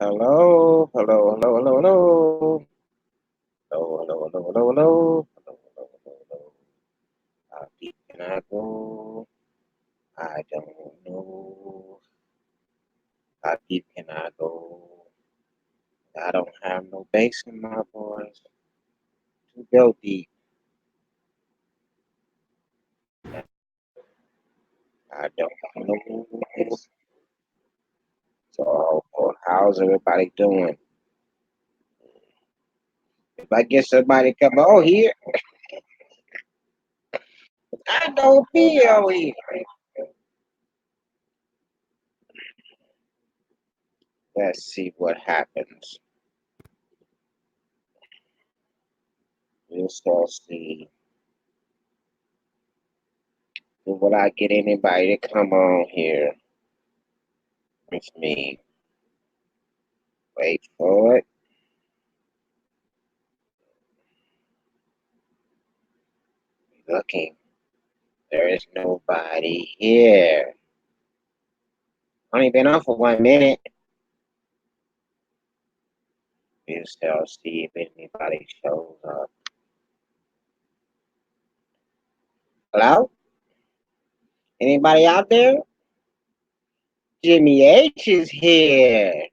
Hello, hello, hello, hello, hello. Hello, hello, hello, hello, hello. Hello, hello, hello, hello. How deep can I go? I don't know. How deep can I go? I don't have no bass in my voice to go deep. I don't know. So, how's everybody doing? If I get somebody come on here, I don't be on here. Let's see what happens. We'll start see. Will I get anybody to come on here with me? Wait for it. Looking. There is nobody here. Only been on for 1 minute. We'll still see if anybody shows up. Hello? Anybody out there? Jimmy H is here.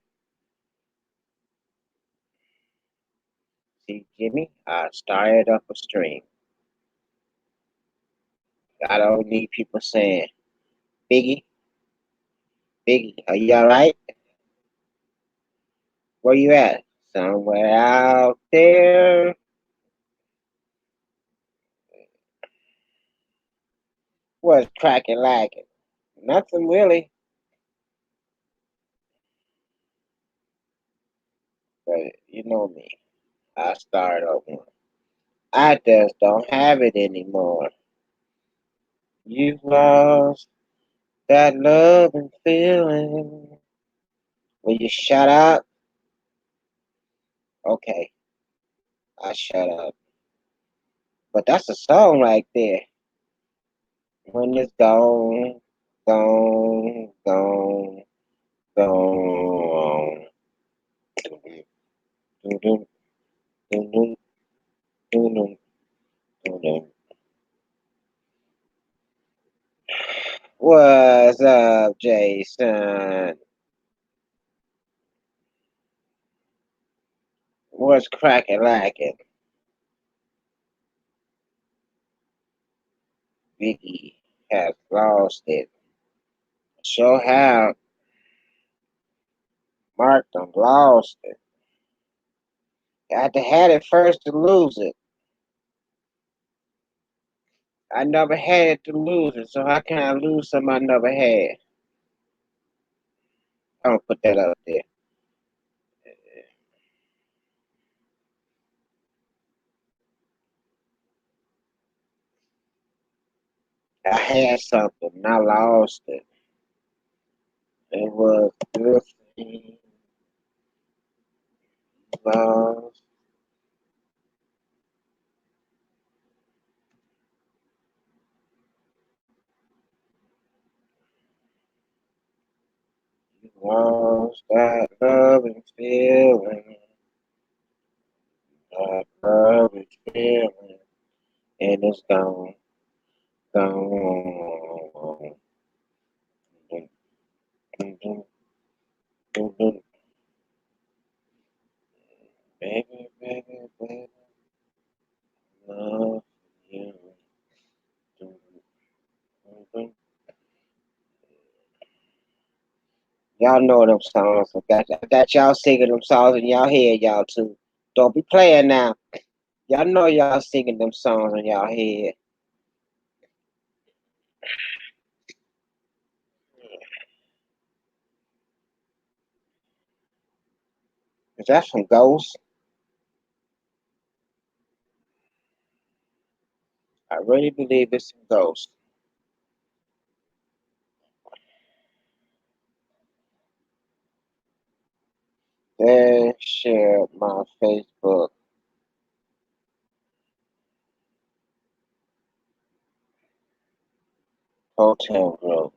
See, Jimmy, I started up a stream. I don't need people saying, Biggie, Biggie, are you alright? Where you at? Somewhere out there. What's cracking lacking? Nothing really. But you know me. I start over. I just don't have it anymore. You've lost that love and feeling. Will you shut up? Okay, I shut up. But that's a song right there. When it's gone, gone, gone, gone. Dun, dun, dun, dun, dun, dun, dun, dun. What's up, Jason? What's cracking lacking? Biggie has lost it. Sure have. Mark done lost it. I had to have it first to lose it. I never had it to lose it, so how can I lose something I never had? I'm gonna put that up there. I had something and I lost it. It was this thing lost. Lost that love and feeling. That love and feeling. And it's gone. Gone. Dun, dun, dun, dun, dun. Baby, baby, baby, love you. Dun, dun, dun. Y'all know them songs. I got y'all singing them songs in y'all head, y'all too. Don't be playing now. Y'all know y'all singing them songs in y'all head. Is that from Ghost? I really believe it's from Ghost. Then share my Facebook hotel group.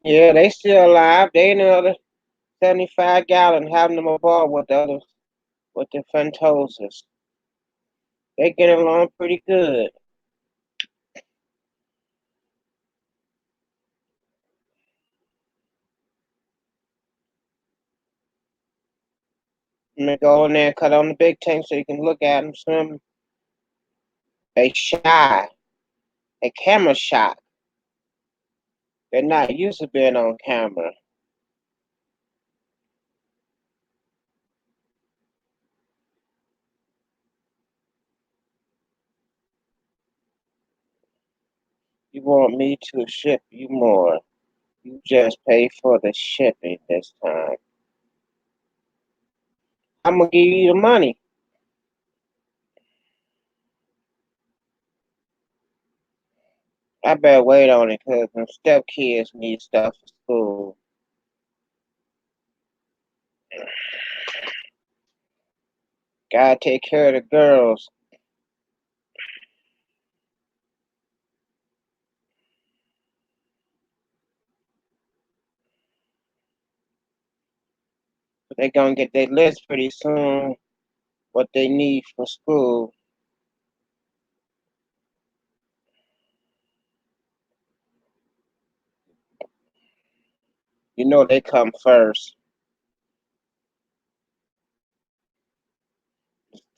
Yeah, they still alive. They in another 75 gallon having them aboard with the others with the Fentoses. They get along pretty good. And they go in there and cut on the big tank so you can look at them swim. They shy. They camera shy. They're not used to being on camera. You want me to ship you more. You just pay for the shipping this time. I'm gonna give you the money. I better wait on it because them step kids need stuff for school. Gotta take care of the girls. They gonna get their list pretty soon. What they need for school. You know they come first.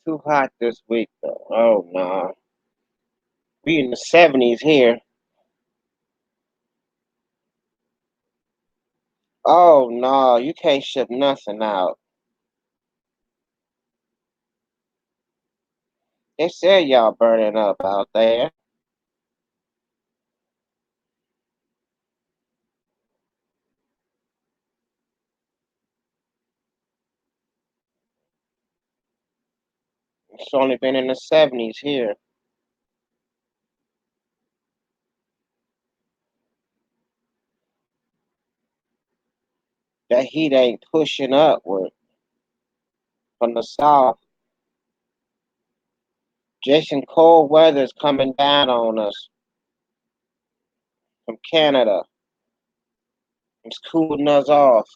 Too hot this week though. Oh no. We in the 70s here. Oh no, you can't ship nothing out. They said y'all burning up out there. It's only been in the 70s here. That heat ain't pushing upward from the south. Jason cold weather's coming down on us from Canada. It's cooling us off.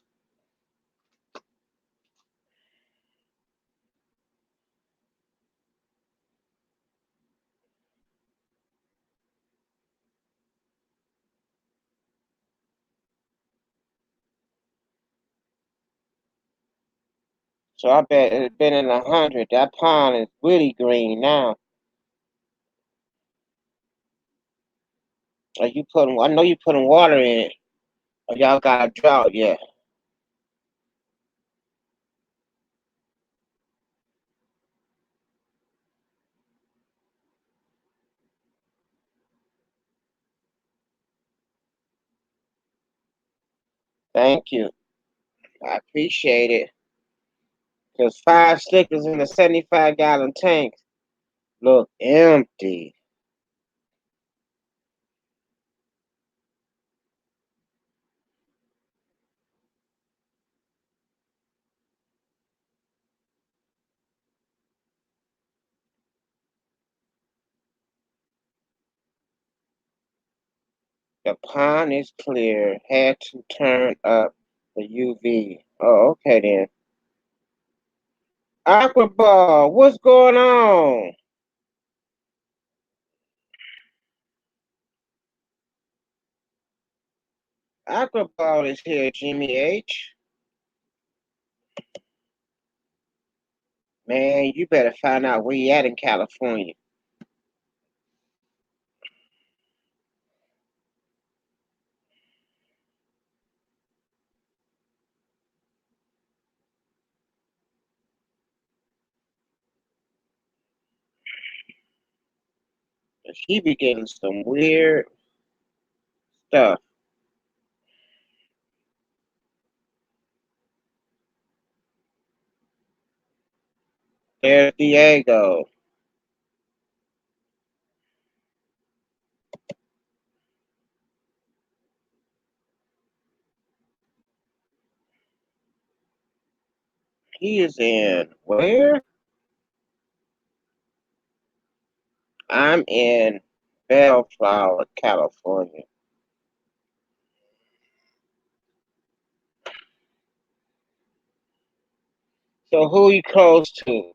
So I bet it's been in 100. That pond is really green now. Are you putting? I know you putting water in it. Or y'all got a drought yet? Thank you. I appreciate it. Cause 5 stickers in a 75 gallon tank look empty. The pond is clear. Had to turn up the UV. Oh, okay then. Aquaball, what's going on? Aquaball is here, Jimmy H. Man, you better find out where you at in California. He be getting some weird stuff. There's Diego. He is in where? I'm in Bellflower, California. So who you close to?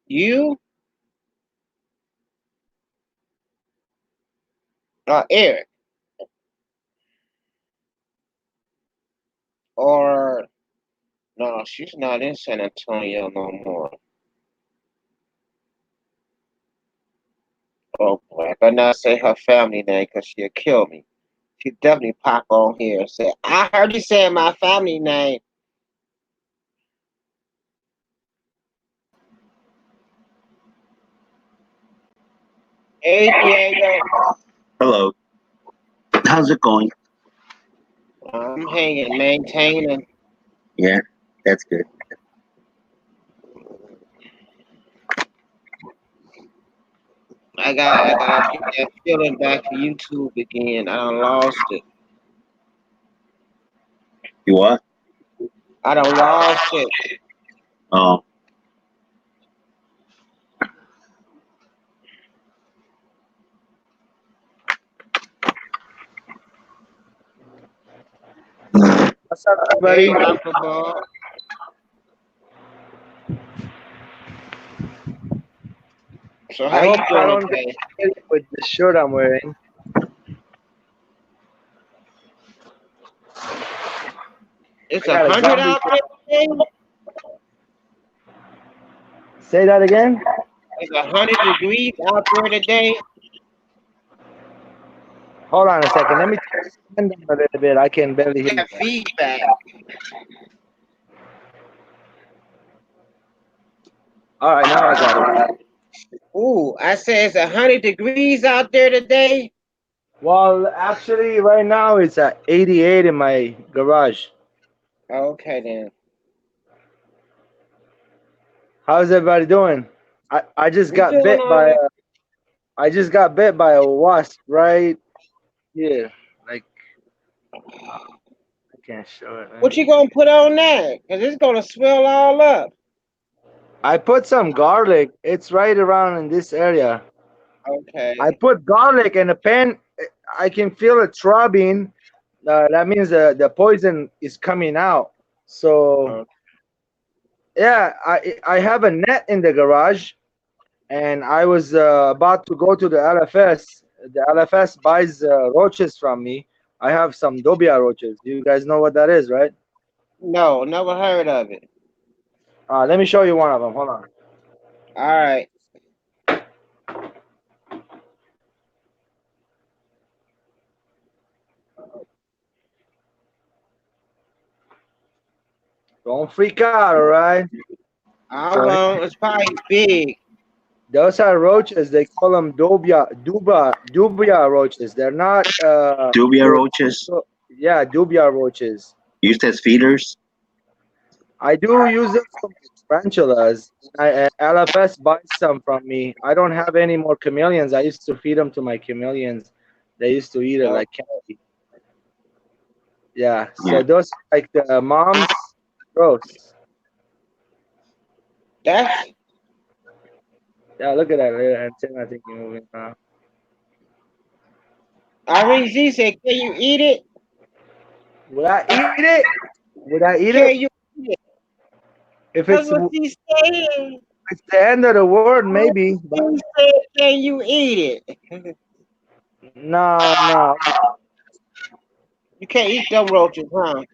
You or Eric? Or no, she's not in San Antonio no more. Oh boy, I better not say her family name because she'll kill me. She definitely pop on here and say, I heard you saying my family name. Hey Diego, Hello. How's it going? I'm hanging, maintaining. Yeah, that's good. I gotta get that feeling back for YouTube again. I done lost it. You what? I done lost it. Oh, What's up, Hey everybody? Knuckleball. So I how hope you I doing don't get today? scared with the shirt I'm wearing. It's I got a 100 zombie. out there today? Say that again. It's 100 degrees out there today. Hold on a second. Let me turn down a little bit. I can barely hear you That guys. feedback. All right, now I got it. Ooh, I said it's 100 degrees out there today. Well, actually, right now it's at 88 in my garage. Okay then. How's everybody doing? I just We got doing bit all by right. a wasp right here. Like I can't show it. What you gonna put on that? Cause it's gonna swell all up. I put some garlic. It's right around in this area. I Okay. put garlic in a pan. I can feel it throbbing. That means the poison is coming out. So Okay. yeah, I have a net in the garage, and I was about to go to the LFS. The LFS buys roaches from me. I have some dobia roaches. You guys know what that is, right? No, never heard of it. Let me show you one of them. Hold on. All right. Don't freak out, all right? I So won't. It's probably big. those are roaches. They call them dubia roaches. They're not dubia your roaches typical, yeah, dubia roaches. used as feeders. I do use them for my tarantulas. LFS buys some from me. I don't have any more chameleons. I used to feed them to my chameleons. They used to eat it Oh, like candy. Yeah. Yeah. So those are like the moms. Gross. that's Yeah. Look at that little antenna thing moving around. RZ said, can you eat it? Would I eat it? Would I eat it? Can you eat it? If That's what she's saying. it's the end of the world, maybe. But She said, can you eat it? no, no. You can't eat them roaches, huh?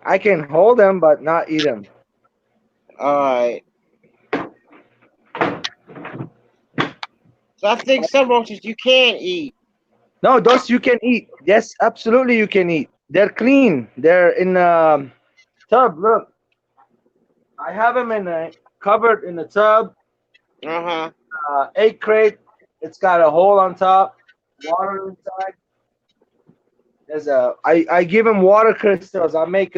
I can hold them, but not eat them. All right. So I think some roaches you can eat. No, those you can eat. Yes, absolutely you can eat. They're clean. They're in a tub. Look, I have them in a covered in a tub, Uh-huh. egg crate. It's got a hole on top, water inside. I give them water crystals. I make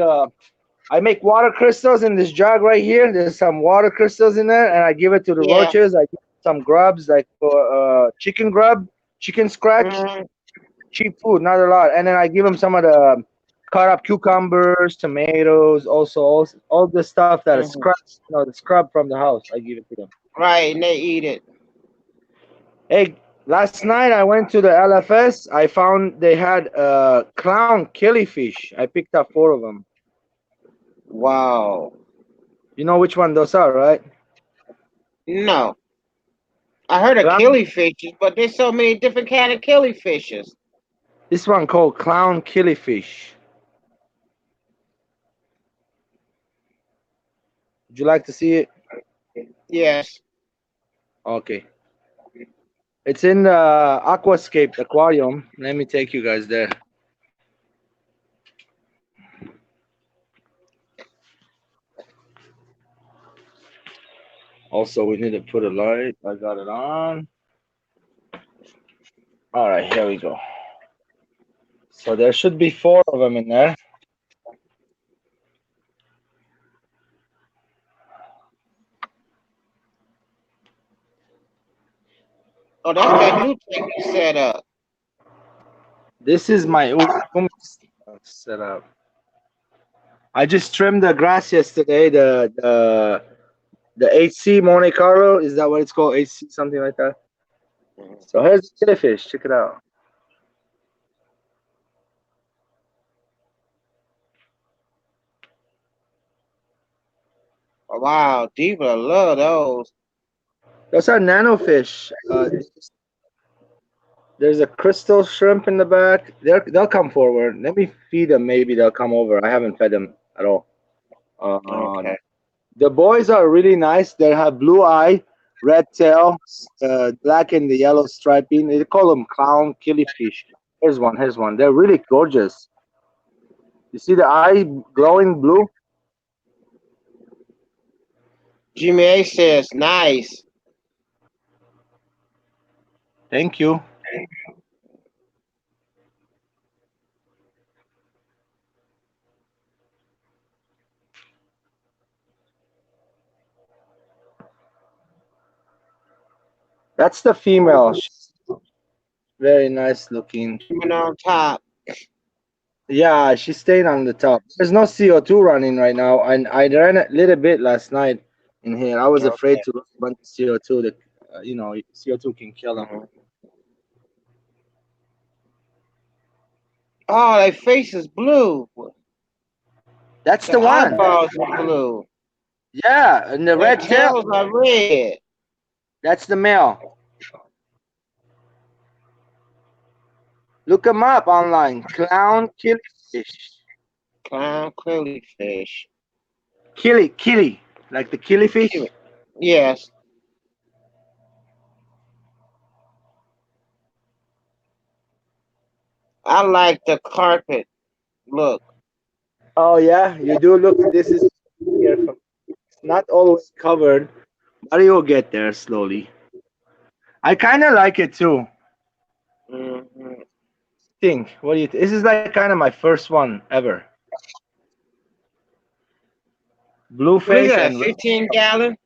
water crystals in this jug right here. There's some water crystals in there, and I give it to the Yeah. roaches. I give some grubs like for chicken grub, chicken scratch. Mm-hmm. Cheap food, not a lot. And then I give them some of the cut up cucumbers, tomatoes, also all the stuff that is Mm-hmm. scratched, the scrub from the house. I give it to them. Right, and they eat it. Hey, last night I went to the LFS. I found they had clown killifish. I picked up 4 of them. Wow. You know which one those are, right? No. I heard of Clown. killifishes, but there's so many different kind of killifishes. This one called clown killifish. Would you like to see it? Yes. Okay. It's in the Aquascape aquarium. Let me take you guys there. Also, we need to put a light. I got it on. All right, here we go. So there should be 4 of them in there. Oh, that's that new tank you set up. This is my setup. I just trimmed the grass yesterday. The HC Monte Carlo, is that what it's called? HC, something like that. So here's the killifish. Check it out. Oh, wow, Diva, love those. Those are nanofish. There's a crystal shrimp in the back. They'll come forward. Let me feed them. Maybe they'll come over. I haven't fed them at all. Okay. The boys are really nice. They have blue eye, red tail, black and the yellow striping. They call them clown killifish. Here's one. Here's one. They're really gorgeous. You see the eye glowing blue? Jimmy A says, nice. Thank you. That's the female. She's very nice looking. Coming on top. Yeah, she's staying on the top. There's no CO2 running right now, and I ran a little bit last night in here. I was afraid to run a bunch of CO2. That CO2 can kill them. Mhm. Oh, their face is blue. That's The the one. eyeballs are blue. Yeah, and the Their red tail. tails are red. That's the male. Look him up online. Clown killifish. Clown killifish. Killy, like the killifish. Yes. I like the carpet look. Oh yeah, you do. Look, this is here. It's not always covered, but you'll get there slowly. I kind of like it too. Mm-hmm. Think. What do you? This is like kind of my first one ever. Blue What is face that, and 15-gallon?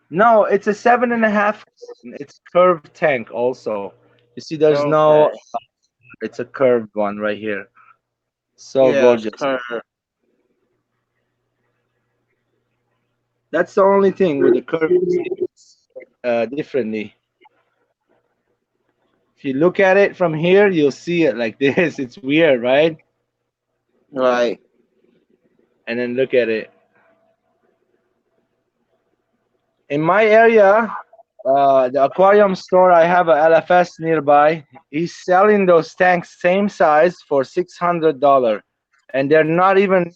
no, it's a 7.5. It's curved tank also. You see, there's no. Okay. It's a curved one right here. So Yes, gorgeous. curve. That's the only thing with the curve differently. If you look at it from here, you'll see it like this. It's weird, right? Right. And then look at it. In my area, the aquarium store, I have a LFS nearby. He's selling those tanks same size for $600, and they're not even.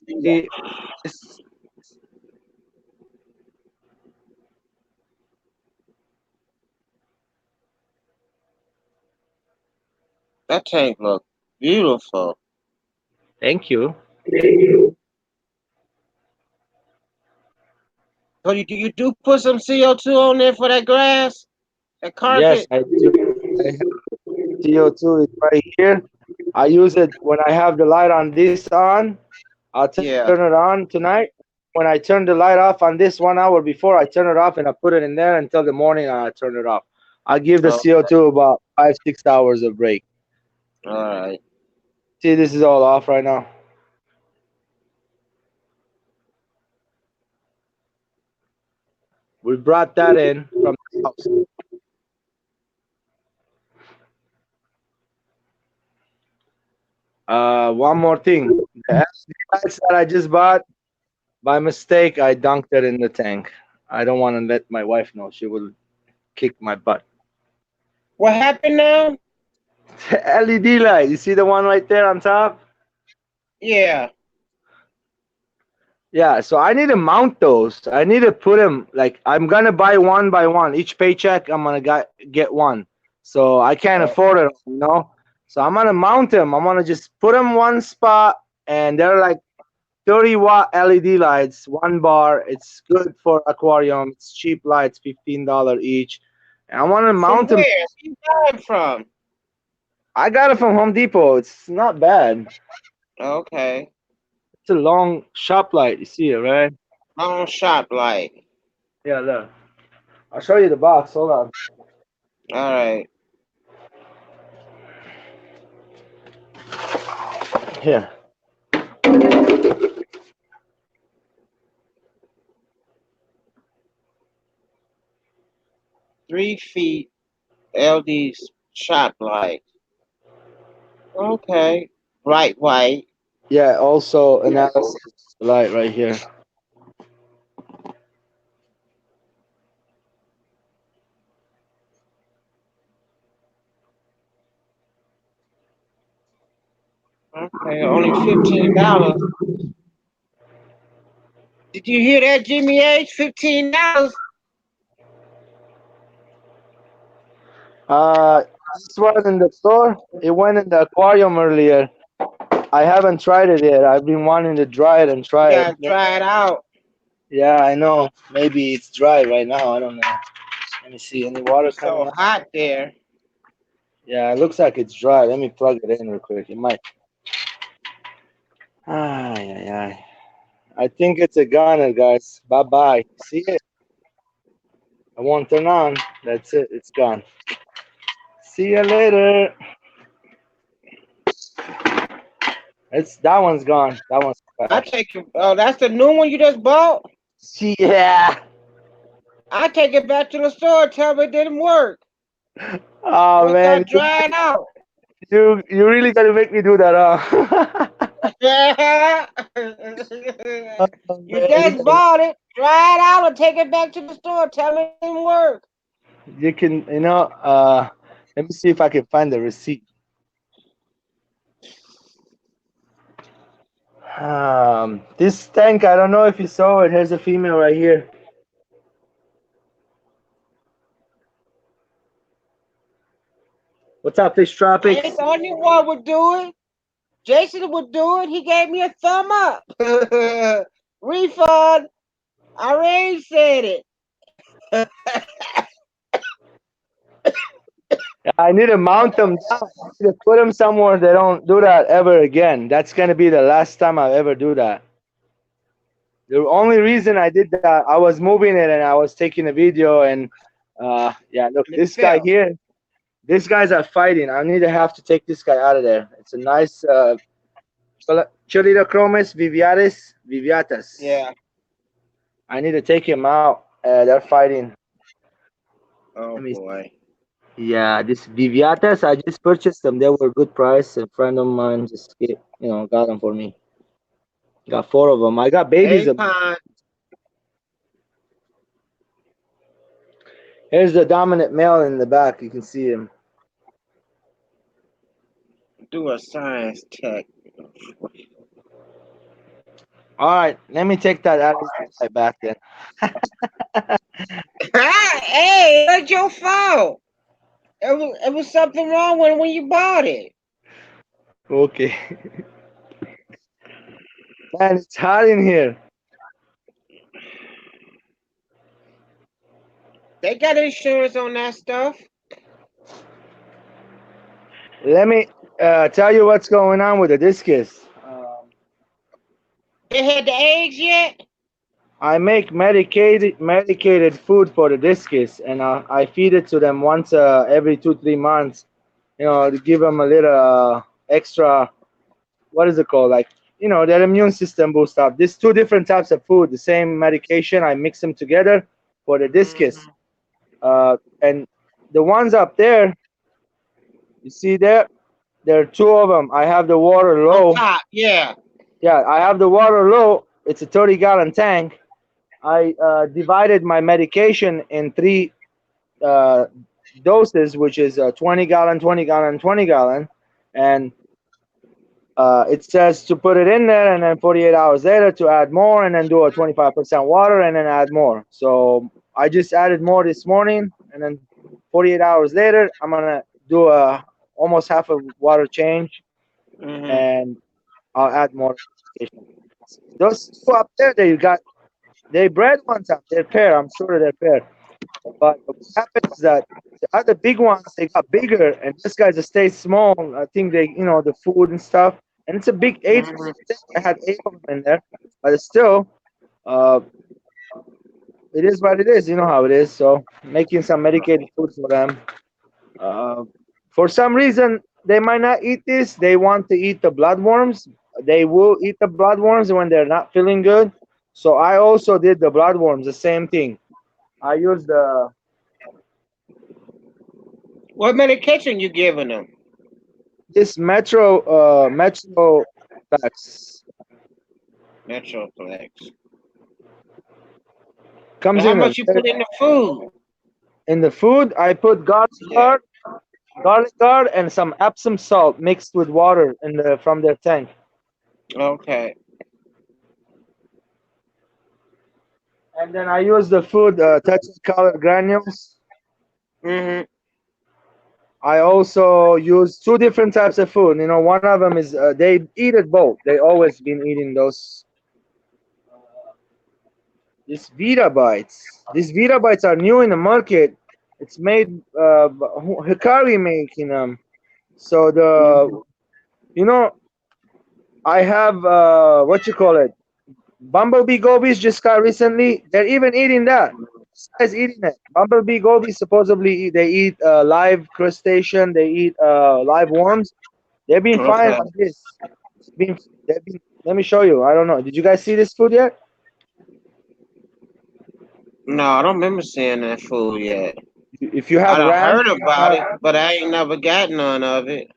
That tank look beautiful. Thank you. So you do put some CO2 on there for that grass? That Yes, carpet? I do. I have CO2 is right here. I use it when I have the light on this on. I'll turn Yeah. it on tonight. When I turn the light off on this 1 hour before, I turn it off and I put it in there until the morning and I turn it off. I give the Okay. CO2 about 5-6 hours of break. All right. See, this is all off right now. We brought that in from the house. One more thing. The LED lights that I just bought, by mistake, I dunked it in the tank. I don't want to let my wife know. She will kick my butt. What happened now? The LED light. You see the one right there on top? Yeah. Yeah, so I need to mount those. I need to put them like I'm gonna buy one by one. Each paycheck, I'm gonna get one. So I can't afford it, you know. So I'm gonna mount them. I'm gonna just put them one spot, and they're like 30-watt LED lights, one bar. It's good for aquarium. It's cheap lights, $15 each. And I want to From mount them. where? You got it from? I got it from Home Depot. It's not bad. Okay. It's a long shop light. You see it, right? Long shop light. Yeah, look. I'll show you the box. Hold on. All right. Here. 3 feet LD shop light. Okay. Bright white. Yeah, also analysis light right here. Okay. Only $15. Did you hear that, Jimmy H? $15. This one in the store. It went in the aquarium earlier. I haven't tried it yet. I've been wanting to dry it and You try it. gotta try it out. Yeah, I know. Maybe it's dry right now. I don't know. Let me see. Any water It's coming so out? hot there. Yeah, it looks like it's dry. Let me plug it in real quick. It might. Ay, ay, ay. I think it's a goner, guys. Bye bye. See it? I won't turn on. That's it. It's gone. See you later. It's that one's gone. That one's I crashed. take it. Oh, that's the new one you just bought? Yeah. I take it back to the store. Tell me it didn't work. Oh Must man, got dried out. you really gotta make me do that, huh? Oh, You man, just bought it. Dry it out and take it back to the store. Tell me it didn't work. you can, let me see if I can find the receipt. This tank, I don't know if you saw it. Here's a female right here. What's up, Fish I Tropics? ain't the only one would do it. Jason would do it. He gave me a thumb up. Refund. I already said it. I need to mount them down. I need to put them somewhere they don't do that ever again. That's gonna be the last time I ever do that. The only reason I did that, I was moving it and I was taking a video and yeah, look, It this guy fell. here, these guys are fighting. I need to have to take this guy out of there. It's a nice Chilidochromis viviatus. Yeah. I need to take him out. They're fighting. Oh Let me. boy. Yeah, this viviatas. I just purchased them. They were good price. A friend of mine just got them for me. Got 4 of them. I got babies. Hey, Pine. Here's the dominant male in the back. You can see him. Do a science tech. All right, let me take that out back then. Hey, that's your fault. It was something wrong when you bought it. Okay. Man, it's hot in here. They got insurance on that stuff. Let me tell you what's going on with the discus. They had the eggs yet? I make medicated food for the discus, and I feed it to them once every 2-3 months. To give them a little extra. What is it called? Like their immune system boost up. There's 2 different types of food, the same medication. I mix them together for the discus, and the ones up there, you see there, There are two of them. I have the water On low. top, yeah. Yeah, I have the water low. It's a 30-gallon tank. I divided my medication in three uh, doses, which is 20 gallon, 20 gallon, 20 gallon, and it says to put it in there, and then 48 hours later to add more, and then do a 25% water, and then add more. So I just added more this morning, and then 48 hours later, I'm gonna do a almost half a water change, Hmm. and I'll add more. Those two up there that you got, they bred one time. They're pair. I'm sure they're pair. But what happens is that the other big ones they got bigger, and this guy just stays small. I think they, the food and stuff, and it's a big eight. Hmm. I had 8 of them in there, but it's still, uh, it is what it is. You know how it is. So making some medicated food for them. Uh, for some reason, they might not eat this. They want to eat the bloodworms. They will eat the bloodworms when they're not feeling good. So I also did the bloodworms, the same thing. I used the What medication you giving them? this Metro Flex Metroplex. comes And how in much you put in the food? in the food. I put Yeah. garlic guard, and some Epsom salt mixed with water in the from their tank. Okay. And then I use the food touch color granules. Hmm. I also use two different types of food. One of them is they eat it both. They always been eating those. These Vita Bites. These Vita Bites are new in the market. It's made Hikari making them. So Hmm. you know, I have what you call it. Bumblebee gobies just got recently. They're even eating that. This guy's eating it. Bumblebee gobies supposedly they eat live crustacean. They eat live worms. They've been fine Okay. on this. They've been. Let me show you. I don't know. Did you guys see this food yet? No, I don't remember seeing that food yet. If you I have done rams, heard about it, but I ain't never got none of it.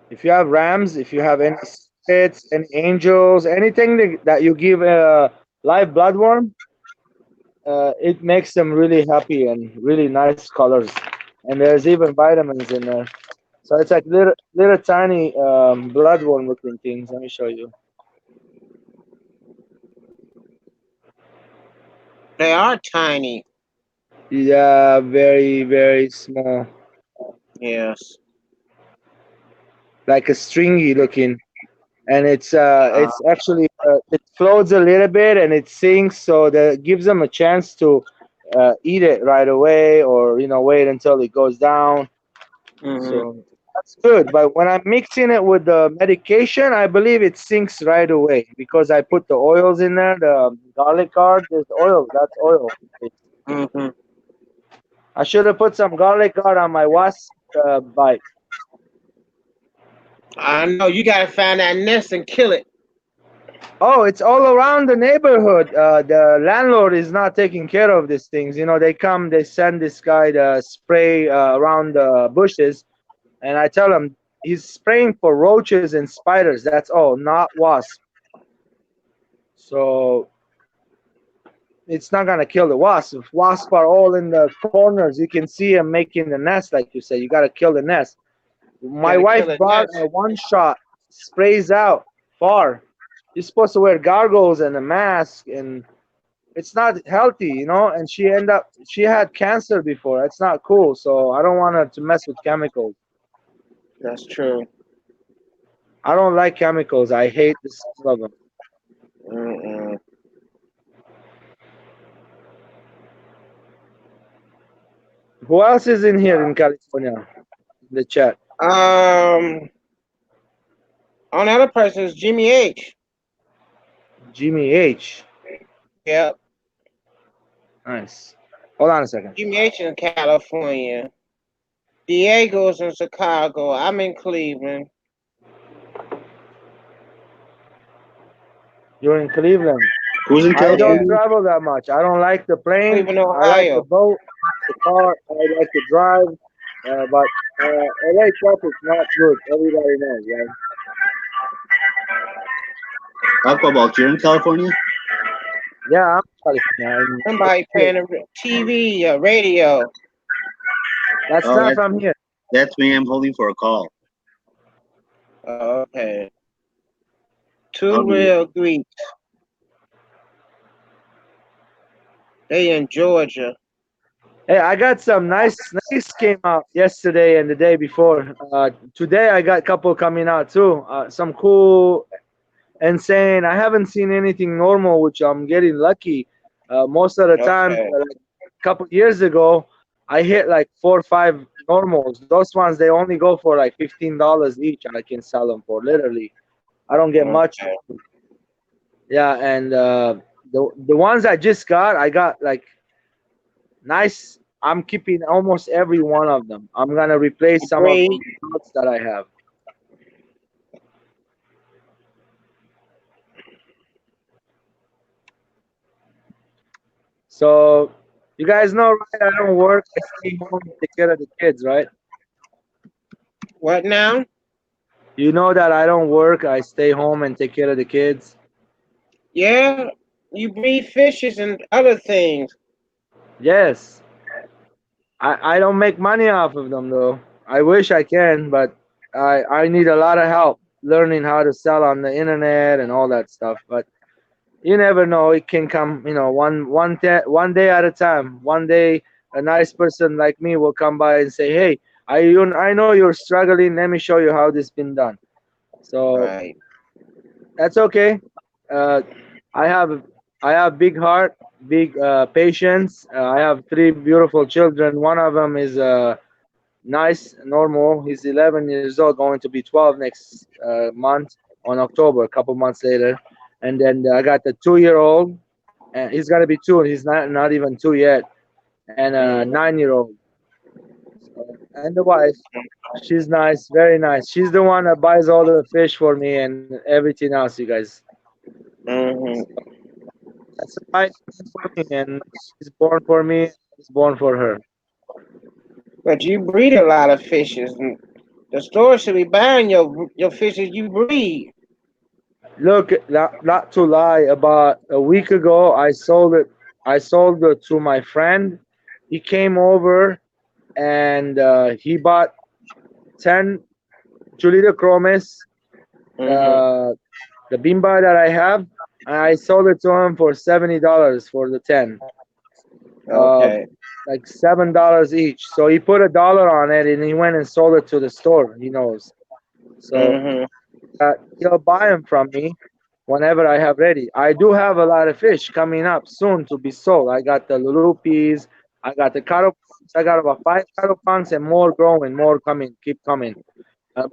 if you have rams, if you have any spirits, any angels, anything that you give a live bloodworm, it makes them really happy and really nice colors. And there's even vitamins in there. So it's like little tiny bloodworm looking things. Let me show you. They are tiny. Yeah, very very small, Yes. like a stringy looking. And Uh, it's actually it floats a little bit and it sinks, so that gives them a chance to eat it right away, or wait until it goes down. hmm. So that's good. But when I'm mixing it with the medication, I believe it sinks right away because I put the oils in there. The garlic guard, there's oil. That's oil. Hmm. I should have put some garlic guard on my wasp bite. I know you gotta find that nest and kill it. Oh, it's all around the neighborhood. The landlord is not taking care of these things. They come, they send this guy to spray around the bushes, and I tell him he's spraying for roaches and spiders. That's all, not wasp. So it's not gonna kill the wasps. If wasps are all in the corners, you can see them making the nest, like you said. You gotta kill the nest. My Gotta wife kill it bought nest. a one shot, sprays out far. You're supposed to wear goggles and a mask, and it's not healthy, and she had cancer before. It's not cool, so I don't want her to mess with chemicals. That's true. I don't like chemicals. I hate the smell of them. Mm-mm. Who else is in here in California in the chat? On the other person is Jimmy H. Jimmy H. Yep. Nice. Hold on a second. Jimmy H in California. Diego's in Chicago. I'm in Cleveland. You're in Cleveland. Who's in I don't Yeah. California? travel that much. I don't like the plane. Cleveland, I like the Ohio. boat, the car. I like to drive, but LA traffic not good. Everybody knows, right? Aquaball, you're in California? Yeah, I'm California. Somebody playing a TV, radio. That's Oh, not from here. that's me. I'm holding for a call. Okay. I'll Two be. real Greeks. They in Georgia. Hey, I got some nice snakes came out yesterday and the day before. Today I got a couple coming out too. Some cool, insane. I haven't seen anything normal, which I'm getting lucky. Most of the time, Okay. like a couple years ago, I hit like 4 or 5 normals. Those ones they only go for like $15 each. I can sell them for literally. I don't get much. Okay. Yeah, and the ones I just got, I got like nice. I'm keeping almost every one of them. I'm gonna replace some of Breed. the dogs that I have. So you guys know, right? I don't work. I stay home and take care of the kids, right? What now? You know that I don't work. I stay home and take care of the kids. Yeah. You breed fishes and other things. Yes. I don't make money off of them though. I wish I can, but I need a lot of help learning how to sell on the internet and all that stuff. But you never know. It can come, one day at a time. One day, a nice person like me will come by and say, "Hey, I know you're struggling. Let me show you how this been done." So Right. that's okay. Uh, I have I have big heart, big patience. I have 3 beautiful children. One of them is nice, normal. He's 11 years old, going to be 12 next month on October, a couple months later. And then I got the 2-year-old, and he's gonna be 2. He's not even 2 yet, and a Mm. 9-year-old. And the wife, she's nice, very nice. She's the one that buys all the fish for me and everything else, you guys. Hmm. That's a nice thing for me, and she's born for me. She's born for her. But you breed a lot of fishes, and the store should be buying your fishes you breed. Look, not to lie, about a week ago, I sold it. I sold it to my friend. He came over and he bought 10 Julita Chromis, Hmm. uh, the Bimba that I have. And I sold it to him for $70 for the 10, uh, Okay. like $7 each. So he put $1 on it and he went and sold it to the store. He knows. So Hmm. he'll buy them from me whenever I have ready. I do have a lot of fish coming up soon to be sold. I got the lulupis, I got the cattle punks, I got about 5 cattle punks and more growing, more coming, keep coming.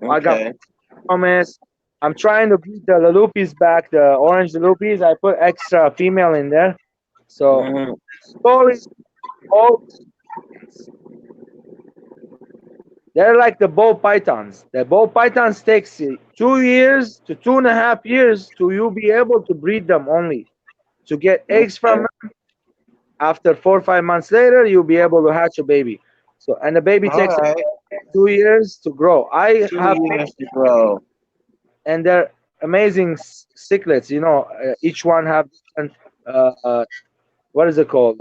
I got Okay. promise. I'm trying to breed the lulupis back, the orange lulupis. I put extra female in there. So Hmm. slowly, all they're like the ball pythons. The ball pythons takes 2 years to 2.5 years to you be able to breed them only. To get eggs from Okay. them, after 4 or 5 months later, you'll be able to hatch a baby. So and the baby All takes right. 2 years to grow. I Two have years to grow. and they're amazing cichlids. Each one have different what is it called?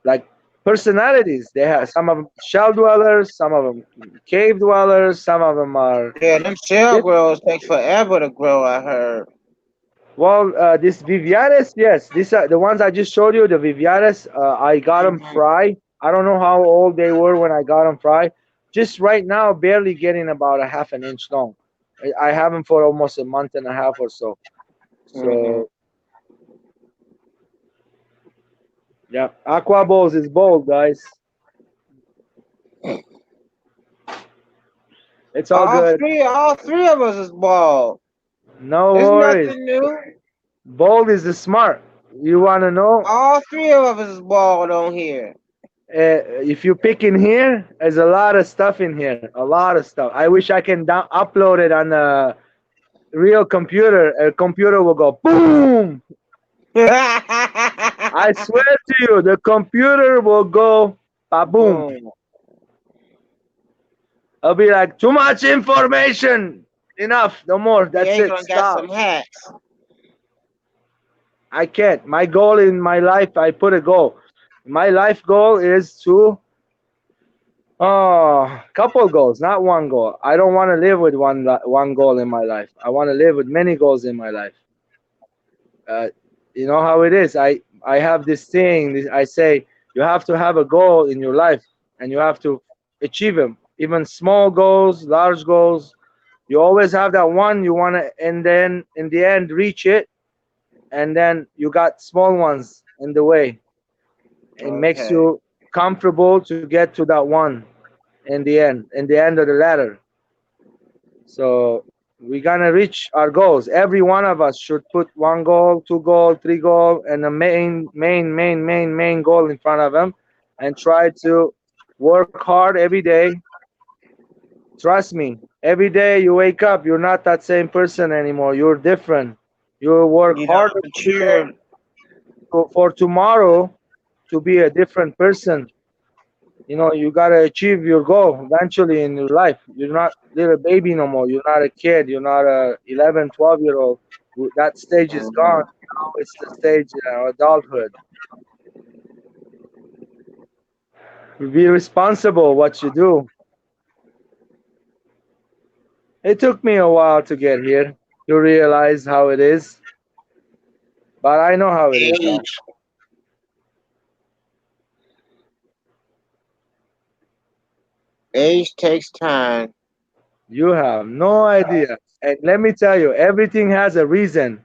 Like personalities. They have some of them shell dwellers, some of them cave dwellers, some of them are. Yeah, them shell grows take forever to grow, I heard. Well, this Vivianes, yes, these are the ones I just showed you. The Vivianes, I got them Hmm. fry. I don't know how old they were when I got them fry. Just right now, barely getting about a half an inch long. I have them for almost a month and a half or so. Hmm. So yeah, Aqua Balls is bold, guys. It's all good. All three of us is bald. No There's worries. nothing new. Bold is the smart. You want to know? All three of us is bald on here. If you pick in here, there's a lot of stuff in here. A lot of stuff. I wish I can upload it on a real computer. A computer will go boom. I swear to you, the computer will go Ba-boom. Boom. I'll be like, too much information. Enough. No more. That's it. England got Stop. some hacks. I can't. My goal in my life, I put a goal. My life goal is to couple goals, not one goal. I don't want to live with one goal in my life. I want to live with many goals in my life. Uh, you know how it is. I have this thing. I say you have to have a goal in your life, and you have to achieve them. Even small goals, large goals. You always have that one you want to, and then in the end reach it, and then you got small ones in the way. It makes Okay. you comfortable to get to that one in the end of the ladder. So we're gonna reach our goals. Every one of us should put one goal, two goal, three goal, and a main goal in front of them, and try to work hard every day. Trust me, every day you wake up, you're not that same person anymore. You're different. You work You have harder every day matured. for tomorrow to be a different person. You know, you gotta achieve your goal eventually in your life. You're not little baby no more. You're not a kid. You're not a 11, 12-year old. That stage is gone. Mhm. Now it's the stage of adulthood. Be responsible what you do. It took me a while to get here to realize how it is, but I know how it is now. Age. Age takes time. You have no idea. And let me tell you, everything has a reason.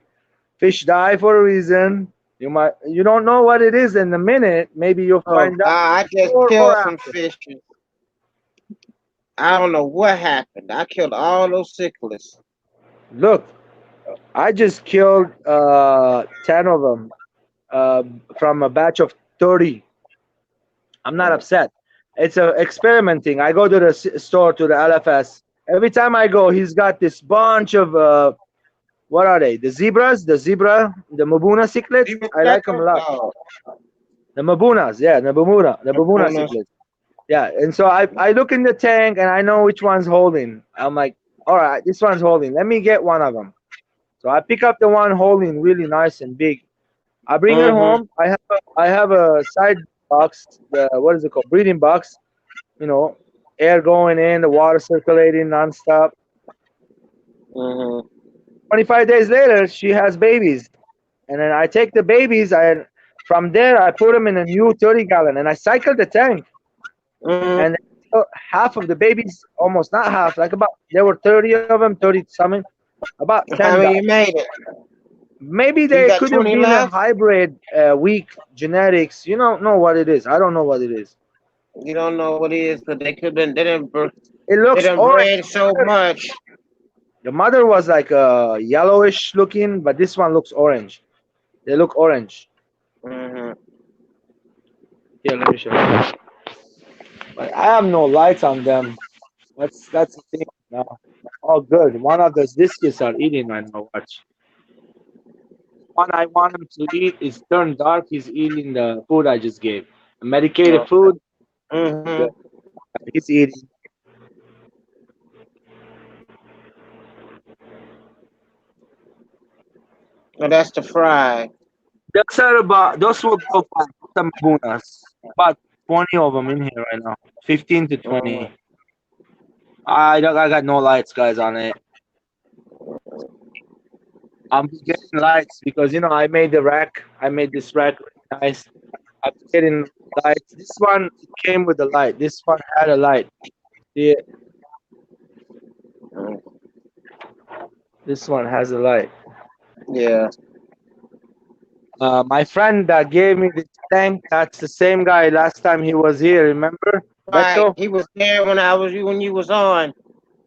Fish die for a reason. You don't know what it is in a minute. Maybe you'll Oh, find out I just before or killed some after. fishes. I don't know what happened. I killed all those cichlids. Look, I just killed 10 of them uh, from a batch of 30. I'm not upset. It's a experimenting. I go to the store to the LFS. Every time I go, he's got this bunch of what are they? The zebras, the Mabuna cichlids. Zebra I like them a spectrum? lot. Oh, The Mabunas, yeah, the Babuna Apunas. cichlids. Yeah, and so I look in the tank and I know which one's holding. I'm like, all right, this one's holding. Let me get one of them. So I pick up the one holding really nice and big. I bring it Mm-hmm. home. I have a side box, the what is it called? Breeding box. You know, air going in, the water circulating nonstop. Mm-hmm. 25 days later, she has babies, and then I take the babies. From there I put them in a new 30-gallon, and I cycle the tank. Mm-hmm. And half of the babies, almost not half, like about there were 30 of them, 30 something, about 10 How died. many you made it? Maybe You they got could have 20 been a left? hybrid, weak genetics. You don't know what it is. I don't know what it is. You don't know what it is because they could been It they looks done orange. bred so much. The mother was like yellowish looking, but this one looks orange. They look orange. Mm-hmm. Here, let me show you. But I have no lights on them. That's the thing now. Oh, good. One of those discus are eating right now. Watch. One I want him to eat is turned dark. He's eating the food I just gave. Medicated food. Mm-hmm. He's eating. Oh, that's the fry. Those will go for some bunas. About 20 of them in here right now. 15 to 20. Mm-hmm. I got no lights, guys, on it. I'm getting lights because I made the rack. I made this rack really nice. I'm getting lights. This one came with a light. This one had a light. Yeah, this one has a light. Yeah. My friend that gave me this tank, that's the same guy last time he was here. Remember, Right. Beto? He was there when you was on.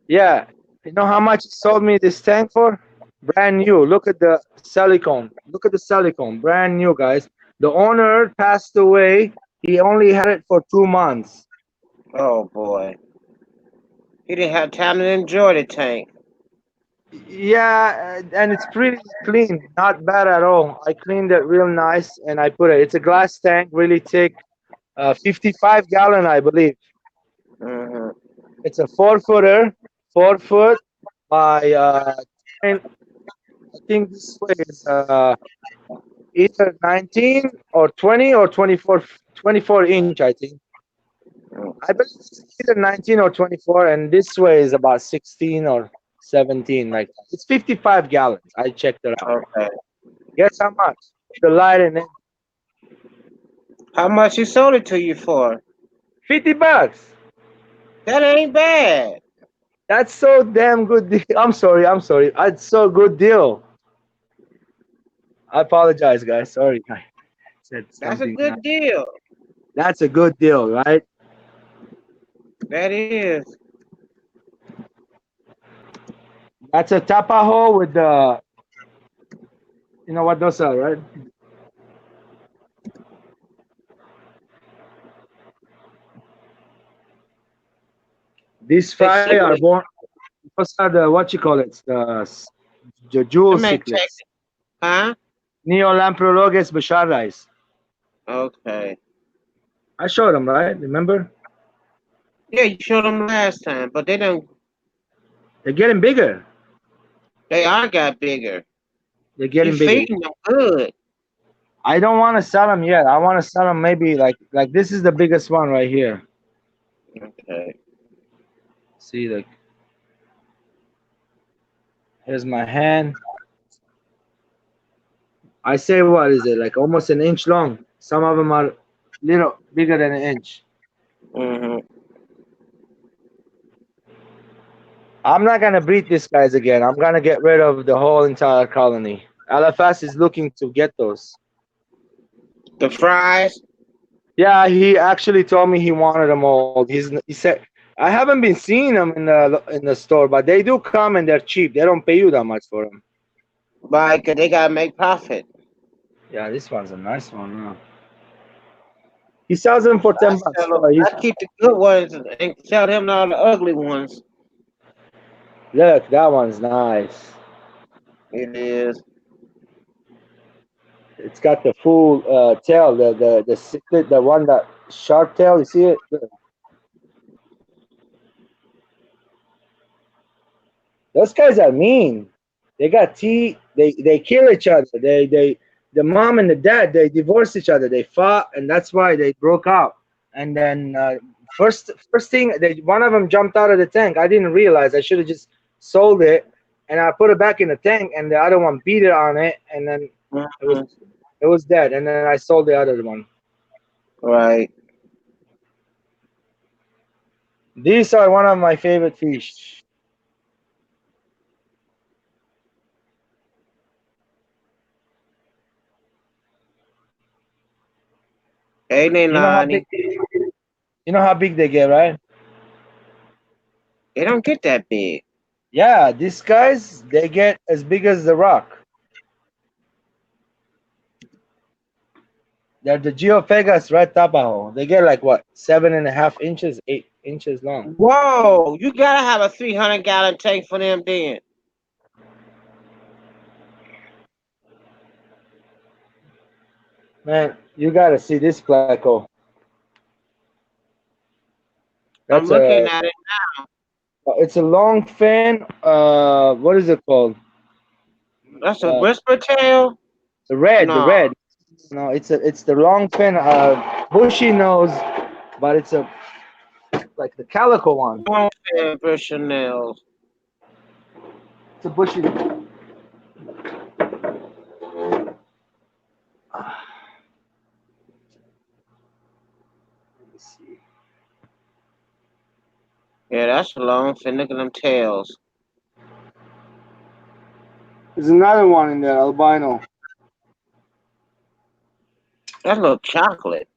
Yeah. You know how much he sold me this tank for? Brand new. Look at the silicone. Look at the silicone. Brand new, guys. The owner passed away. He only had it for 2 months. Oh boy. He didn't have time to enjoy the tank. Yeah, and it's pretty clean. Not bad at all. I cleaned it real nice and I put it. It's a glass tank, really thick. 55 gallon, I believe. Mm-hmm. It's a 4 footer, 4 foot by 10. I think this way is either 19 or 20 or 24 inch. I think. I believe it's either 19 or 24, and this way is about 16 or 17. Like that. It's 55 gallons. I checked it out. Okay. Guess how much? The light in it. How much he sold it to you for? $50. That ain't bad. That's so damn good deal. I'm sorry. I'm sorry. That's so good deal. I apologize, guys. Sorry, I said That's a something. good deal. That's a good deal, right? That is. That's a Tapaho with the, you know what those are, right? These They fry are shipment. born. Those are the what you call it? The jewel Them ain't cichlids. Texas. Huh? Neolamprologus basharais. Okay. I showed them, right? Remember? Yeah, you showed them last time, but they don't. They're getting bigger. They are got bigger. They're You getting bigger. feeding them good. I don't want to sell them yet. I want to sell them maybe like this is the biggest one right here. Okay. See, like here's my hand. I say what is it? Like almost an inch long. Some of them are little bigger than an inch. Mm-hmm. I'm not gonna breed these guys again. I'm gonna get rid of the whole entire colony. LFS is looking to get those. The fries. Yeah, he actually told me he wanted them all. He said I haven't been seeing them in the store, but they do come and they're cheap. They don't pay you that much for them. Right, 'cause they gotta make profit. Yeah, this one's a nice one. Huh? He sells them for $10. So I keep the good ones and sell them all the ugly ones. look, that one's nice. It is. It's got the full tail, the cichlid, the one that sharp tail. You see it? Look. Those guys are mean. They got teeth. They kill each other. The mom and the dad they divorced each other. They fought, and that's why they broke up. And then first thing, one of them jumped out of the tank. I didn't realize. I should have just sold it, and I put it back in the tank. And the other one beat it on it, and then it was dead. And then I sold the other one. Right. These are one of my favorite fish. Hey, You know how big? You know how big they get, right? They don't get that big. Yeah, these guys they get as big as the rock. They're the Geophagus red tapaho. They get like what 7.5 inches, 8 inches long. Whoa! You gotta have a 300-gallon tank for them then. Man, you gotta see this pleco. I'm That's looking at it. it's a long fin. What is it called? That's a whisper tail. The red, No. the red. No, it's the long fin, bushy nose, but it's a like the calico one. Long fin Bushnell. It's a bushy. Yeah, that's a long fin. Look at them tails. There's another one in there, albino. That look chocolate.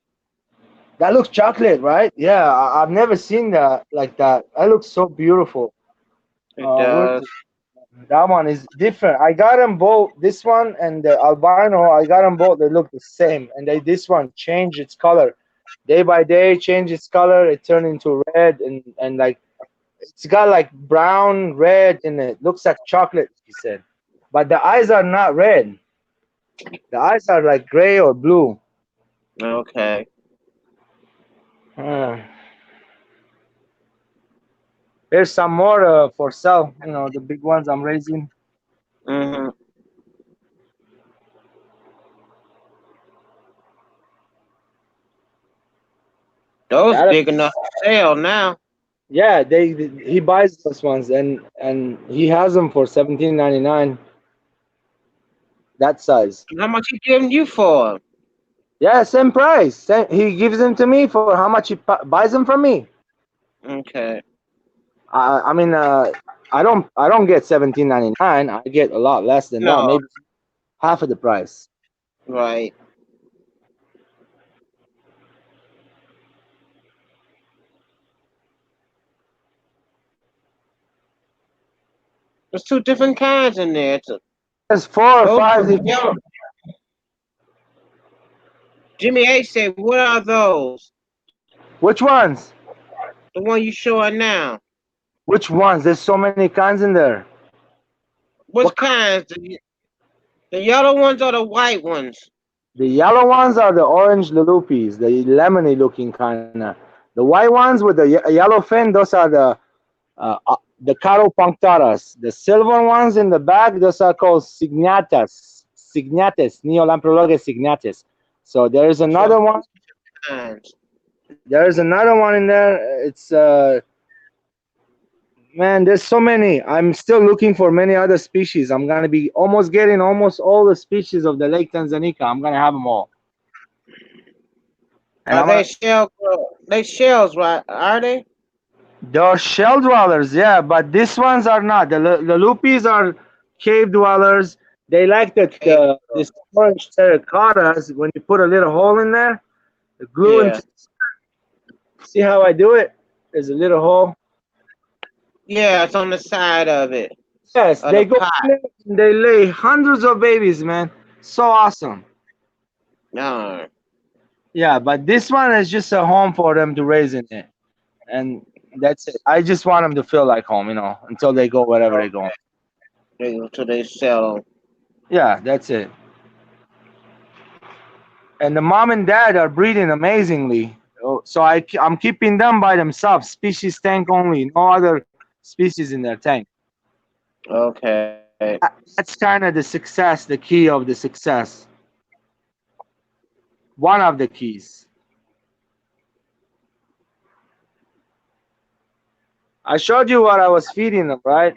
That looks chocolate, right? Yeah, I've never seen that like that. That looks so beautiful. It does. That one is different. I got them both. This one and the albino. I got them both. They look the same, and this one changed its color day by day. Changed its color. It turned into red, and like it's got like brown, red in it. Looks like chocolate. He said, but the eyes are not red. The eyes are like gray or blue. Okay. Uh, There's some more for sale. You know, the big ones I'm raising. Mm-hmm. Those That- big enough to sell now. Yeah, he buys those ones and he has them for 17.99. That size. How much he giving you for 'em? Yeah, same price. He gives them to me for how much he buys them from me. Okay. I mean, I don't get 17.99. I get a lot less than that. No, Maybe half of the price. right. There's two different kinds in there. There's 4 or 5 Those yellow. Jimmy H said, "What are those? Which ones? The one you showing now? Which ones? There's so many kinds in there. What What kinds? The yellow ones or the white ones?" The yellow ones are the orange lulupis, the lemony looking kind of. The white ones with the yellow fin, those are the caro punctaras. The silver ones in the back, those are called signates, Neolamprologus signates. So there's So another one. kinds. There's another one in there. It's man, there's so many. I'm still looking for many other species. I'm gonna be almost getting almost all the species of the Lake Tanganyika. I'm gonna have them all. And Are I'm they gonna, shell? They shells, right? Are they? they're shell dwellers, yeah, but these ones are not. The lupis are cave dwellers. They like Okay. this orange terracottas. When you put a little hole in there, the glue Yeah. into. See how I do it? There's a little hole. Yeah, it's on the side of it. Yes, Of the they go pot. in there and they lay hundreds of babies, man. So awesome. No. Yeah, but this one is just a home for them to raise in it, and that's it. I just want them to feel like home, until they go wherever they go. Until they sell them. Yeah, that's it. And the mom and dad are breeding amazingly. So I'm keeping them by themselves, species tank only, no other species in their tank. Okay. That's kind of the success, the key of the success. One of the keys. I showed you what I was feeding them, right?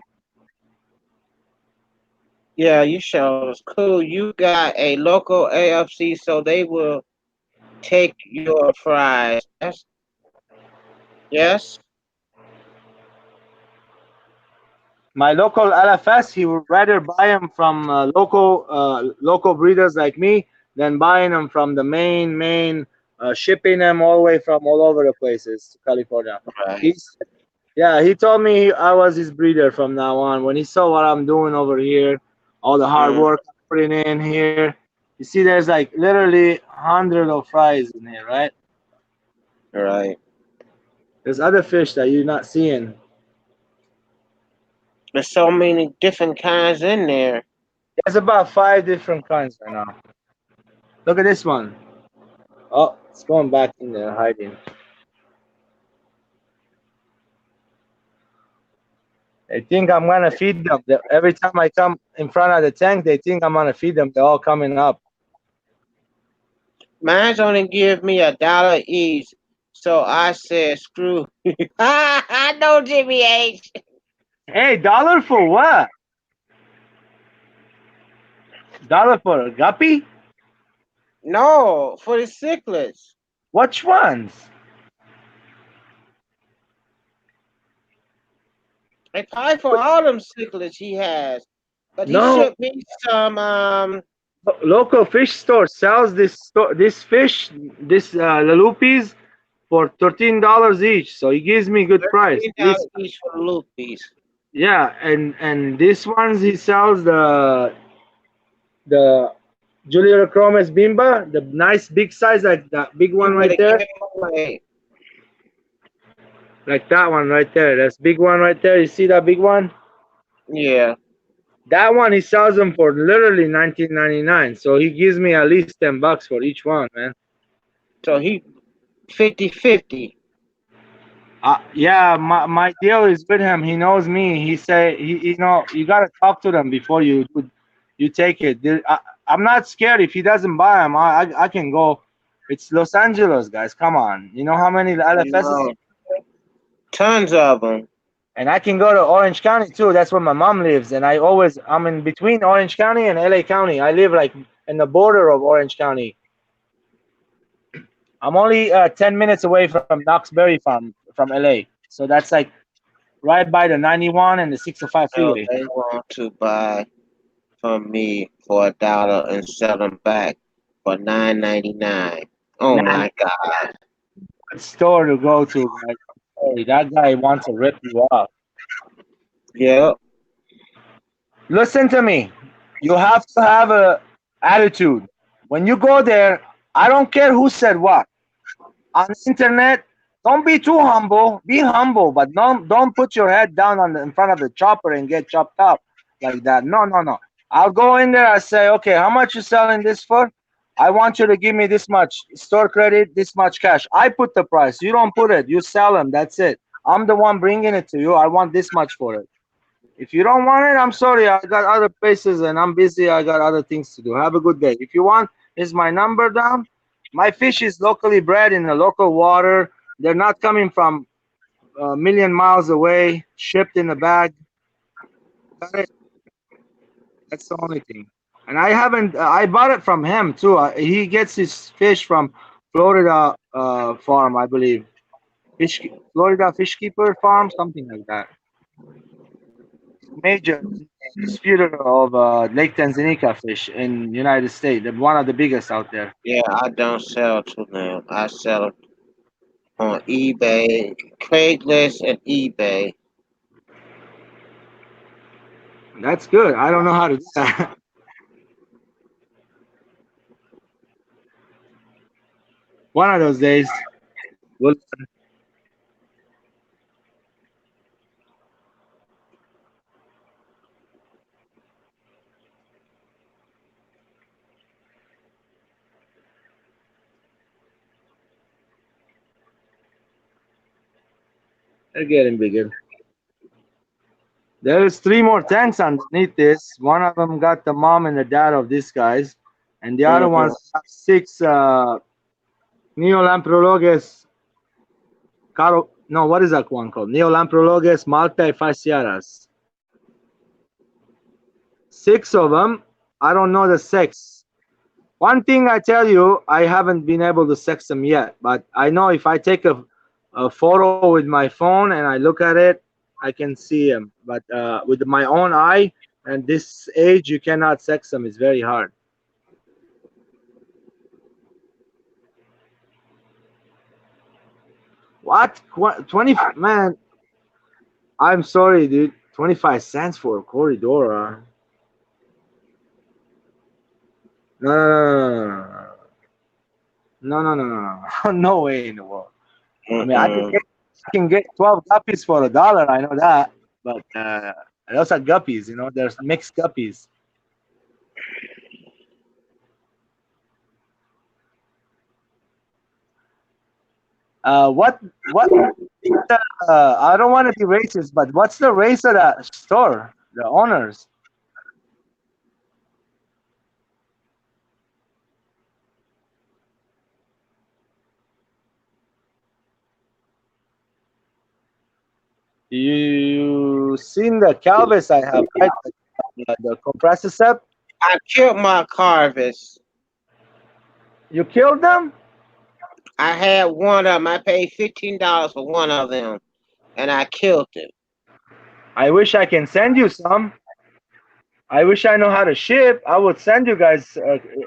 Yeah, you showed us. Cool. You got a local AFC, so they will take your fries. Yes. My local LFS, he would rather buy them from local breeders like me than buying them from the main shipping them all the way from all over the places to California. Right. He told me I was his breeder from now on. When he saw what I'm doing over here, all the hard work I'm putting in here, you see, there's like literally hundreds of fries in here, right? Right. There's other fish that you're not seeing. There's so many different kinds in there. There's about 5 different kinds right now. Look at this one. Oh, it's going back in there hiding. They think I'm gonna feed them. Every time I come in front of the tank, they think I'm gonna feed them. They're all coming up. Mine's only give me $1 each. So I said, screw. I know Jimmy H. Hey, dollar for what? Dollar for a guppy? No, for the cichlids. Which ones? They pay for all them cichlids he has. But he No, should be some local fish store sells this fish, this lalupis, for $13 each. So he gives me good price. $13 each for the loopies. Yeah, and these ones he sells the Juliorochromis bimba, the nice big size, like that big one You right better there. give it away. Like that one right there. That's big one right there. You see that big one? Yeah. That one he sells them for literally $19.99. So he gives me at least $10 for each one, man. So he 50-50. Yeah, my deal is with him. He knows me. He say you know you gotta talk to them before you take it. I'm not scared if he doesn't buy them. I can go. It's Los Angeles, guys. Come on. You know how many You LFSs? know, tons of them. And I can go to Orange County too. That's where my mom lives. And I'm in between Orange County and LA County. I live like in the border of Orange County. I'm only 10 minutes away from Knox Berry Farm from LA. So that's like right by the 91 and the 605 So freeway. they want to buy from me for $1 and sell them back for $9.99. Oh Man, my God. what store to go to, guys. Hey, that guy wants to rip you off. Yep. Listen to me. You have to have a attitude. When you go there, I don't care who said what. On the internet, don't be too humble. Be humble, but don't put your head down in front of the chopper and get chopped up like that. No, no, no. I'll go in there. I say, okay, how much you selling this for? I want you to give me this much store credit, this much cash. I put the price. You don't put it. You sell them. That's it. I'm the one bringing it to you. I want this much for it. If you don't want it, I'm sorry. I got other places and I'm busy. I got other things to do. Have a good day. If you want, is my number down. My fish is locally bred in the local water. They're not coming from a million miles away, shipped in a bag. Got it? That's the only thing. And I haven't. I bought it from him too. He gets his fish from Florida farm, I believe. Florida Fishkeeper Farm, something like that. Major distributor of Lake Tanganyika fish in United States. They're one of the biggest out there. Yeah, I don't sell to them. I sell it on eBay, Craigslist, and eBay. That's good. I don't know how to do that. One of those days, we'll. They're getting bigger. There's 3 more tanks underneath this. One of them got the mom and the dad of these guys, and the other Mm-hmm. ones have 6 Neolamprologes. No, what is that one called? Neolamprologes multifasciatas. 6 of them. I don't know the sex. One thing I tell you, I haven't been able to sex them yet, but I know if I take a photo with my phone and I look at it, I can see them. But with my own eye and this age, you cannot sex them. It's very hard. What? 20? Man, I'm sorry, dude. 25 cents for a Corridora. No, no, no, no, no, no, no, no, no way in the world. I mean, Mm-mm. I can get 12 guppies for $1. I know that, but those are guppies. You know, there's mixed guppies. What? I don't want to be racist, but what's the race of that store? The owners. You seen the Calvis I have, right? The compressor set. I killed my Carvis. You killed them? I had one of them. I paid $15 for one of them, and I killed it. I wish I can send you some. I wish I know how to ship. I would send you guys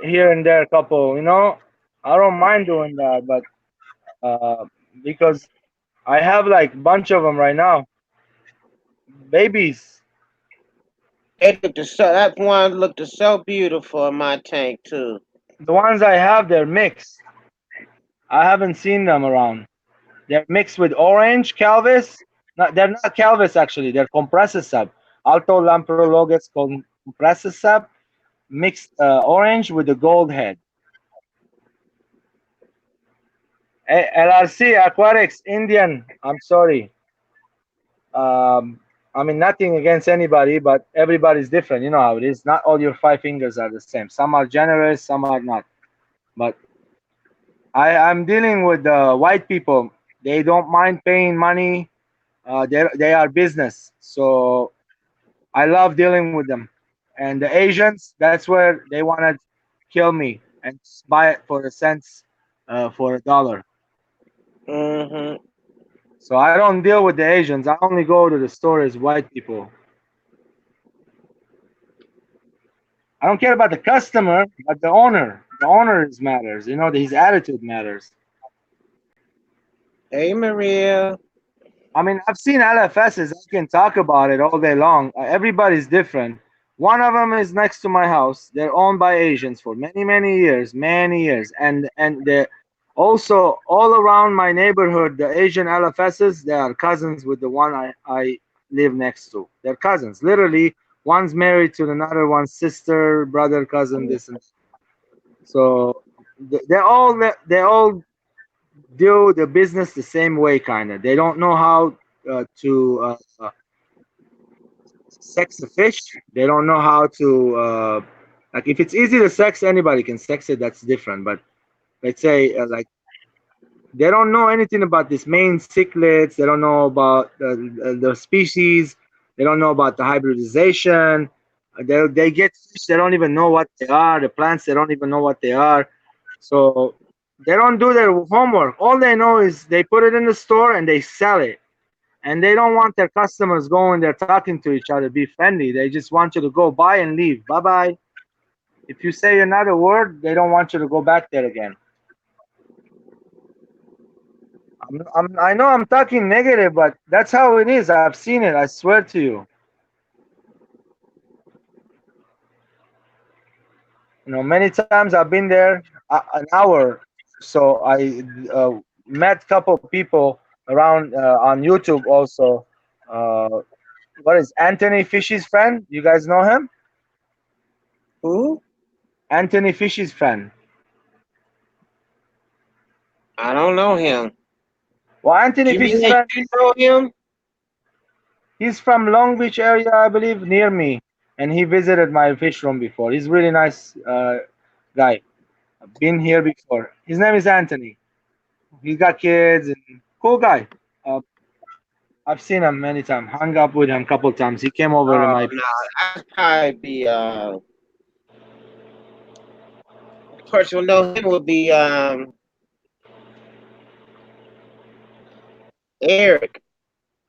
here and there a couple. You know, I don't mind doing that, but because I have like a bunch of them right now, babies. That one looked so beautiful in my tank too. The ones I have, they're mixed. I haven't seen them around. They're mixed with orange Calvis. No, they're not Calvis actually. They're compressor sub. Alto Lamprologus compressor sub, mixed orange with the gold head. LRC Aquatics Indian. I'm sorry. I mean, nothing against anybody, but everybody's different. You know how it is. Not all your 5 fingers are the same. Some are generous, some are not. But I'm dealing with white people. They don't mind paying money. They are business. So I love dealing with them. And the Asians, that's where they want to kill me and buy it for a cents, for $1. Mm-hmm. So I don't deal with the Asians. I only go to the stores, white people. I don't care about the customer, but the owner. The owner matters. You know, his attitude matters. Hey, Maria. I mean, I've seen LFSs. I can talk about it all day long. Everybody's different. One of them is next to my house. They're owned by Asians for many, many years, and they also all around my neighborhood. The Asian LFSs, they are cousins with the one I live next to. They're cousins, literally. One's married to another one's sister, brother, cousin, this and that. So they all do the business the same way, kind of. They don't know how to sex a fish. They don't know how to like, if it's easy to sex, anybody can sex it. That's different. But let's say like, they don't know anything about this main cichlids. They don't know about the species. They don't know about the hybridization. They get fish. They don't even know what they are. The plants. They don't even know what they are. So they don't do their homework. All they know is they put it in the store and they sell it. And they don't want their customers going there talking to each other, be friendly. They just want you to go buy and leave. Bye bye. If you say another word, they don't want you to go back there again. I know I'm talking negative, but that's how it is. I've seen it. I swear to you. You know, many times I've been there an hour. So I met a couple people around on YouTube also. Uh, what is Anthony Fishy's friend? You guys know him? Who? Anthony Fishy's friend. I don't know him. Well, Anthony You mean Fishy's that friend, you know him? he's from Long Beach area, I believe, near me, and he visited my fish room before. He's really nice guy. Been here before. His name is Anthony. He's got kids and cool guy. Uh, I've seen him many times. Hung up with him a couple times. He came over to Oh my. no, I'd probably be the person who know him would be Eric.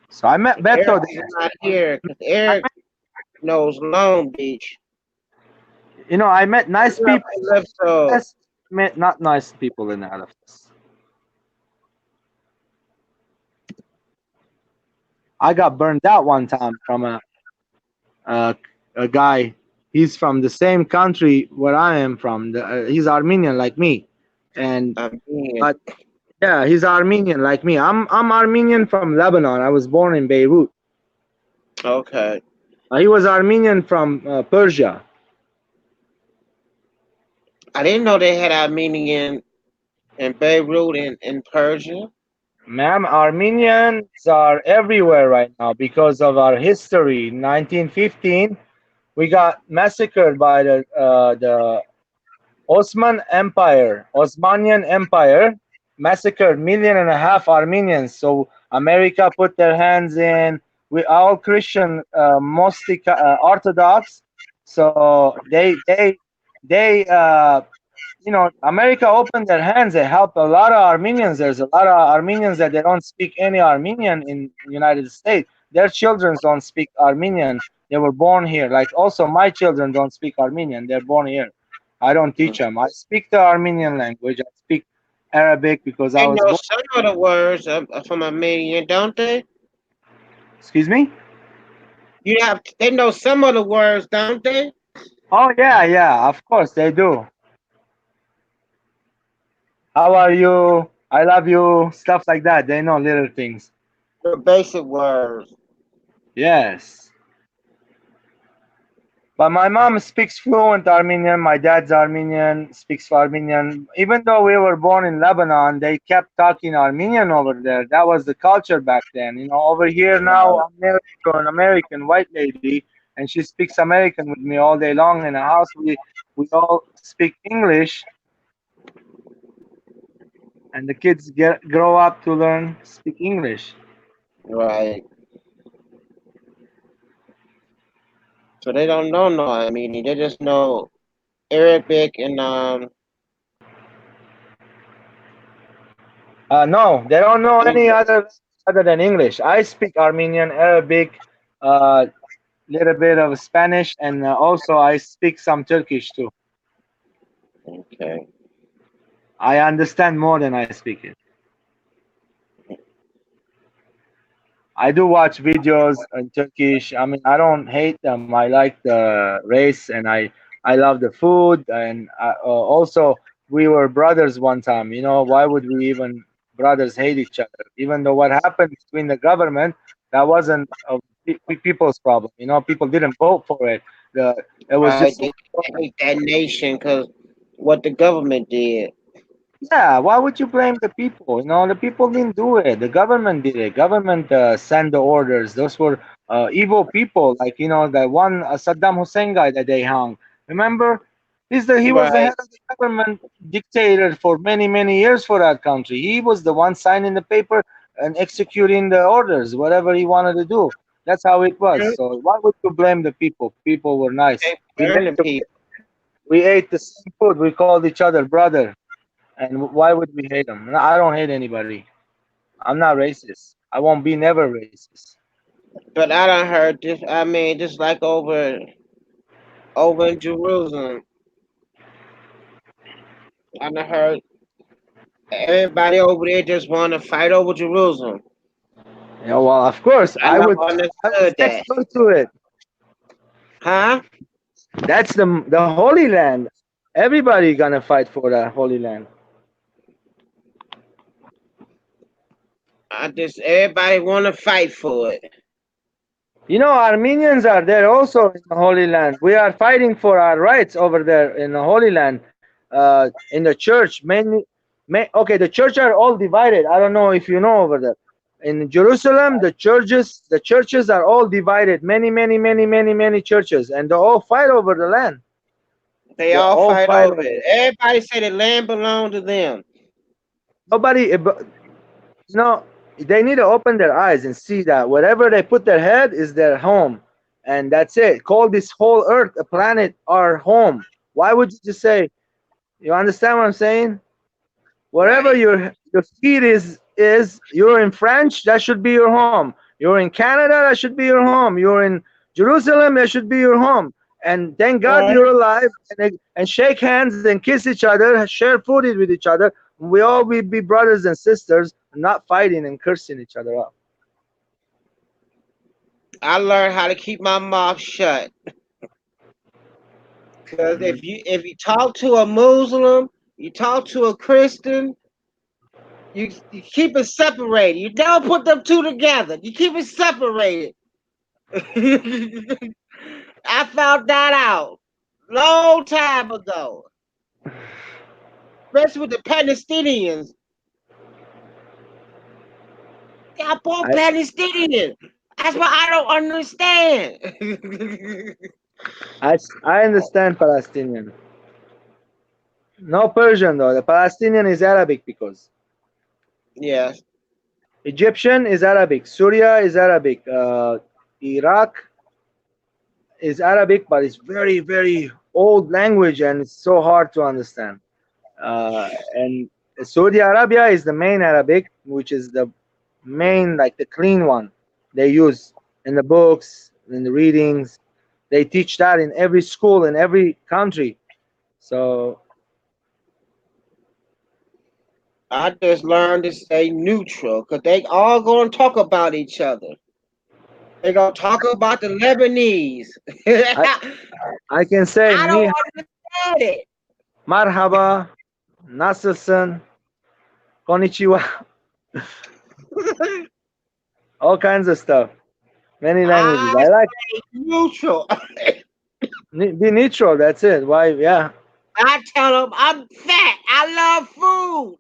So I met Eric Beto is there. not here because Eric knows Long Beach. You know, I met nice He people. left so Yes, met not nice people in LFS. I got burned out one time from a, a guy. He's from the same country where I am from. He's Armenian like me, and I'm being but yeah, he's Armenian like me. I'm Armenian from Lebanon. I was born in Beirut. okay. He was Armenian from Persia. I didn't know they had Armenian in Beirut and in Persia. Ma'am, Armenians are everywhere right now because of our history. 1915, we got massacred by the Osmanian Empire, massacred 1.5 million Armenians. So America put their hands in. We all Christian, mostly Orthodox. So they you know, America opened their hands. They helped a lot of Armenians. There's a lot of Armenians that they don't speak any Armenian in the United States. Their children don't speak Armenian. They were born here. Like also my children don't speak Armenian. They're born here. I don't teach them. I speak the Armenian language. I speak Arabic because I They was know born. some of the words from Armenian, don't they? Excuse me? They know some of the words, don't they? Oh yeah. Of course they do. How are you? I love you. Stuff like that. They know little things. The basic words. Yes. But my mom speaks fluent Armenian. My dad's Armenian, speaks Armenian. Even though we were born in Lebanon, they kept talking Armenian over there. That was the culture back then. You know, over here now, I'm married to an American white lady, and she speaks American with me all day long in the house. We all speak English, and the kids grow up to learn speak English. Right. So they don't know no Armenian. They just know Arabic and No, they don't know any English. other than English. I speak Armenian, Arabic, uh, little bit of Spanish, and also I speak some Turkish too. Okay. I understand more than I speak it. I do watch videos in Turkish. I mean, I don't hate them. I like the race, and I love the food, and also we were brothers one time. You know, why would we even brothers hate each other? Even though what happened between the government, that wasn't people's problem. You know, people didn't vote for it. The it was Right. just They hate that nation because what the government did. Yeah, why would you blame the people? You know, the people didn't do it. The government did it. Government sent the orders. Those were evil people, like you know, the one Saddam Hussein guy that they hung. Remember, he was the Right. head of the government, dictator for many years for that country. He was the one signing the paper and executing the orders, whatever he wanted to do. That's how it was. They So why would you blame the people? People were nice. burning people. We ate the same food. We called each other brother. And why would we hate them? No, I don't hate anybody. I'm not racist. I won't be never racist. But I done heard this. I mean, just like over in Jerusalem, I done heard everybody over there just want to fight over Jerusalem. Yeah, well, of course, I never I was understood that. next door to it. Huh? That's the Holy Land. Everybody gonna fight for that Holy Land. I just everybody want to fight for it. You know, Armenians are there also in the Holy Land. We are fighting for our rights over there in the Holy Land. In the church, okay, the church are all divided. I don't know if you know over there. In Jerusalem, the churches are all divided. Many churches, and they all fight over the land. They They all all fight fight over over it. it. Everybody say the land belonged to them. Nobody, they need to open their eyes and see that wherever they put their head is their home, and that's it. Call this whole earth, a planet, our home. Why would you just say? You understand what I'm saying? Wherever Right. your feet is you're in French, that should be your home. You're in Canada, that should be your home. You're in Jerusalem, that should be your home. And thank God Right. you're alive, and shake hands and kiss each other, share food with each other. We all will be brothers and sisters, not fighting and cursing each other out. I learned how to keep my mouth shut. Cause if you talk to a Muslim, you talk to a Christian, you keep it separated. You don't put them two together. You keep it separated. I found that out long time ago, especially with the Palestinians. Y'all both I, Palestinians. That's what I don't understand. I understand Palestinian. No Persian though. The Palestinian is Arabic because Yes. Egyptian is Arabic. Syria is Arabic. Iraq is Arabic, but it's very old language and it's so hard to understand. And Saudi Arabia is the main Arabic, which is the main, like the clean one they use in the books, in the readings. They teach that in every school in every country. So I just learned to stay neutral because they all going to talk about each other. They going to talk about the Lebanese. I, I can say I don't ni understand it. marhaba, nasılsın, konnichiwa, all kinds of stuff. Many languages. I I like stay neutral. Be neutral. That's it. Why? Yeah. I tell them I'm fat. I love food.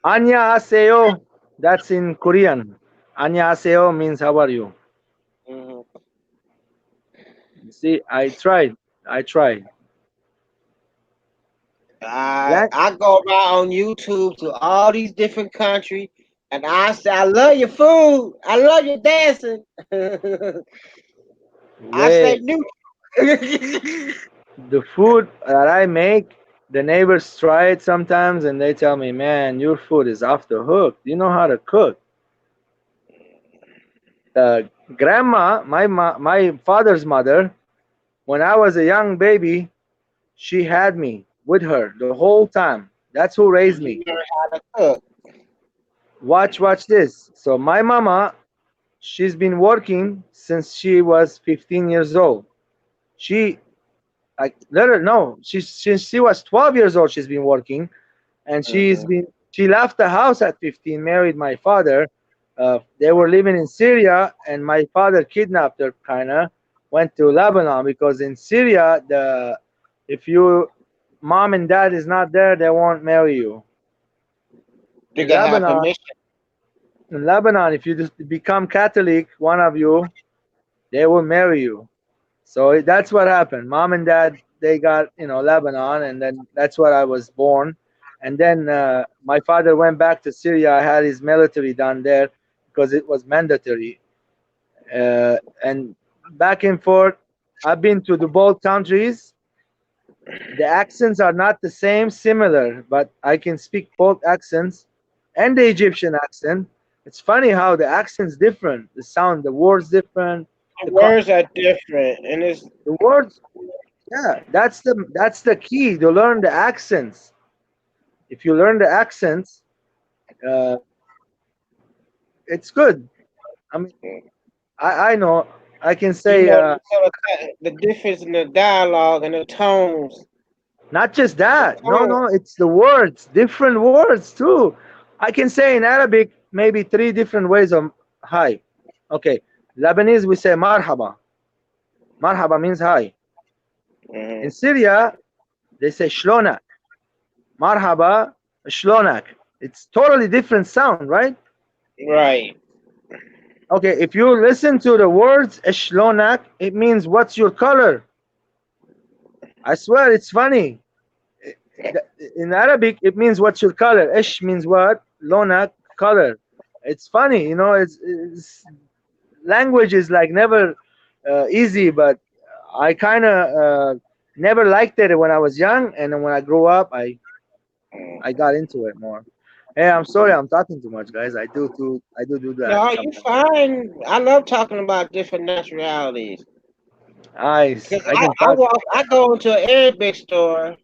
Annyeonghaseyo. That's in Korean. Annyeonghaseyo means how are you? Mhm. See, I tried. I tried. That I go around on YouTube to all these different countries, and I say I love your food. I love your dancing. I say way new. the food that I make, the neighbors try it sometimes, and they tell me, "Man, your food is off the hook. You know how to cook." Grandma, my father's mother, when I was a young baby, she had me with her the whole time. That's who raised You me. learn how to cook. Watch this. So my mama, she's been working since she was 15 years old. She, I let her know. Since she was 12 years old, she's been working, and Mhm. she left the house at 15, married my father. They were living in Syria, and my father kidnapped her, kinda went to Lebanon, because in Syria, the if you mom and dad is not there, they won't marry you. You In gotta have Lebanon, permission. if you just become Catholic, one of you, they will marry you. So that's what happened. Mom and dad, they got, Lebanon, and then that's where I was born. And then my father went back to Syria. I had his military done there because it was mandatory. And back and forth, I've been to the both countries. The accents are not the same, similar, but I can speak both accents and the Egyptian accent. It's funny how the accent's different, the sound, the words different, The the co- words are different, and it's the words. Yeah, that's the key to learn the accents. If you learn the accents, uh, it's good. I mean, I know I can you say, know the difference in the dialogue and the tones. not just The that. No, tone. no, it's the words, different words too. I can say in Arabic maybe three different ways of hi. Okay, Lebanese we say marhaba. Marhaba means hi. In Mhm. Syria they say shlonak. Marhaba, shlonak. It's totally different sound, right? Right. Okay, if you listen to the words eshlonak, it means what's your color. I swear it's funny. In Arabic, it means what's your color. Ish means what? Lonak, color. It's funny, it's language is like never easy, but I kind of never liked it when I was young, and then when I grew up, I got into it more. Hey, I'm sorry, I'm talking too much, guys. I do that No, you sometimes. fine. I love talking about different nationalities. Because I I, can I talk. walk, I go into an Arabic store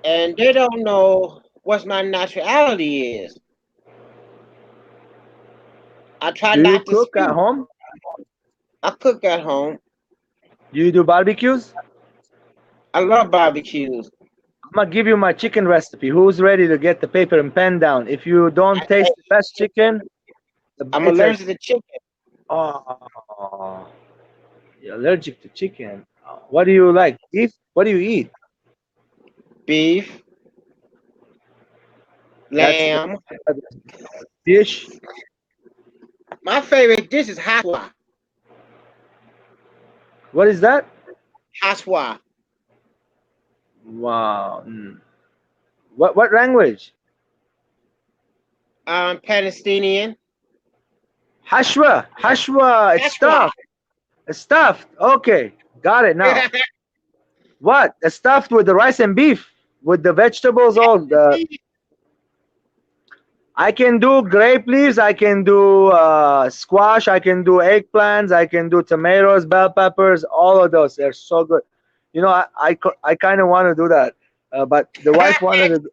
and they don't know what my nationality is. I try Do you not to cook at speak. home? I cook at home. Do you do barbecues? I love barbecues. I'm gonna give you my chicken recipe. Who's ready to get the paper and pen down? If you don't I, taste the best chicken, I'm it's a allergic to chicken, oh, you're allergic to chicken. What do you like? Beef? What do you eat? beef, That's lamb. fish. My favorite dish is haswa. What is that? Haswa. Wow. What language? Palestinian. Hashwa. Hashwa. It's Haswa. stuffed. It's stuffed. Okay, got it now. What? It's stuffed with the rice and beef, with the vegetables. All the I can do grape leaves. I can do squash. I can do eggplants. I can do tomatoes, bell peppers. All of those. They're so good. I kind of want to do that, but the wife wanted to.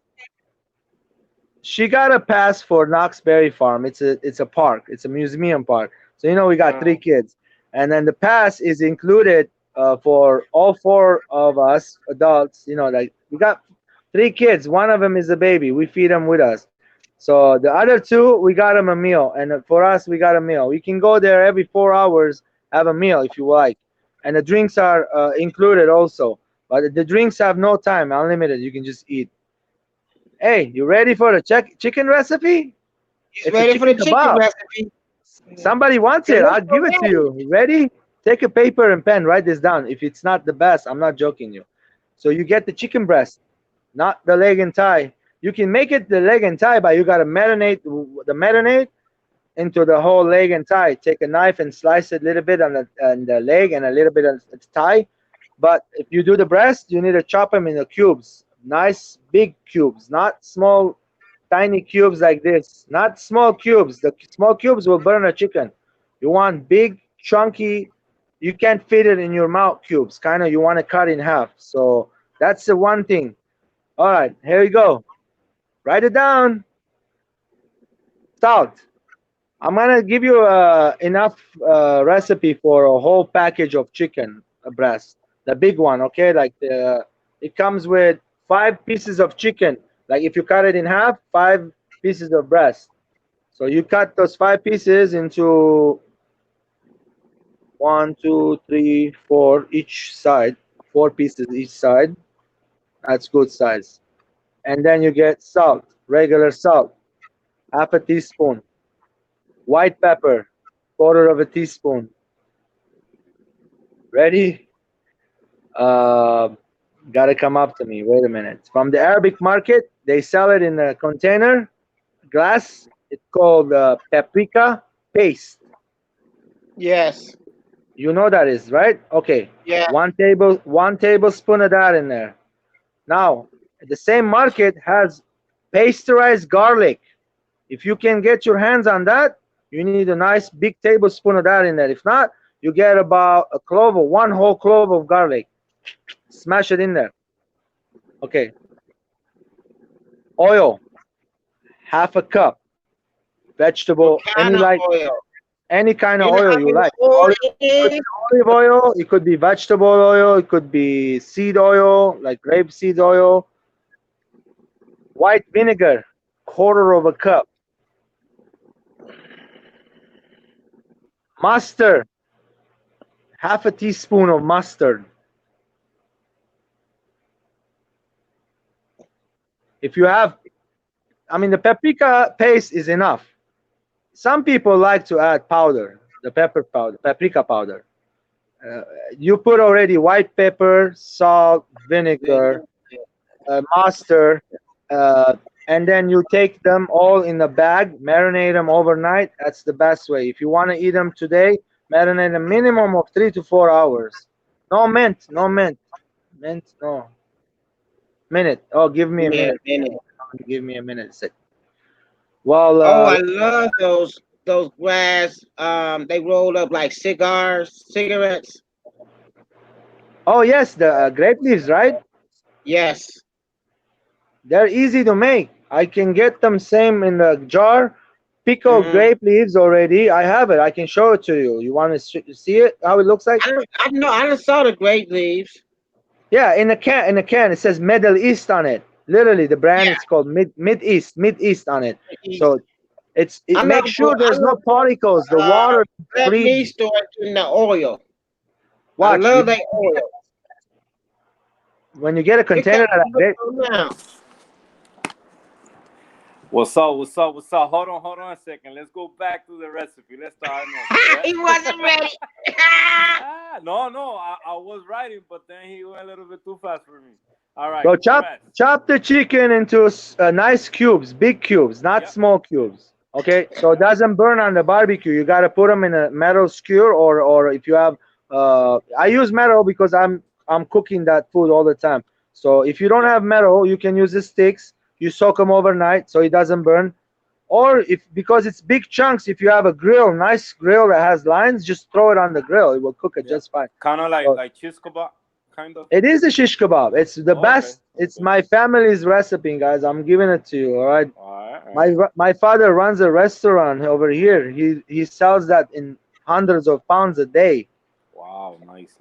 She got a pass for Knox Berry Farm. It's a park. It's a museum park. So we got three kids, and then the pass is included for all four of us adults. Like we got three kids. One of them is a baby. We feed them with us. So the other two, we got them a meal, and for us, we got a meal. We can go there every 4 hours, have a meal if you like, and the drinks are included also. But the drinks have no time, unlimited. You can just eat. Hey, you ready for the chicken recipe? He's It's a ready for the chicken chicken kebab. recipe. Somebody wants It it. looks I'll give it to already. you. Ready? Take a paper and pen. Write this down. If it's not the best, I'm not joking you. So you get the chicken breast, not the leg and thigh. You can make it the leg and thigh, but you gotta marinate the marinade into the whole leg and thigh. Take a knife and slice it a little bit on the leg and a little bit on the thigh. But if you do the breast, you need to chop them into cubes, nice big cubes, not small, tiny cubes like this. Not small cubes. The small cubes will burn a chicken. You want big, chunky. You can't fit it in your mouth cubes. Kind of, you want to cut in half. So that's the one thing. All right, here we go. Write it down. Salt. I'm gonna give you enough recipe for a whole package of chicken breast, the big one. Okay, like it comes with 5 pieces of chicken. Like if you cut it in half, 5 pieces of breast. So you cut those 5 pieces into 1, 2, 3, 4 each side. 4 pieces each side. That's good size. And then you get salt, regular salt, half a teaspoon. White pepper, quarter of a teaspoon. Ready? Gotta come up to me. Wait a minute. From the Arabic market, they sell it in a container, glass. It's called paprika paste. Yes. You know that is right? Okay. Yeah. 1 tablespoon of that in there. Now, the same market has pasteurized garlic. If you can get your hands on that, you need a nice big tablespoon of that in there. If not, you get about a clove, 1 whole clove of garlic. Smash it in there. Okay. Oil, half a cup. Vegetable, Kind of oil. any kind of You know, oil you like. oil Olive oil, it could be vegetable oil, it could be seed oil, like grape seed oil. White vinegar, quarter of a cup. Mustard, half a teaspoon of mustard. If you have, I mean, the paprika paste is enough. Some people like to add powder, the pepper powder, paprika powder. You put already white pepper, salt, vinegar, mustard, and then you take them all in a bag, marinate them overnight. That's the best way. If you want to eat them today, marinate a minimum of 3 to 4 hours. No mint, no mint. Mint, no. Minute. Oh, give me a minute. Give me a minute. Well, I love those grass. They roll up like cigarettes. oh yes, the grape leaves, right? Yes. They're easy to make. I can get them same in the jar. Pickled grape leaves already. I have it. I can show it to you. You want to see it? How it looks like? I know. I just saw the grape leaves. Yeah, in a can. In a can, it says Middle East on it. Literally, the brand is called Mid East on it. So it makes sure there's no particles. The water Let free. me store it in the oil. Watch. I love that oil. When you get a container like that. What's up? What's up? What's up? Hold on a second. Let's go back to the recipe. Let's start. He wasn't ready. No. I was writing, but then he went a little bit too fast for me. All right. So chop the chicken into nice cubes, big cubes, not small cubes. Okay, so it doesn't burn on the barbecue. You gotta put them in a metal skewer, or if you have, I use metal because I'm cooking that food all the time. So if you don't have metal, you can use the sticks. You soak them overnight so it doesn't burn. Or because it's big chunks, if you have a grill, nice grill that has lines, just throw it on the grill. It will cook it just fine. Kind of like shish kebab, kind of. It is a shish kebab. It's the best. Okay. It's my family's recipe, guys. I'm giving it to you. All right. All right. My father runs a restaurant over here. He sells that in hundreds of pounds a day. Wow, nice.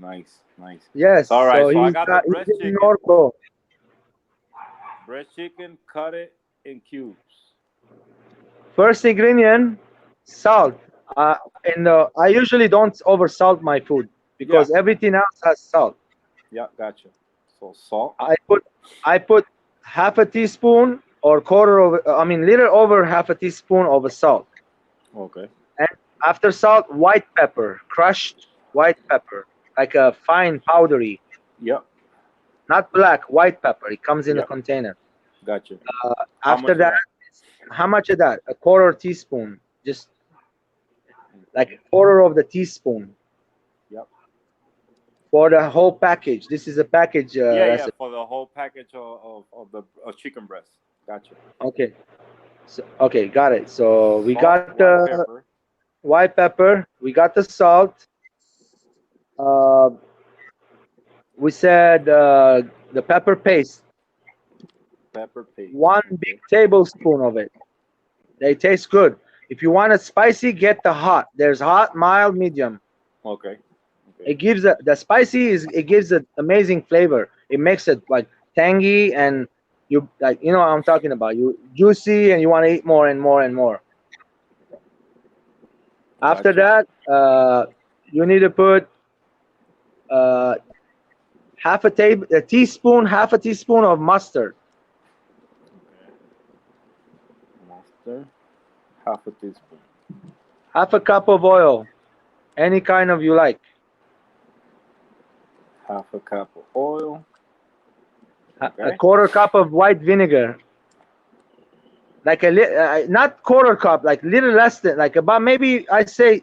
Yes. All right. So I he's got the breast in chicken. Norco. Breast chicken, cut it in cubes. First ingredient, salt. I usually don't over salt my food. because everything else has salt. Yeah, gotcha. So salt. I put half a teaspoon or little over half a teaspoon of salt. Okay. And after salt, white pepper, crushed white pepper, like a fine powdery, Yep. not black, white pepper. It comes in a Yep. container. Gotcha. After that, how much of that? A quarter teaspoon, just like a quarter of the teaspoon. Yep. For the whole package. This is a package. Yeah, for the whole package of the chicken breast. Gotcha. Okay. So, okay, got it. So we Salt, got the white pepper. We got the salt. We said the pepper paste. Pepper paste. 1 big tablespoon of it. They taste good. If you want it spicy, get the hot. There's hot, mild, medium. Okay. It gives the spicy it gives an amazing flavor. It makes it like tangy and you like what I'm talking about. You juicy and you want to eat more and more and more. After that, you need to put half a teaspoon of mustard. Mustard, half a teaspoon. Half a cup of oil, any kind of you like. Half a cup of oil. A quarter cup of white vinegar. Like not quarter cup, like little less than, like about maybe I say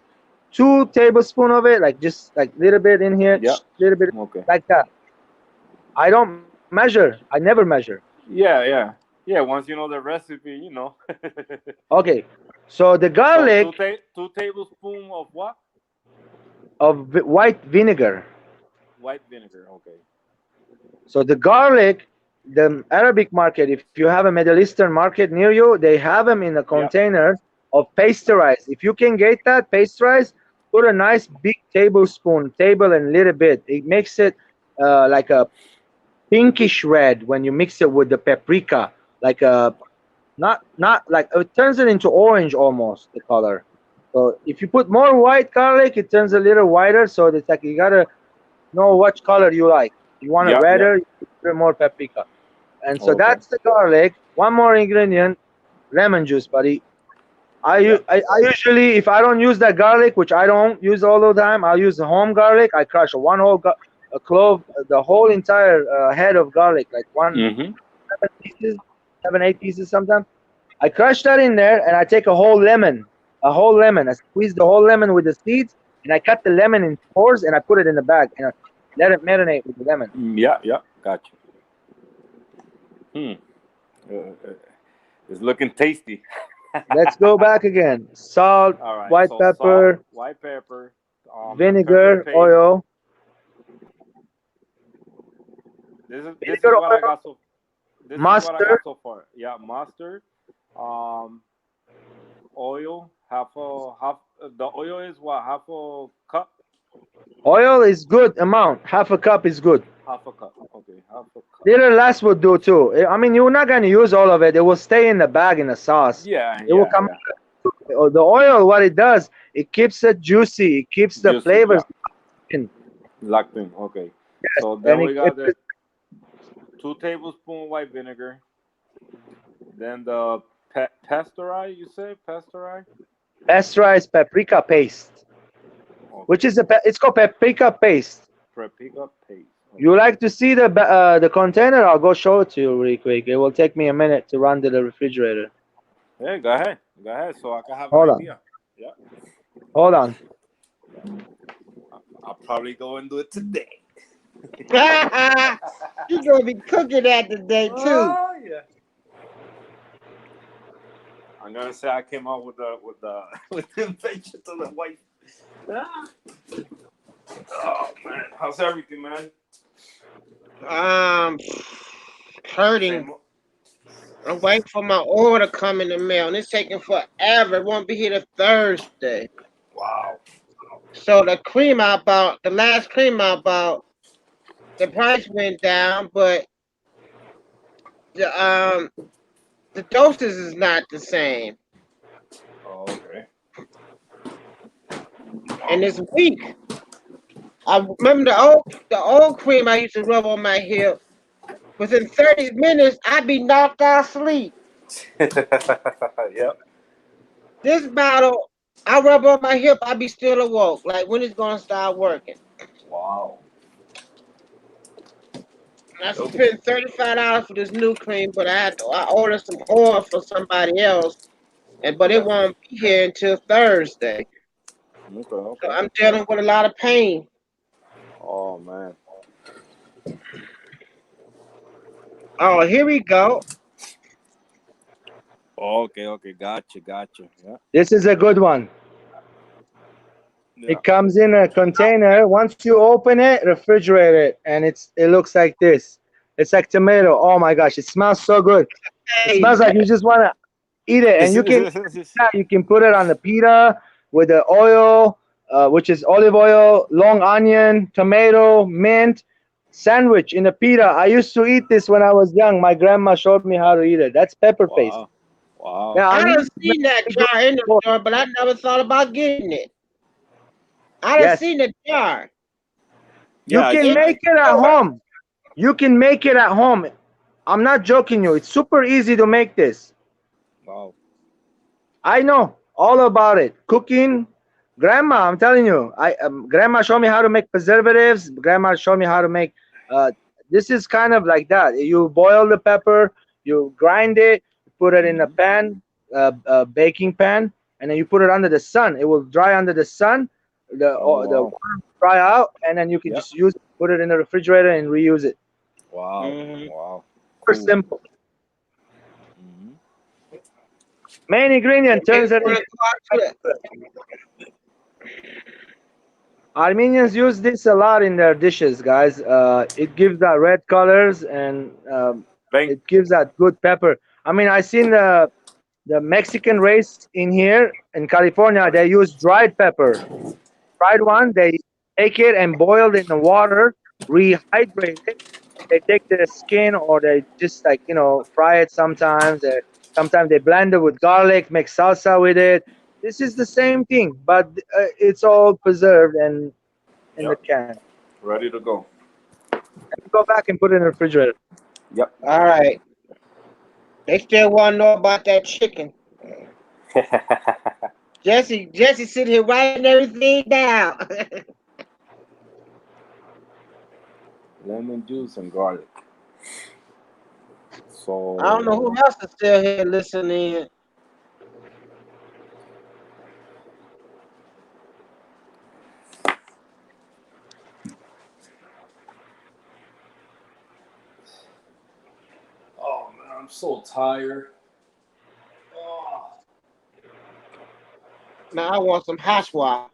2 tablespoons of it, like just like little bit in here, little bit like that. I don't measure. I never measure. Yeah. Once you know the recipe, Okay, so the garlic. So 2 tablespoons of what? Of white vinegar. White vinegar. Okay. So the garlic, the Arabic market, if you have a Middle Eastern market near you, they have them in a container of pasteurized. If you can get that pasteurized, put a nice big tablespoon, and little bit. It makes it like a pinkish red when you mix it with the paprika, like a not like it turns it into orange almost, the color. So if you put more white garlic, it turns a little whiter. So it's like you gotta know which color you like. You want it redder, you put more paprika. And so that's the garlic. One more ingredient, lemon juice, buddy. I usually, if I don't use that garlic, which I don't use all the time, I'll use the home garlic. I crush one whole a clove, the whole entire head of garlic, like 7, 8 pieces sometimes. I crush that in there, and I take a whole lemon. I squeeze the whole lemon with the seeds, and I cut the lemon in fours, and I put it in the bag, and I let it marinate with the lemon. Yeah, gotcha. It's looking tasty. Let's go back again. Salt, white pepper, vinegar, oil. This is what I got so. Mustard. Is what I got so far. Yeah, mustard. Oil. The oil is what? Half a cup. Oil is good amount. Half a cup is good. Half a cup. Okay, half a cup. Little less would do too. I mean, you're not gonna use all of it. It will stay in the bag in the sauce. It will come. Yeah. The oil, what it does, it keeps it juicy. It keeps the flavors locked in. Okay. Yes. So then we got the 2 tablespoons white vinegar. Then the pasteurized. You say pasteurized? Pasteurized paprika paste, which is it's called paprika paste. Paprika paste. Okay. You like to see the container? I'll go show it to you really quick. It will take me a minute to run to the refrigerator. Hey, go ahead, so I can have an idea. Yeah. Hold on. I'll probably go and do it today. You're gonna be cooking that today too. Oh yeah. I'm gonna say I came out with the invention to the white. Oh man, how's everything, man? Hurting. I'm waiting for my order to come in the mail, and it's taking forever. It won't be here till Thursday. Wow. So the last cream I bought, the price went down, but the doses is not the same. Oh, okay. And it's weak. I remember the old cream I used to rub on my hip. Within 30 minutes, I'd be knocked out asleep. Yep. This bottle, I rub on my hip, I be still awoke. Like when it's gonna start working. Wow. I spent $35 for this new cream, but I ordered some oil for somebody else, but it Yeah. won't be here until Thursday. Okay. So Okay. I'm dealing with a lot of pain. Oh man. Oh, here we go. Okay. Okay. Gotcha. Gotcha. Yeah. This is a good one. Yeah. It comes in a container. Once you open it, refrigerate it, and it looks like this. It's like tomato. Oh my gosh, it smells so good. It Hey, smells like you just want to eat it, and you can put it on the pita with the oil, which is olive oil, long onion, tomato, mint, sandwich in the pita. I used to eat this when I was young. My grandma showed me how to eat it. That's pepper paste. Wow. Wow. Yeah, I done Armenians make seen that it good. jar in the store, but I never thought about getting it. I done Yes, seen the jar. you Yeah. can In make the it at store. home. You can make it at home. I'm not joking you. It's super easy to make this. Wow. I know all about it. Cooking, grandma. I'm telling you, grandma showed me how to make preservatives. Grandma showed me how to make. Uh, this is kind of like that. You boil the pepper, you grind it, put it in a Mhm. pan, a baking pan, and then you put it under the sun. It will dry under the sun. Oh The wow. water will dry out, and then you can Yep. just use it, put it in the refrigerator, and reuse it. Wow. Mhm. Wow. Super Cool. simple. Mhm. Main ingredient Maybe turns it when I into. go out to Armenians use this a lot in their dishes, guys. It gives that red colors and Thank. it gives that good pepper. I mean, I seen the Mexican race in here in California. They use dried pepper. Dried one, they take it and boil it in the water, rehydrate it. They take the skin, or they just like fry it. Sometimes they blend it with garlic, make salsa with it. This is the same thing, but it's all preserved and in the Yep. can. Ready to go. And go back and put it in the refrigerator. Yep. All right. They still want to know about that chicken. Jesse sitting here writing everything down. Lemon juice and garlic. I don't know who So. else is still here listening. Oh man, I'm so tired. Oh. Now I want some hashwa.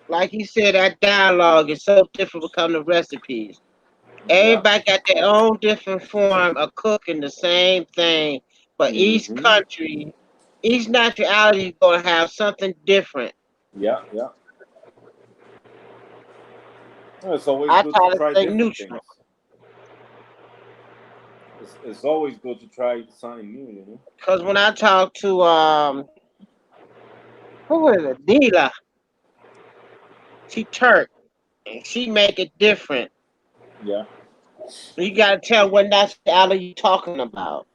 Like he said, that dialogue is so different from the recipes. Yeah. Everybody got their own different form of cooking the same thing, but each Mhm. country, each nationality is gonna have something different. Yeah. Yeah. Well, it's always I good to try to try stay different neutral. things. It's always good to try something new. You know. Cause when I talk to who is it, Dila, she Turk, and she make it different. Yeah. You gotta tell what nationality you talking about.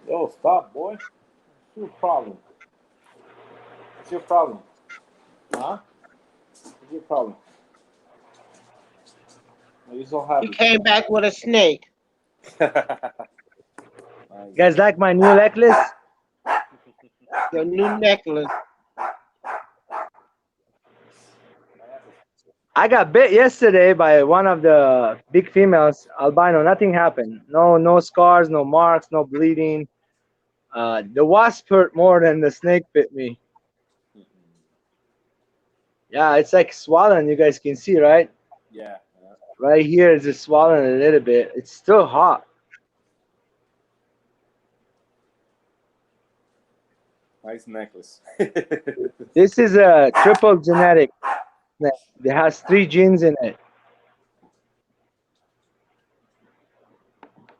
Yo, stop, boy. What's your problem? What's your problem? Huh? What's your problem? Why are you so He happy? came back with a snake. You guys like my new necklace? Your new necklace. I got bit yesterday by one of the big females, albino. Nothing happened. No scars, no marks, no bleeding. The wasp hurt more than the snake bit me. Yeah, it's like swollen. You guys can see, right? Yeah. Right here is just swollen a little bit. It's still hot. Nice necklace. This is a triple genetic. It has 3 genes in it.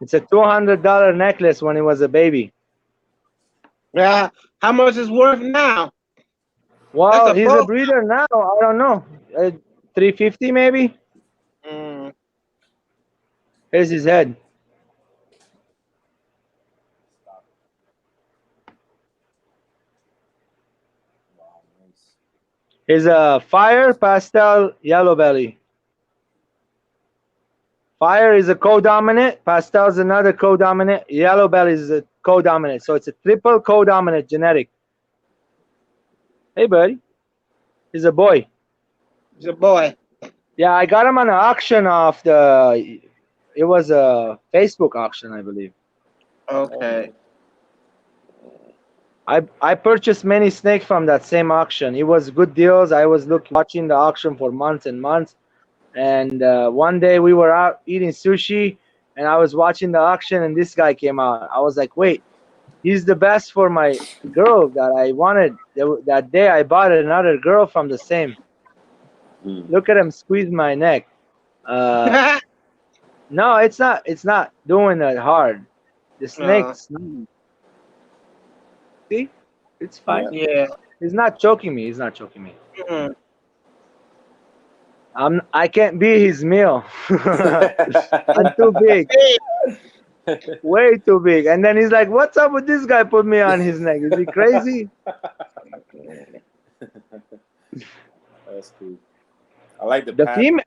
It's a $200 necklace when it was a baby. Yeah. How much is worth now? Well, That's a he's a boat. breeder now. I don't know. 350 maybe. Mm. Here's his head. Wow, nice. Here's a Fire Pastel Yellow Belly. Fire is a co-dominant. Pastel is another co-dominant. Yellow Belly is a co-dominant. So it's a triple co-dominant genetic. Hey, buddy. He's a boy. He's a boy. Yeah, I got him on an auction off the. It was a Facebook auction, I believe. Okay. I purchased many snakes from that same auction. It was good deals. I was watching the auction for months and months. And one day we were out eating sushi, and I was watching the auction, and this guy came out. I was like, wait, he's the best for my girl that I wanted. That day I bought another girl from the same. Look at him squeeze my neck. No, it's not. It's not doing that hard. The snake's see, it's fine. Yeah. He's not choking me. He's not choking me. Mm. I can't be his meal. I'm too big. Way too big. And then he's like, what's up with this guy put me on his neck? Is he crazy? That's cool. I like the female.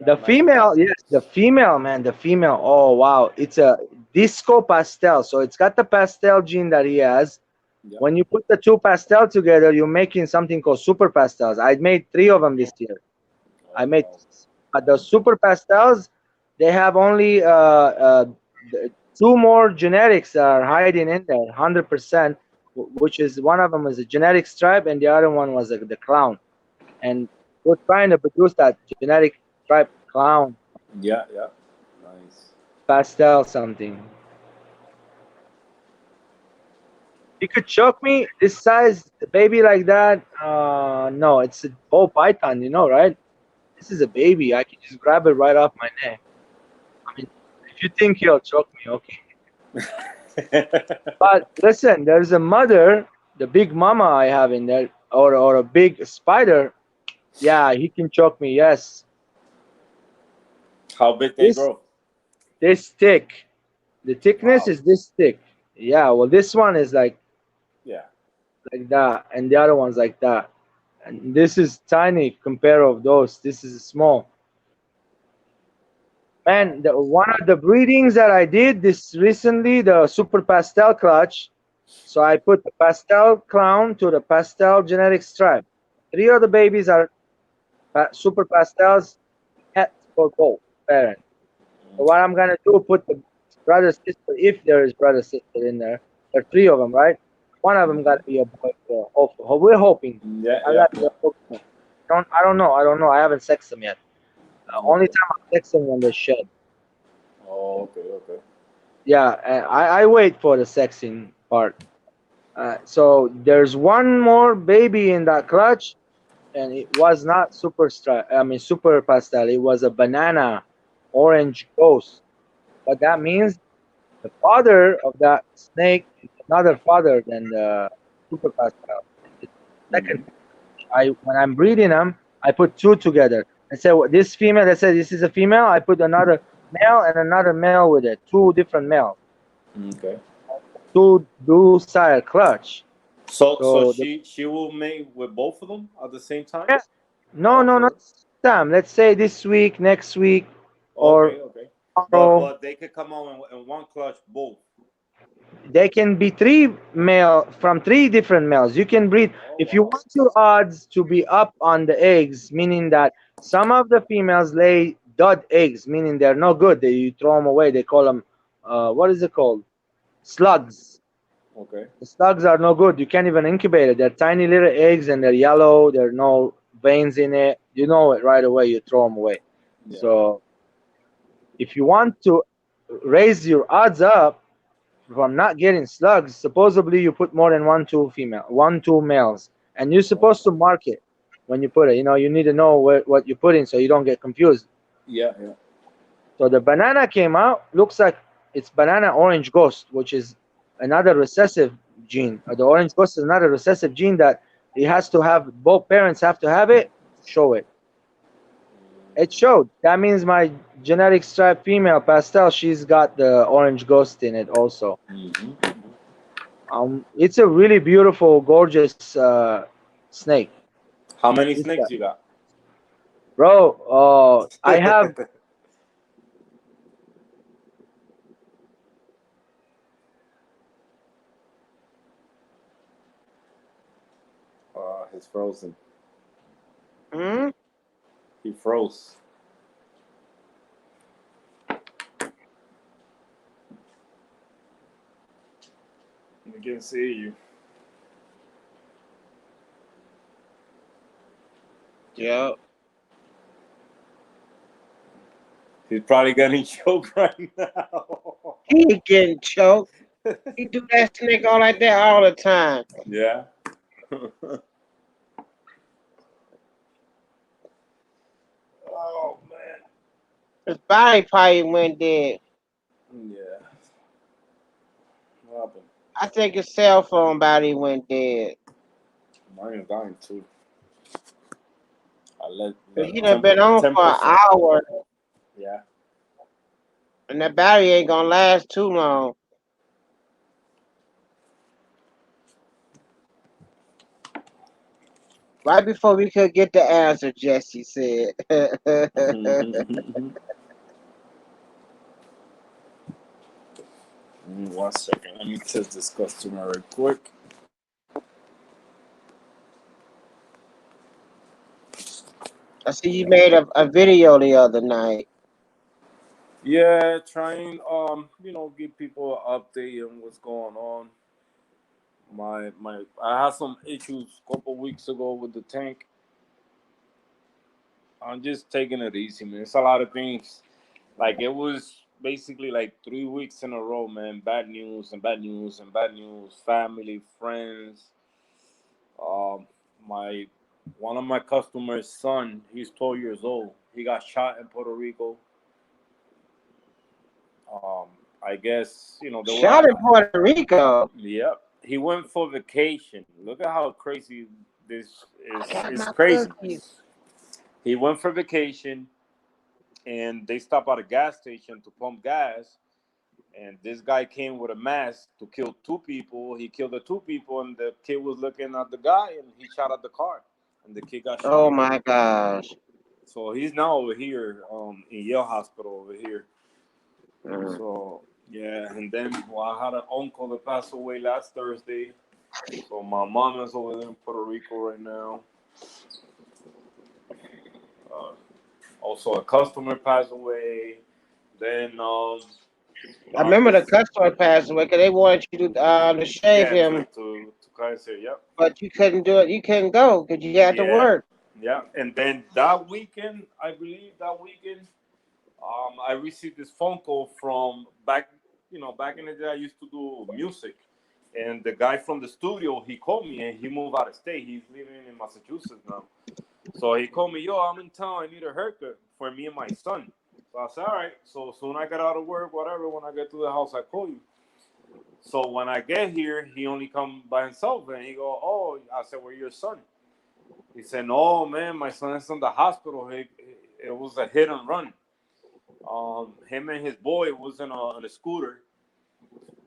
The female, yes, the female, man, the female. Oh wow, it's a disco pastel. So it's got the pastel gene that he has. Yep. When you put the two pastel together, you're making something called super pastels. I made 3 of them this year. I made the super pastels. They have only 2 more genetics that are hiding in there, 100%. Which is one of them is a genetic stripe, and the other one was the clown. And we're trying to produce that genetic stripe clown. Yeah, yeah, nice. Pastel something. You could choke me this size, baby like that. No, it's a ball python, you know, right? This is a baby. I can just grab it right off my neck. I mean, if you think he'll choke me, okay. But listen, there's a mother, the big mama I have in there, or a big spider. Yeah, he can choke me. Yes. How big they grow? This thick. The thickness is this thick. Yeah. Well, this one is like that, and the other one's like that. And this is tiny compared of those. This is small. Man, one of the breedings that I did this recently, the super pastel clutch. So I put the pastel clown to the pastel genetic stripe. 3 of the babies are super pastels, pets for both parents. So what I'm gonna do, put the brother sister, if there is brother sister in there. There are 3 of them, right? One of them gotta be a boy. We're hoping. Yeah. I don't know. I haven't sexed them yet. Only time I sex them when they shed. Oh, okay. Yeah, I wait for the sexing part. So there's one more baby in that clutch, and it was not super pastel. It was a banana orange ghost. But that means the father of that snake is another father than the super pastel. Second, when I'm breeding them, I put 2 together. I say this female. I said this is a female. I put another male and another male with it. 2 different males. Okay. 2 dual-side clutch. So she will mate with both of them at the same time? Yeah. No, not time. Let's say this week, next week, or tomorrow. But they could come out in one clutch both. They can be 3 male from 3 different males. You can breed if you want your odds to be up on the eggs, meaning that some of the females lay dud eggs, meaning they're no good. You throw them away. They call them what is it called? Slugs. Okay. The slugs are no good. You can't even incubate it. They're tiny little eggs and they're yellow. There are no veins in it. You know it right away. You throw them away. Yeah. So if you want to raise your odds up from not getting slugs, supposedly you put more than 2 males, and you're supposed to mark it when you put it. You need to know what you put in so you don't get confused. Yeah. So the banana came out. Looks like it's banana orange ghost, which is another recessive gene. The orange ghost is another recessive gene that it has to have, both parents have to have it to show it. It showed. That means my genetic stripe female pastel, she's got the orange ghost in it also. It's a really beautiful, gorgeous snake. How many snakes you got? Bro, I have. He's frozen. Hmm? He froze. We can see you. Yep. He's probably getting choked right now. He ain't getting choked. He do that snake all like that all the time. Yeah. Oh man. His body probably went dead. Yeah. What happened? I think his cell phone battery went dead. Mine is dying too. I let He done been on for an hour, Yeah. and that battery ain't gonna last too long. Right before we could get the answer, Jesse said. 1 second. Let me test this customer real quick. I see you made a video the other night. Yeah, trying give people an update on what's going on. I had some issues a couple weeks ago with the tank. I'm just taking it easy, man. It's a lot of things. Like, it was basically like 3 weeks in a row, man. Bad news and bad news and bad news. Family, friends. My one of my customers' son, he's 12 years old. He got shot in Puerto Rico. I guess Shot in Puerto Rico. Yep, he went for vacation. Look at how crazy this is. It's crazy. Cookies. He went for vacation, and they stopped at a gas station to pump gas. And this guy came with a mask to kill 2 people. He killed the 2 people, and the kid was looking at the guy, and he shot at the car, and the kid got shot. Oh my gosh! So he's now over here, in Yale Hospital over here. So yeah, and then I had an uncle that passed away last Thursday. So my mom is over there in Puerto Rico right now. Also, a customer passed away. Then I remember the customer passed away because they wanted you to shave him. To Kaiser, yep. But you couldn't do it. You couldn't go because you had to work. Yeah, and then that weekend, I believe I received this phone call from back in the day. I used to do music, and the guy from the studio, he called me, and he moved out of state. He's living in Massachusetts now. So he called me, yo, I'm in town. I need a haircut for me and my son. So I said, all right. So soon I got out of work, whatever, when I get to the house, I call you. So when I get here, he only come by himself, and he go, oh, I said, where's your son? He said, no, man, my son is in the hospital. It was a hit and run. Him and his boy was on a scooter,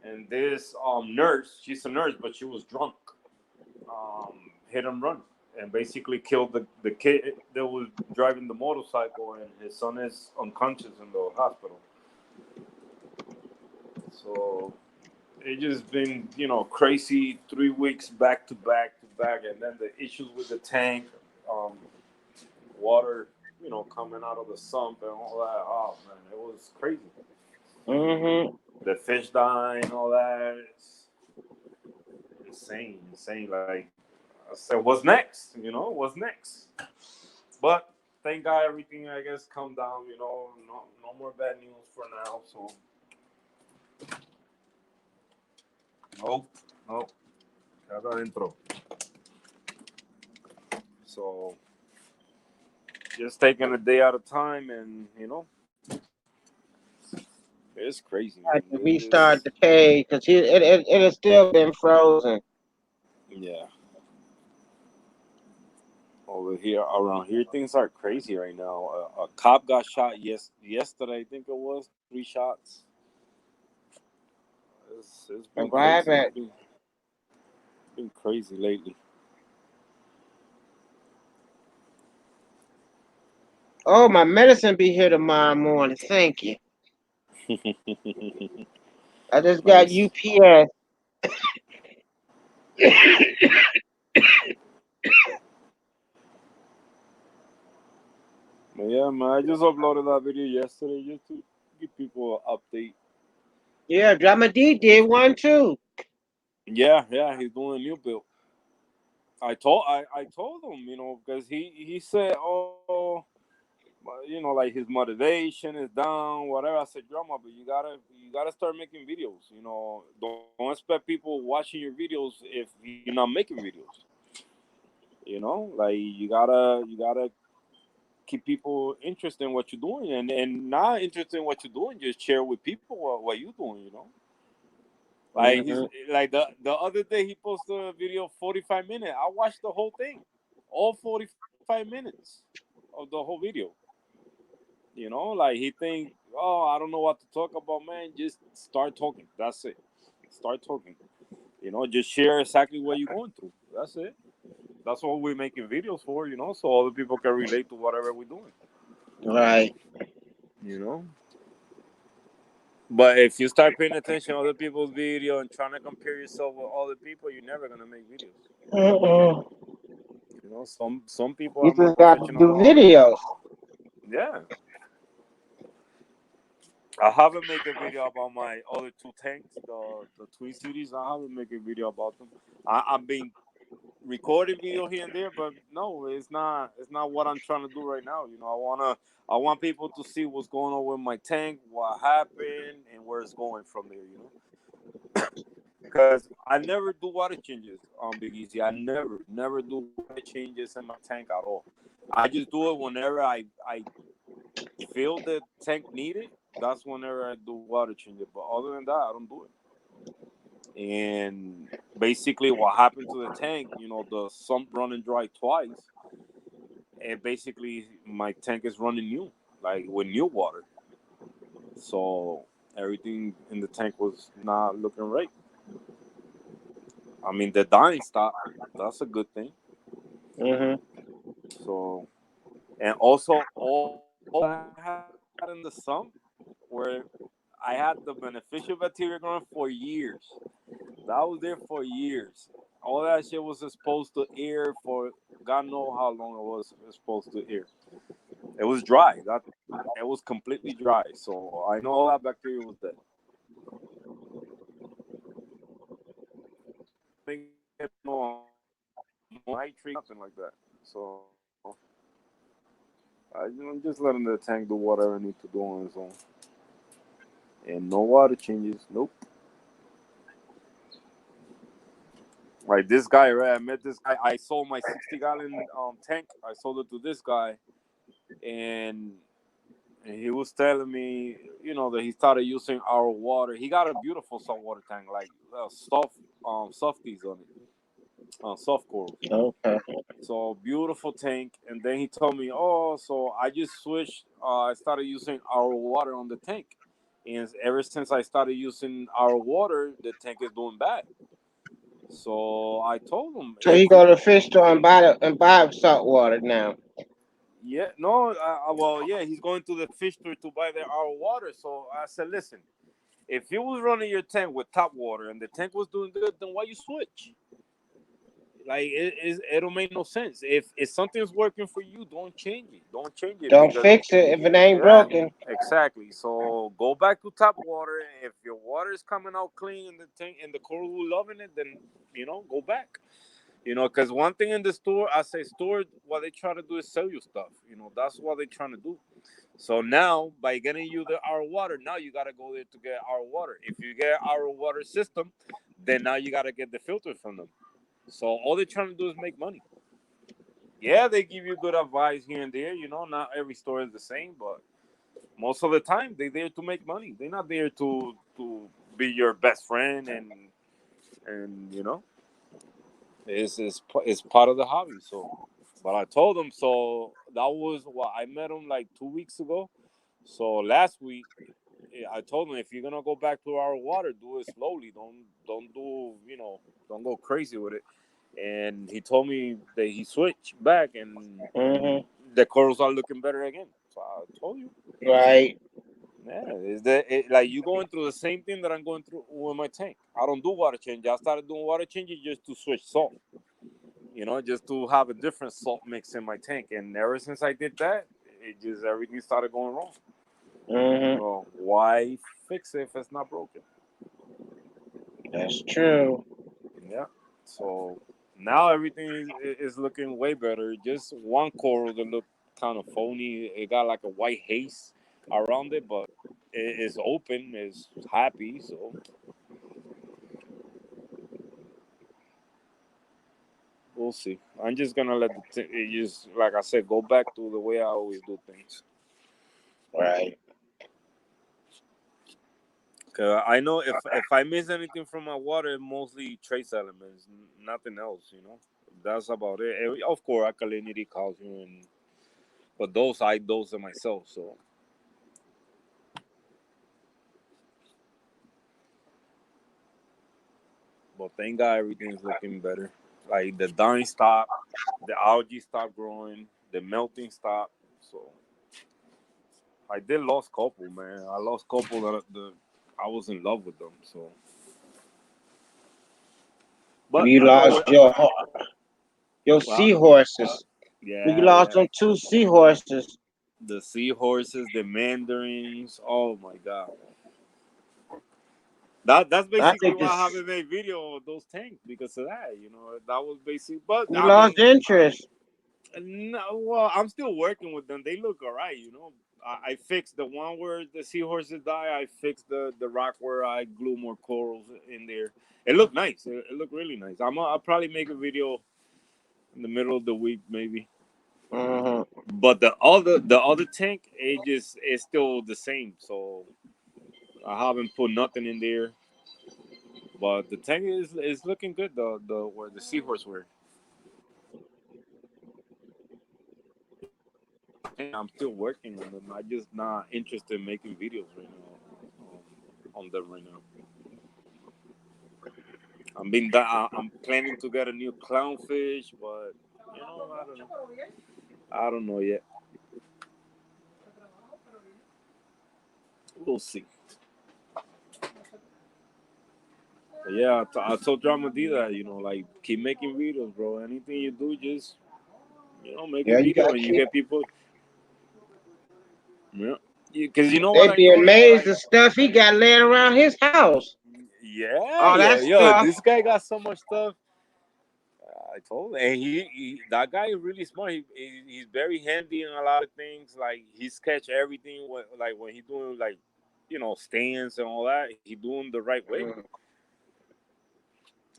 and this nurse, she's a nurse, but she was drunk, hit and run, and basically killed the kid that was driving the motorcycle, and his son is unconscious in the hospital. So it just been, crazy 3 weeks back to back, and then the issues with the tank, water, coming out of the sump and all that. Oh man, it was crazy. The fish dying, all that. It's insane. Like I said, what's next? What's next? But thank God everything, I guess, calmed down. No more bad news for now. So nope. Cada adentro. So just taking a day at a time, and It's crazy, I had man. to restart the page because it has still been frozen. Yeah. Over here, around here, things are crazy right now. A cop got shot yesterday, I think it was 3 shots. It's And been grab crazy. it. It's been crazy lately. Oh, my medicine be here tomorrow morning. Thank you. I just got Nice. UPS. But yeah, man, I just uploaded that video yesterday just to give people an update. Yeah, Drama D did one too. Yeah, he's doing a new build. I told him, because he said, oh, like his motivation is down, whatever. I said, drama, but you gotta start making videos. Don't expect people watching your videos if you're not making videos. Like you gotta keep people interested in what you're doing, and not interested in what you're doing, just share with people what you're doing. Like he's like the other day he posted a video 45 minutes. I watched the whole thing, all 45 minutes of the whole video. Like he think, oh, I don't know what to talk about, man. Just start talking. That's it. Start talking. Just share exactly what you're going through. That's it. That's what we're making videos for, so other people can relate to whatever we're doing. Right. But if you start paying attention to other people's video and trying to compare yourself with other people, you're never gonna make videos. Some people You are more just got to professional do than others. videos. Yeah. I haven't made a video about my other 2 tanks, the Twin Cities. I haven't made a video about them. I've been recording video here and there, but no, it's not what I'm trying to do right now. I want people to see what's going on with my tank, what happened, and where it's going from there. Because I never do water changes on Big Easy. I never do water changes in my tank at all. I just do it whenever I feel the tank needed. That's whenever I do water changes. But other than that, I don't do it. And basically, what happened to the tank, the sump running dry twice. And basically, my tank is running new, like with new water. So everything in the tank was not looking right. I mean, the dying stopped. That's a good thing. So, and also all I had in the sump where I had the beneficial bacteria growing for years. That was there for years. All that shit was supposed to air for God know how long it was supposed to air. It was dry. It was completely dry. So I know all that bacteria was dead. No nitrate, nothing like that. So I'm just letting the tank do whatever it needs to do on its own. And no water changes. Nope. Like this guy, right? I met this guy. I sold my 60-gallon tank. I sold it to this guy, and he was telling me, that he started using our water. He got a beautiful saltwater tank, like softies on it, soft coral. Okay. So beautiful tank. And then he told me, oh, so I just switched. I started using our water on the tank, and ever since I started using our water, the tank is doing bad. So I told him, So you go to the fish store and buy salt water now. yeah, no, well, yeah, he's going to the fish store to buy our water. So I said, listen, if you was running your tank with tap water and the tank was doing good, then why you switch? Like it'll make no sense. If something's working for you, don't change it. Don't change it Don't because fix it if it ain't yeah, broken. exactly. So go back to tap water. If your water is coming out clean in the tank and the coral who loving it, then go back. Because one thing in the store, I say store, what they try to do is sell you stuff. That's what they're trying to do. So now, by getting you our water, now you got to go there to get our water. If you get our water system, then now you got to get the filter from them. So all they're trying to do is make money. Yeah, they give you good advice here and there. Not every store is the same, but most of the time they're there to make money. They're not there to be your best friend and it's part of the hobby. So, but I told him, so that was what I met him like 2 weeks ago. So last week I told him, if you're gonna go back to our water, do it slowly. Don't do don't go crazy with it. And he told me that he switched back and the corals are looking better again. So I told you. Right. Yeah, like you going through the same thing that I'm going through with my tank. I don't do water change. I started doing water changes just to switch salt. Just to have a different salt mix in my tank. And ever since I did that, everything started going wrong. So why fix it if it's not broken? That's true. Yeah. So now everything is looking way better. Just one coral that looked kind of phony. It got like a white haze around it, but it's open. It's happy. So we'll see. I'm just gonna let it just, like I said, go back to the way I always do things. Right. Cause I know if I miss anything from my water, mostly trace elements, nothing else. That's about it. And of course, alkalinity, calcium, but those I dose them myself. So, but thank God everything's looking better. Like the dying stopped, the algae stopped growing, the melting stopped. So I did lost couple, man. I lost couple that I was in love with them. So, but You I know lost your seahorses. You yeah, lost them 2 seahorses. the seahorses, the mandarins. Oh my God. That's I basically think why I this. haven't made video of those tanks because of that. That was basic. But You I lost mean, interest. no, well, I'm still working with them. They look all right. I fixed the one where the seahorses die. I fixed the rock where I glue more corals in there. It looked nice. It looked really nice. I'll probably make a video in the middle of the week maybe. But the other tank, it's still the same. So I haven't put nothing in there. But the tank is looking good. The where the seahorse were. I'm still working on them. I'm just not interested in making videos right now on them right now. I'm planning to get a new clownfish, but I don't know. I don't know yet. We'll see. But yeah, I told Drama D that like keep making videos, bro. Anything you do, just make a Yeah, you video got and you keep. get people. Yeah, because you know what They'd I be noticed, amazed like. the stuff he got laying around his house. Yeah, All that yo, stuff. this guy got so much stuff. I told him, and that guy is really smart. He's very handy in a lot of things. Like he sketch everything. When he doing like, stands and all that, he doing the right way.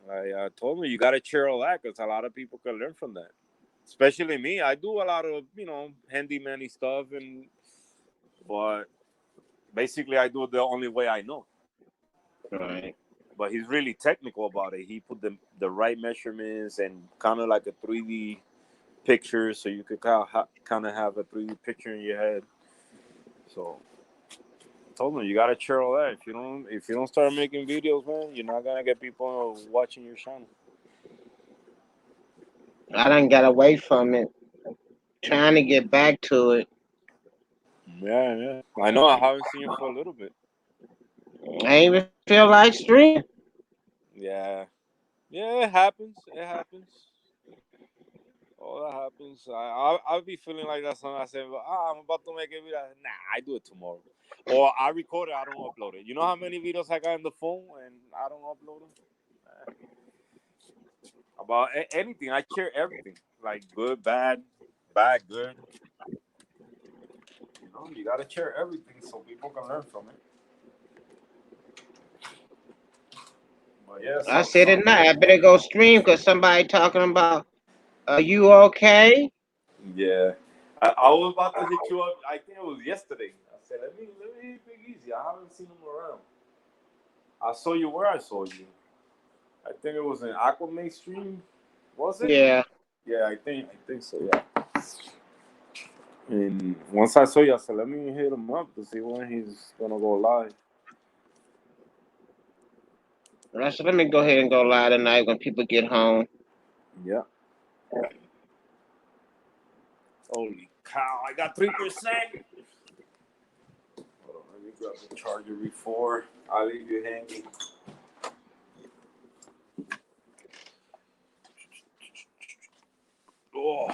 I told him you gotta cheer all that because a lot of people can learn from that. Especially me, I do a lot of handyman stuff, but basically I do it the only way I know. Right. But he's really technical about it. He put the right measurements and kind of like a 3D picture, so you could kind of have a 3D picture in your head. So I told him you gotta cheer all that. If you don't start making videos, man, you're not gonna get people watching your channel. I done got away from it. Trying to get back to it. Yeah. I know. I haven't seen you for a little bit. I ain't even feel like streaming. Yeah. Yeah, it happens. It happens. Oh, that happens. I'll be feeling like that. Sometimes I say, I'm about to make a video. Nah, I do it tomorrow. Or I record it. I don't upload it. You know how many videos I got on the phone and I don't upload them? About anything, I share everything. Like good, bad, good. You gotta share everything so people can learn from it. But yeah, I said it now. I better go stream because somebody talking about, are you okay? Yeah. I was about to hit you up. I think it was yesterday. I said, let me hit Big Easy. I haven't seen him around. I saw you where I saw you. I think it was in Aqua Stream. Was it? Yeah. Yeah, I think so. Yeah. And once I saw you, I said, let me hit him up to see when he's gonna go live. I said, let me go ahead and go live tonight when people get home. Yeah. Holy cow! I got 3%. Hold on, let me grab the charger before I leave you hanging. Oh,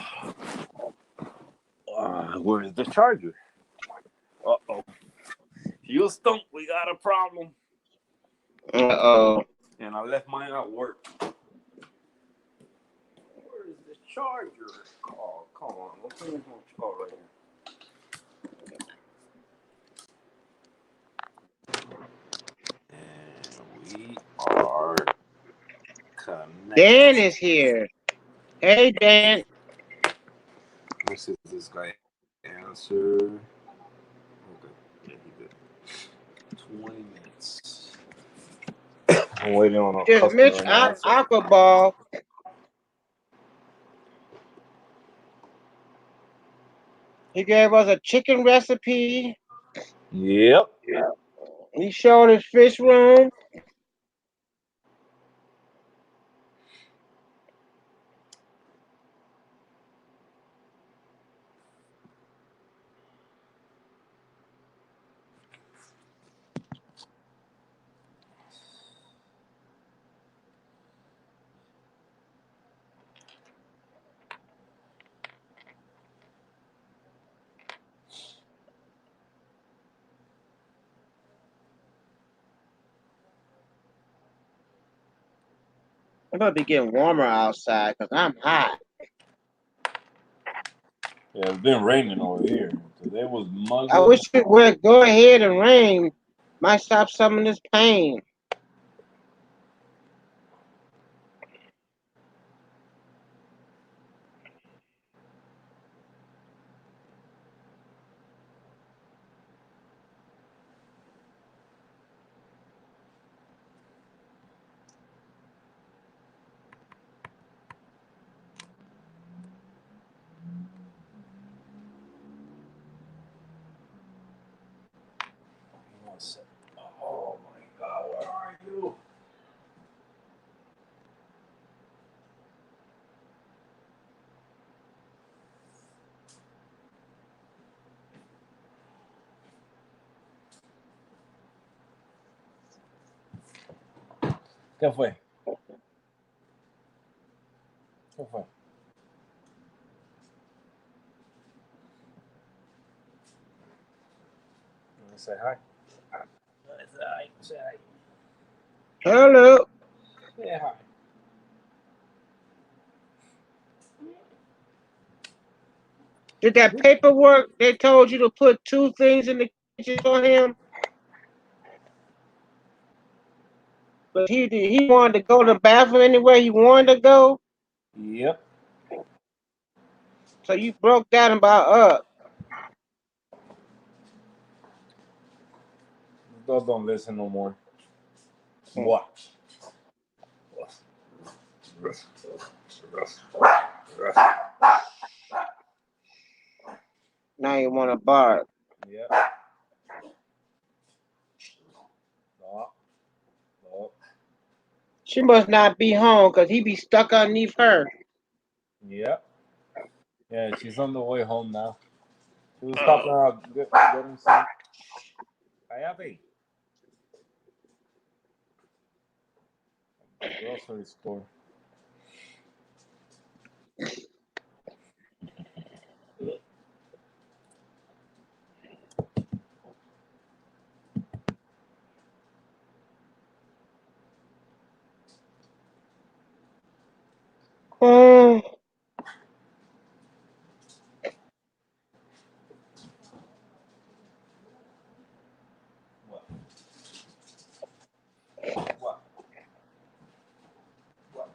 where is the charger? Uh-oh. Houston, we got a problem. Uh-oh. And I left mine at work. Where is the charger? Oh, come on. What's in oh, right here. And we are connected. Dan is here. Hey, Dan. Let's see if this guy answer. Okay, yeah, he did. 20 minutes. I'm waiting on a Just customer Mitch right now. Aquaball. He gave us a chicken recipe. Yep. He showed his fish room. It's about to be getting warmer outside because I'm hot. Yeah, it's been raining over here. Today was muggy. I wish it would go ahead and rain. Might stop some of this pain. Oh my God, where are you? ¿Qué fue? ¿Qué fue? Say hi. Say hi. Say hi. Hello. Say hi. Did that paperwork they told you to put 2 things in the kitchen for him? But he wanted to go to the bathroom anywhere he wanted to go. Yep. So you broke that about up. Those don't listen no more. What? Now you want to bark. Yep. No. No. She must not be home because he be stuck underneath her. Yep. Yeah, she's on the way home now. She was stopping out getting some. Cállate. Grocery store. Oh. What? What?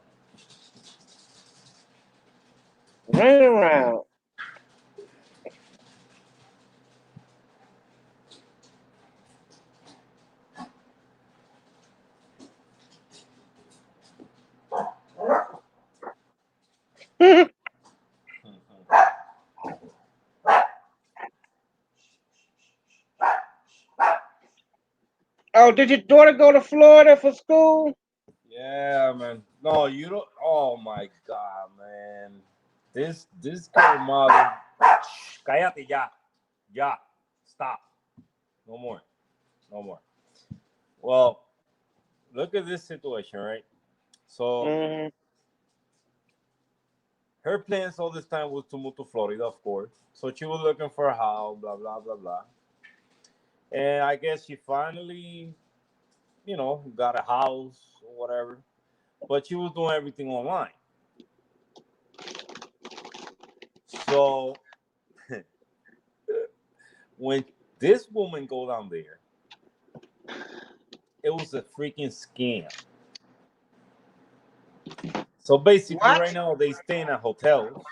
Oh, did your daughter go to Florida for school? Yeah, man. No, you don't. Oh my God, man. This girl mother. Cállate ya. Ya. Stop. No more. No more. Well, look at this situation, right? So Mm-hmm. her plans all this time was to move to Florida, of course. So she was looking for a house, blah blah blah blah. And I guess she finally, got a house or whatever. But she was doing everything online. So when this woman go down there, it was a freaking scam. So basically, What? right now they staying at hotels.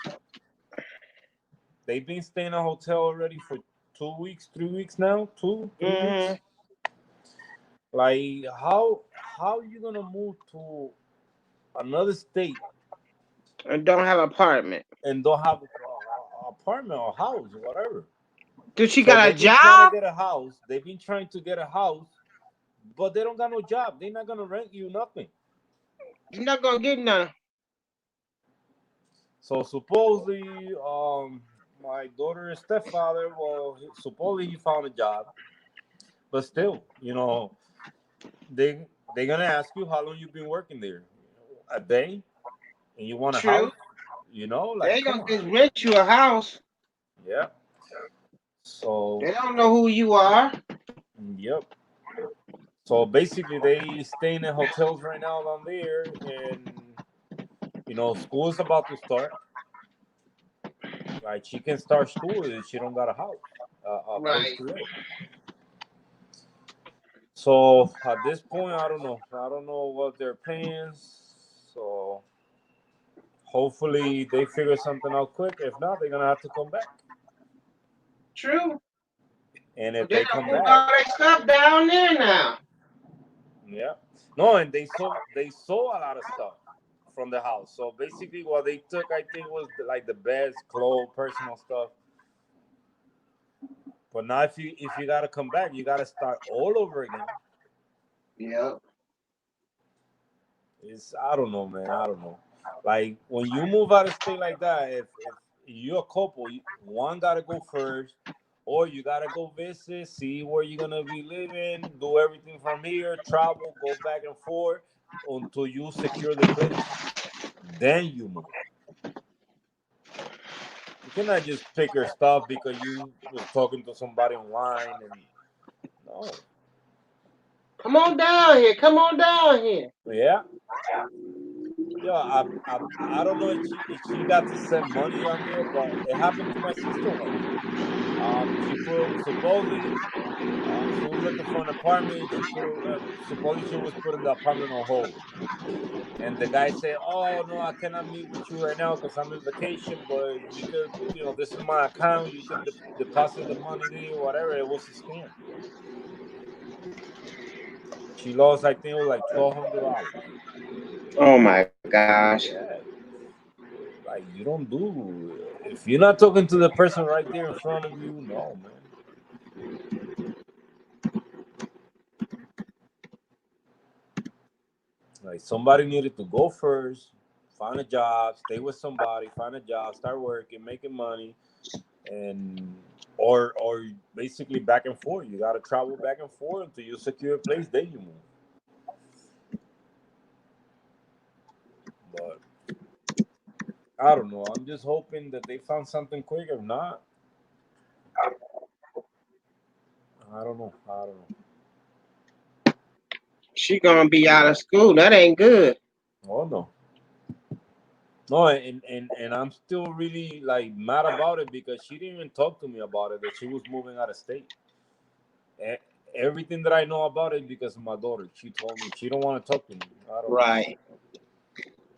They've been staying at a hotel already for 2 weeks, 3 weeks now. 2, 3 weeks. Mm-hmm. Like how you gonna move to another state And don't have an apartment. and don't have an apartment or house or whatever? Did she So got a they've been trying job? to get a house. They've been trying to get a house, but they don't got no job. They're not gonna rent you nothing. You're not gonna get none. So supposedly, my daughter's stepfather, well, supposedly he found a job, but still, they're gonna ask you how long you've been working there. A day, and you want a True. house, like They come gonna on, just rent you a house. yeah. So, They don't know who you are. yep. So basically, they staying in hotels right now down there, and school is about to start. Like she can start school if she don't got a house, a place Right. to live. So at this point, I don't know. I don't know what their plans. So hopefully they figure something out quick. If not, they're gonna have to come back. True. And if But they they done come moved back, all their stuff down there now. yeah, no, and they sold a lot of stuff from the house. So basically, what they took, I think, was like the best clothes, personal stuff. But now, if you gotta come back, you gotta start all over again. Yep. I don't know, man. I don't know. Like when you move out of state like that, if you're a couple, one gotta go first, or you gotta go visit, see where you're gonna be living, do everything from here, travel, go back and forth until you secure the place. Then you move. You cannot just pick your stuff because you was talking to somebody online and no. Come on down here. Come on down here. Yeah. Yeah, I don't know if she got to send money on there, but it happened to my sister once. She put supposedly she was looking for an apartment. She put supposedly she was putting the apartment on hold, and the guy said, "Oh no, I cannot meet with you right now because I'm in vacation. But we could, this is my account. You can deposit the money there, whatever." It was a scam. She lost, I think, it was like $1,200. Oh my gosh. Yeah. Like you don't do if you're not talking to the person right there in front of you, no man. Like somebody needed to go first, find a job, stay with somebody, find a job, start working, making money, and or basically back and forth. You gotta travel back and forth until you secure a place, then you move. But I don't know. I'm just hoping that they found something quick. If not, I don't know. She gonna be out of school. That ain't good. Oh no. No, and I'm still really like mad about it because she didn't even talk to me about it that she was moving out of state. E- Everything that I know about it because of my daughter. She told me she don't want to talk to me. I don't know. Right.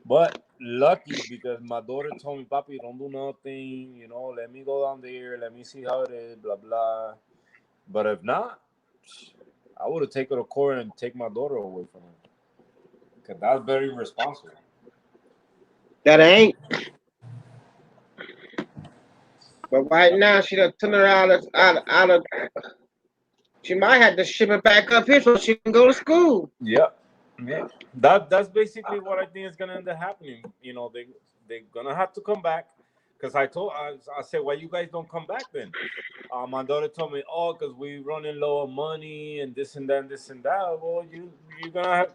But lucky because my daughter told me, "Papi, don't do nothing. Let me go down there. Let me see how it is. Blah blah." But if not, I would have taken her to court and take my daughter away from her because that's very irresponsible. That ain't. But right now she done turned her out of She might have to ship it back up here so she can go to school. Yeah, yeah. That's basically what I think is gonna end up happening. You know, they're gonna have to come back because I said, why you guys don't come back then? My daughter told me, oh, because we running low on money and this and that, and this and that. Well,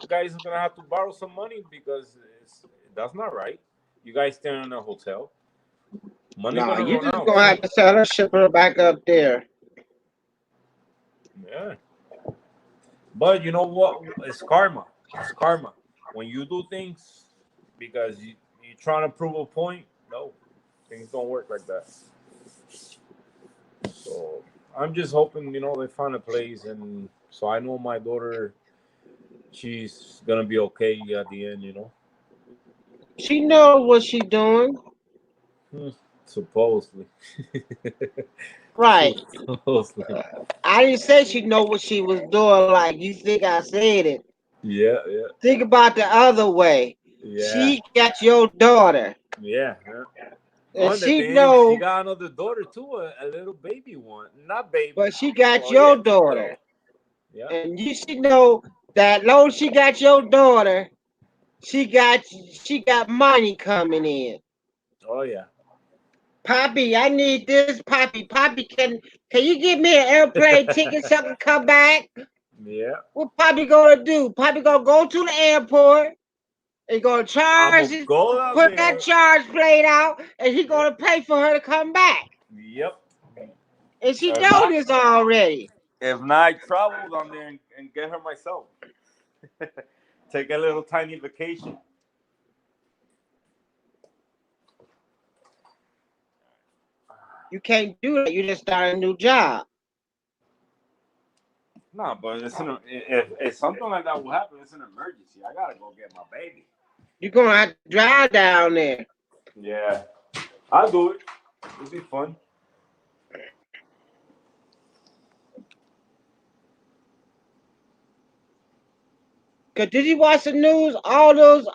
guys are gonna have to borrow some money because that's not right. You guys staying in a hotel, money Nah, gonna you run just out. gonna have to tell her ship her back up there. Yeah, but you know what? It's karma. It's karma. When you do things because you're trying to prove a point, no, things don't work like that. So I'm just hoping, they find a place, and so I know my daughter, she's gonna be okay at the end. She know what she doing. Hmm, supposedly. Right. Supposedly. I didn't say she know what she was doing like you think I said it. Yeah, yeah, Think about the other way. yeah, She got your daughter. yeah, yeah. And On the she thing, she know, got another daughter too, a little baby one, not baby. but she got Oh yeah, your big girl. daughter. Yeah. And you should know that long she got your daughter, she got money coming in. Oh yeah. Poppy, I need this. Poppy, can you give me an airplane ticket so I can come back? Yeah. What Poppy gonna do? Poppy gonna go to the airport and gonna I'm charge gonna it, go down put that there. charge plate out, and he Yeah. gonna pay for her to come back. Yep. And she If know not, this already. I travel down there and get her myself. Take a little tiny vacation. You can't do that. You just start a new job. No, but if something like that will happen, it's an emergency. I gotta go get my baby. You're gonna have to drive down there. Yeah, I'll do it. It'll be fun. Cause did you watch the news? All those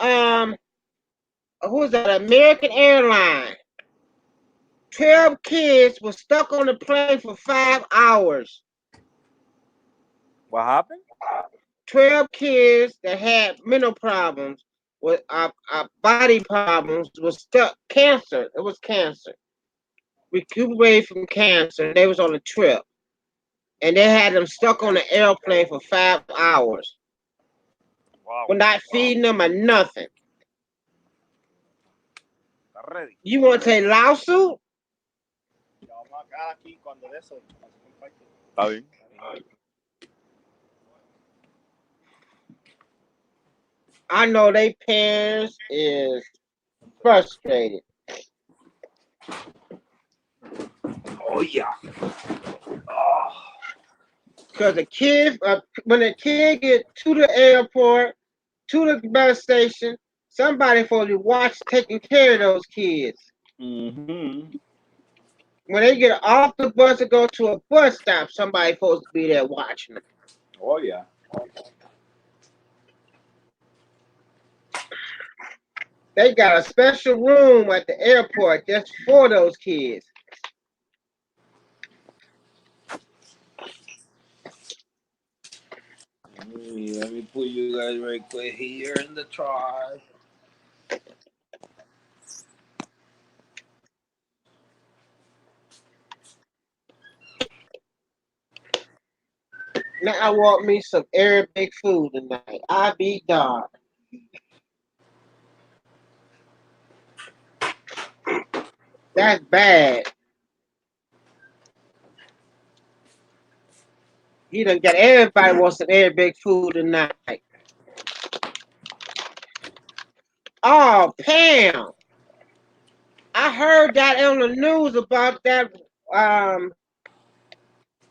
who was that? American Airlines. 12 kids were stuck on the plane for 5 hours. What happened? 12 kids that had mental problems with body problems was stuck. Cancer. It was cancer. Recuperated from cancer. They was on a trip, and they had them stuck on the airplane for 5 hours. Wow. We're not feeding them or nothing. Ready. You want to take lawsuit? Está bien. I know they parents is frustrated. Oh yeah. Oh. Because the kid, when the kid get to the airport, to the bus station, somebody supposed to watch taking care of those kids. Mm-hmm. When they get off the bus and go to a bus stop, somebody supposed to be there watching them. Oh yeah. They got a special room at the airport just for those kids. Let me put you guys right quick here in the tribe. Now I want me some Arabic food tonight. I be dark. That's bad. He done got everybody wants some Arabic food tonight. Oh, Pam. I heard that on the news about that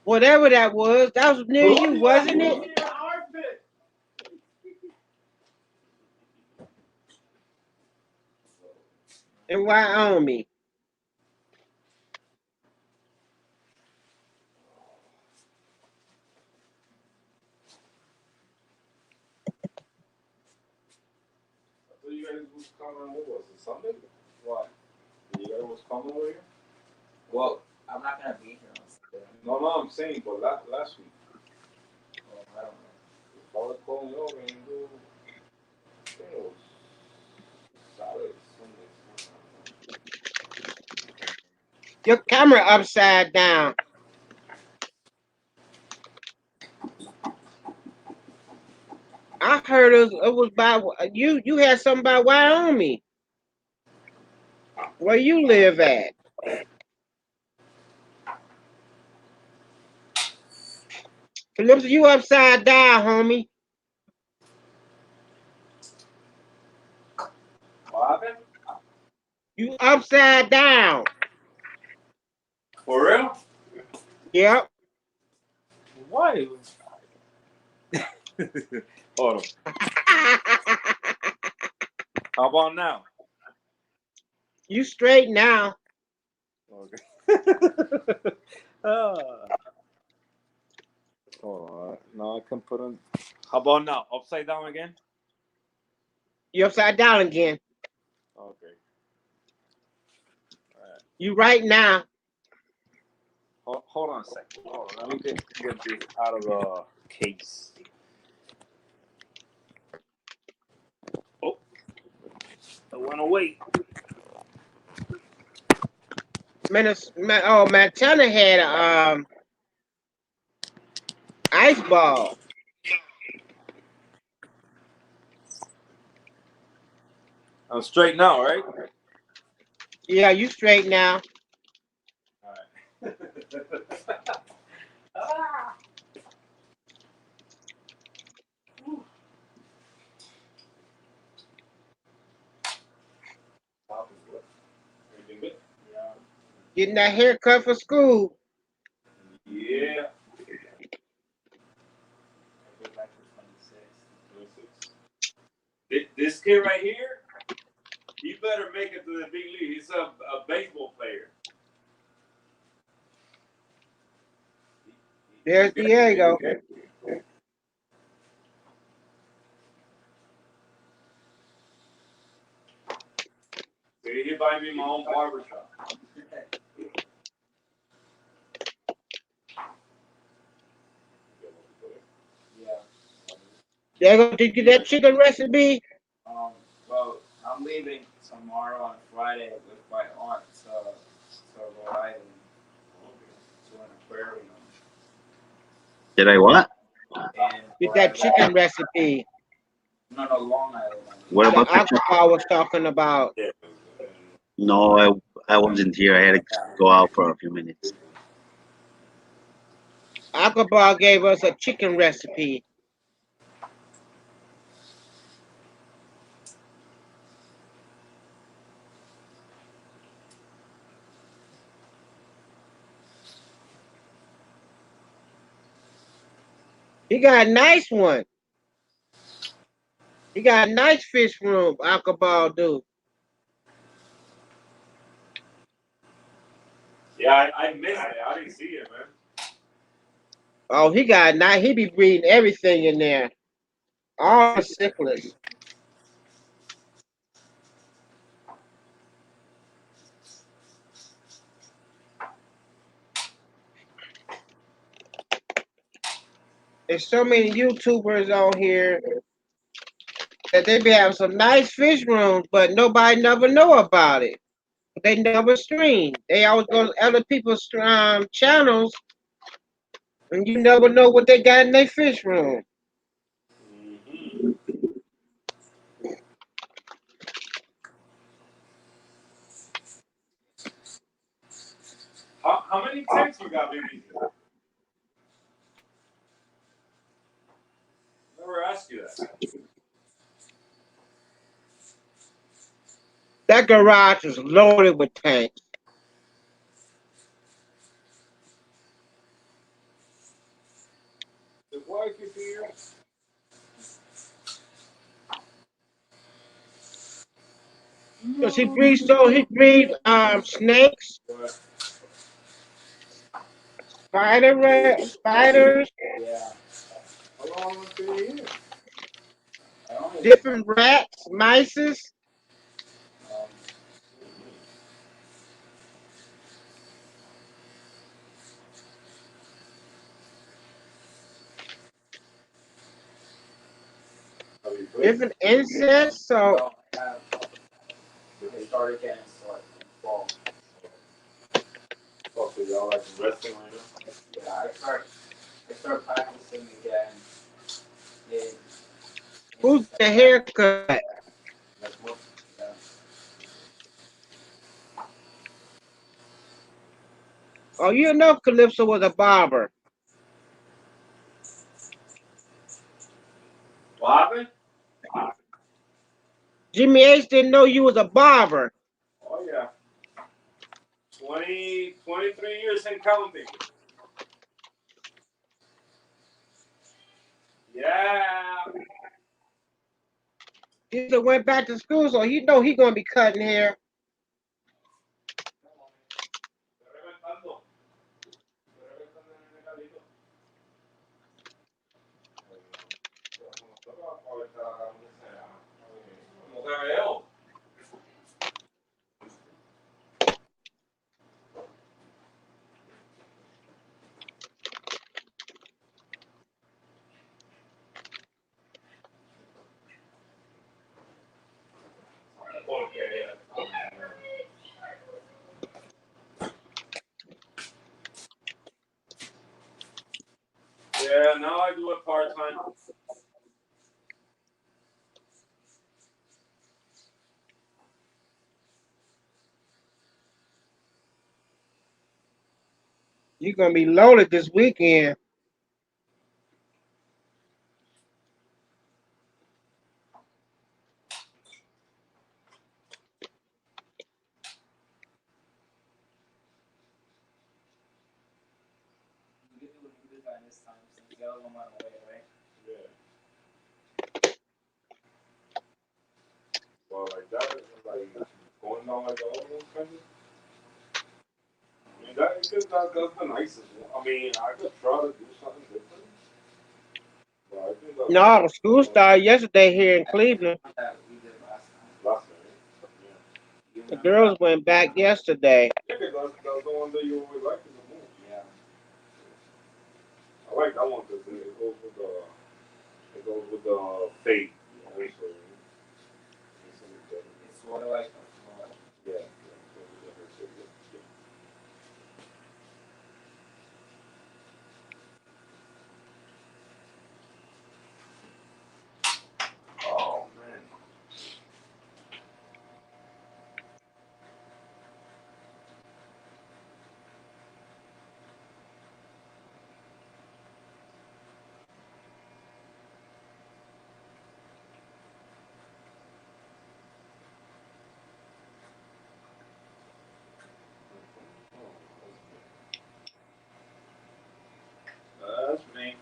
whatever that was. That was near you, wasn't it? In Wyoming. So you guys was coming, what was it, Sunday? What? You guys was coming over here? Well, I'm not gonna be here on Sunday. No, I'm saying, but last week. Your camera upside down. I heard it was by you. You had something by Wyoming. Where you live at? Phillips, you upside down, homie. What happened? You upside down. For real? Yep. Why? Hold on. How about now? You straight now. Okay. Hold on. Now I can put in. How about now? Upside down again? You upside down again. Okay. All right. You right now. Hold on a second. Hold on. Let me get this out of the case. Oh, it went away. Montana had ice ball. I'm straight now, right? Yeah, you straight now. All right. Ah. Everything good? Yeah. Getting that haircut for school. Yeah. This kid right here, he better make it to the big league. He's a baseball player. There's Diego. See, he buy me my own barbershop. Yeah. Diego, did you get that chicken recipe? Well, I'm leaving tomorrow on Friday with my aunt to Rhode Island to an aquarium. Did I what? And Get that chicken recipe. No, Long Island. What The about the chicken? alcohol was talking about. No, I wasn't here. I had to go out for a few minutes. Alcohol gave us a chicken recipe. He got a nice one. He got a nice fish room, alcohol dude. Yeah, I missed it. I didn't see it, man. Oh, he got a nice. He be breeding everything in there. All the syphilis. There's so many YouTubers on here that they be having some nice fish rooms, but nobody never know about it. They never stream. They always go to other people's channels, and you never know what they got in their fish room. Mm-hmm. How many tanks you got, baby? Never asked you that. That garage is loaded with tanks. The wife is here. Cause he breeds snakes, spiders, Yeah. How long was he here? different rats, mices. Um, Different insects. So No, I started getting like in fall. Oh, so y'all like resting right now? Yeah, I start practicing again in who's the September. haircut? Next month? Yeah. Oh, you know Calypso was a barber. What happened? Jimmy H didn't know you was a barber. Oh, yeah. 23 years and counting. Yeah. He just went back to school, so he know he gonna be cutting hair. Yeah, now I do it part time. You gonna be loaded this weekend. You can do this by this time since the other one went away, right? Yeah. Well, like that, like going down like all those kind of. I mean, that's the nicest one. I mean, I could try to do something different, but I think that's No, the school started yesterday here in Cleveland. That we did last time. last night. Yeah. You The remember girls went back yesterday. Yeah, 'cause that's the one that you always like in the movie. Yeah. I like that one because it goes with the fate. Also, It's sort of like yeah. Yeah. Oh man. That's me.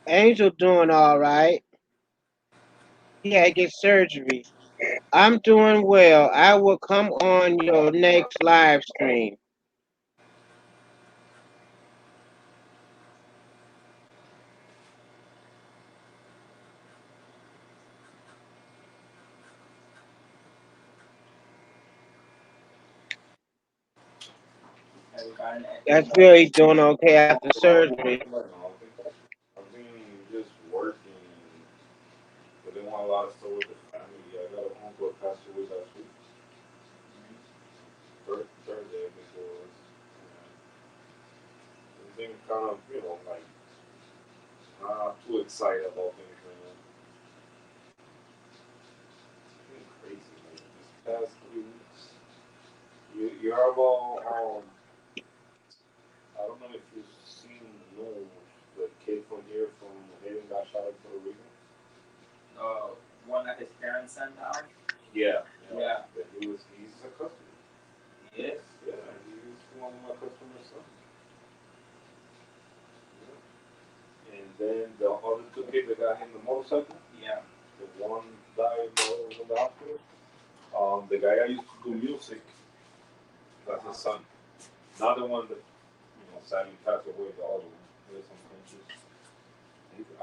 Angel doing all right. He had to get surgery. I'm doing well. I will come on your next live stream. That's good. He's doing okay after surgery. I've been just working. But they want a lot of stuff with the family. I got a uncle that passed away last week. Third day before. I've been kind of, like not too excited about things right now. It's been crazy, man. This past 3 weeks. You heard about I don't know if you've seen the news. The kid from here from Hayden got shot in Puerto Rico. one that his parents sent out. Yeah. Yeah. That he's a customer. He is. Yeah, he's one of my customers' sons. Yeah. And then the other two kids that got hit in the motorcycle, Yeah. the one died, the other was in the hospital. The guy I used to do music, that's his son. Not the one that, sadly passed away, the other one. There's some countries.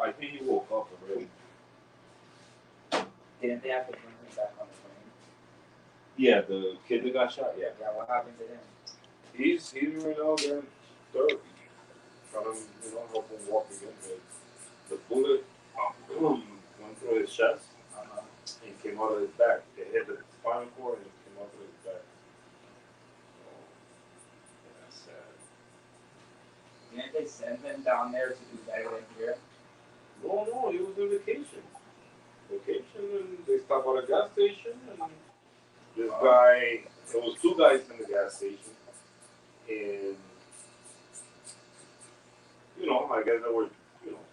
I think he woke up already. Didn't they have to bring him back on the plane? Yeah, the kid that got shot, yeah. Yeah. What happened to him? He's right now there therapy, trying to help him walk again. But the bullet went through his chest and came out of his back. It hit the spinal cord and came out of his back. So, yeah, that's sad. Didn't they send them down there to do better than here? No, he was on vacation. And they stopped at a gas station, and this guy, there was two guys in the gas station, and, I guess they were,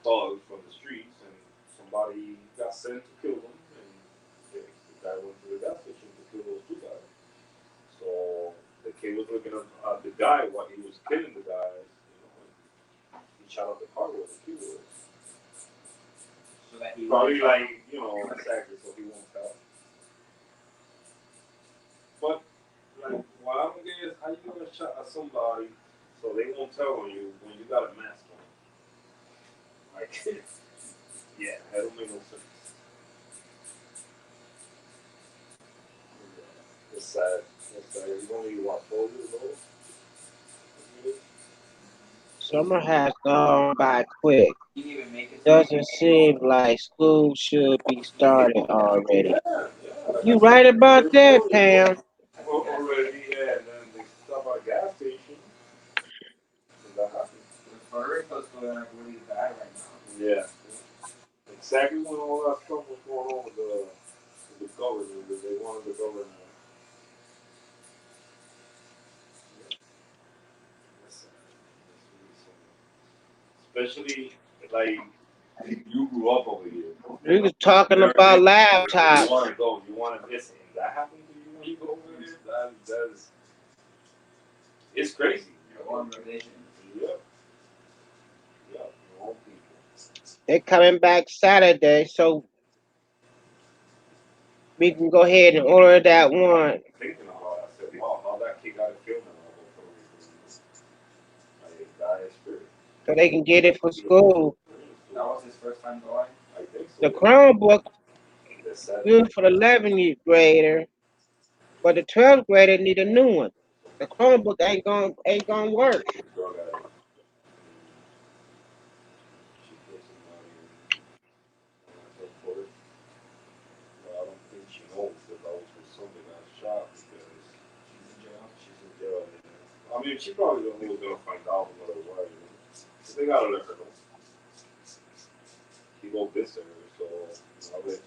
thugs from the streets, and somebody got sent to kill them, and the guy went to the gas station to kill those two guys. So the kid was looking at the guy while he was killing the guys, and he shot up the car where the kid was. So that he Probably exactly, so he won't tell. But, what I don't get is how you gonna shot at somebody so they won't tell on you when you got a mask on? Yeah, that don't make no sense. Yeah, it's sad. He's only, 12 years old? Summer has gone by quick. didn't even make it. Doesn't seem like school should be started already. Yeah. You right about that, Pam. Already, yeah, and then they stop at a gas station. And that happens. The Puerto Rico's going like really bad right now. Yeah. Exactly when all that stuff was going on with the government, that they wanted the government. Especially, you grew up over here. We was talking about laptops. You want to go, you want to listen. That happened to you when you go over here? That is, it's crazy. One religion. Yep. Your own people. They're coming back Saturday, so we can go ahead and order that one. Thinking about it, I said, wow, how that kid got a film in spirit. So they can get it for school. That was his first time going. I think so. The Chromebook good for the 11th grader, but the 12th grader need a new one. The Chromebook ain't gonna work. I don't think she knows that that was for something that shot because she's in jail. I mean, she probably don't think was gonna find out no matter what. So they gotta let her know. He won't miss her, so I'll let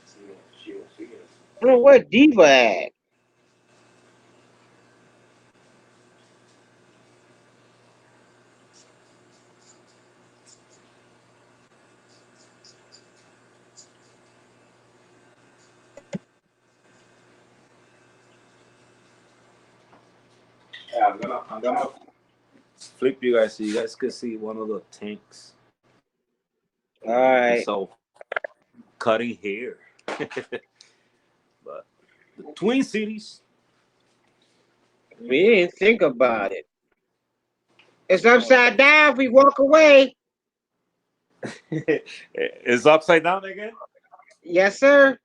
she don't see it. I don't know where Diva at. Yeah, I'm gonna flip you guys so you guys can see one of the tanks. All right. So cutting hair. But the Twin Cities. We didn't think about it. It's upside down if we walk away. It's upside down again? Yes, sir.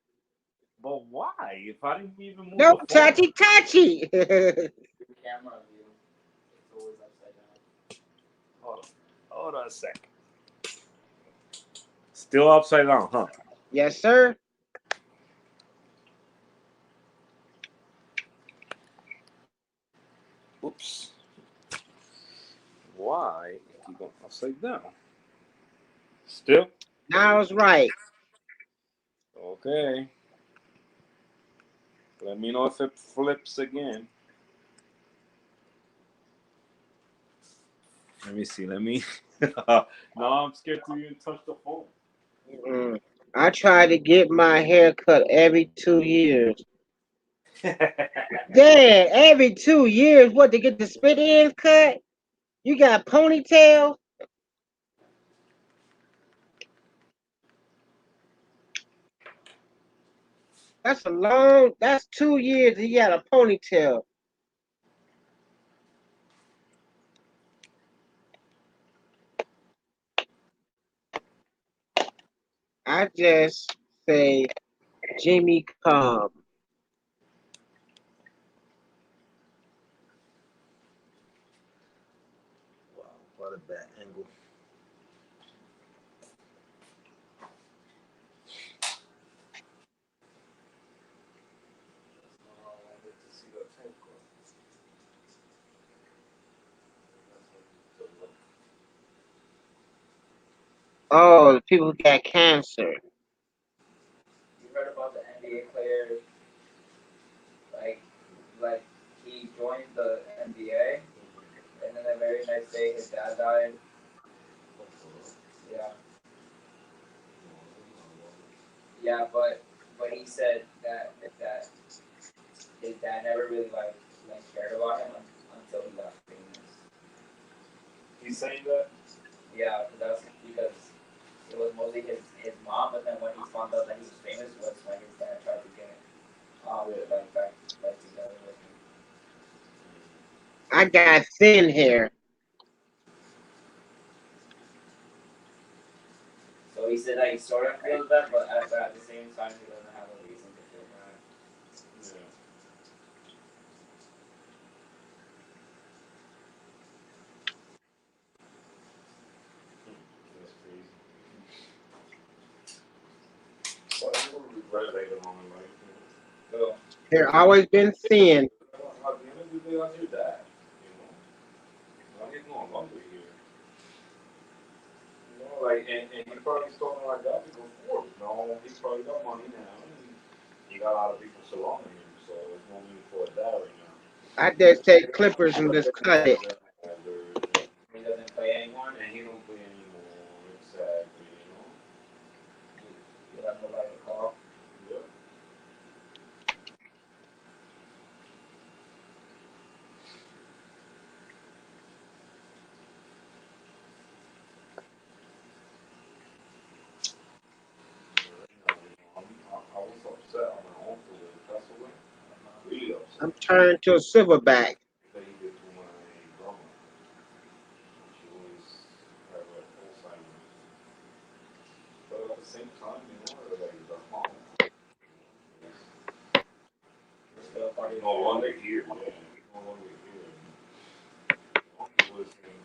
But why? If I didn't even move No the touchy. Camera view. It's always upside down. Hold on a sec. Still upside down, huh? Yes, sir. Oops. Why keep going upside down? Still? Now it's right. Okay. Let me know if it flips again. Let me see. No, I'm scared to even touch the phone. I try to get my hair cut every 2 years. Dad, every 2 years, what, to get the split ends cut? You got ponytail? That's 2 years and you got a ponytail. I just say, Jimmy, come. Wow, another bad angle. Oh, the people who got cancer. You heard about the NBA player, like, like he joined the NBA, and then the very next day his dad died. Yeah, yeah, but he said that his dad never really like cared about him until he got famous. He's saying that? Yeah, that's because it was mostly his mom, but then when he found out that he was famous was when his dad tried to get back together with him. I got thin hair. So he said that he sort of feels bad, but at the same time he doesn't have a reason to feel bad. Yeah. That's crazy. But I never regret later on in life. So Hair always been thin. At the end of the day, that's your dad. You know? Now he's no longer here. You know, like, and he probably talking like that before. You know, he's probably got money now. And he got a lot of people surrounding him. So there's no need for a dad right now. I just take clippers and just cut it. he doesn't play anymore. And he don't play anymore. Exactly. You know? You have nobody to call. Yep. I was upset on my own for when he passed away. Really upset. I'm turned to a silverback. That he did to my grandma. She always had like Alzheimer's. But at the same time, you know, like that's mom. Still part of He's your no longer family. here. Yeah, he's no longer here. He was in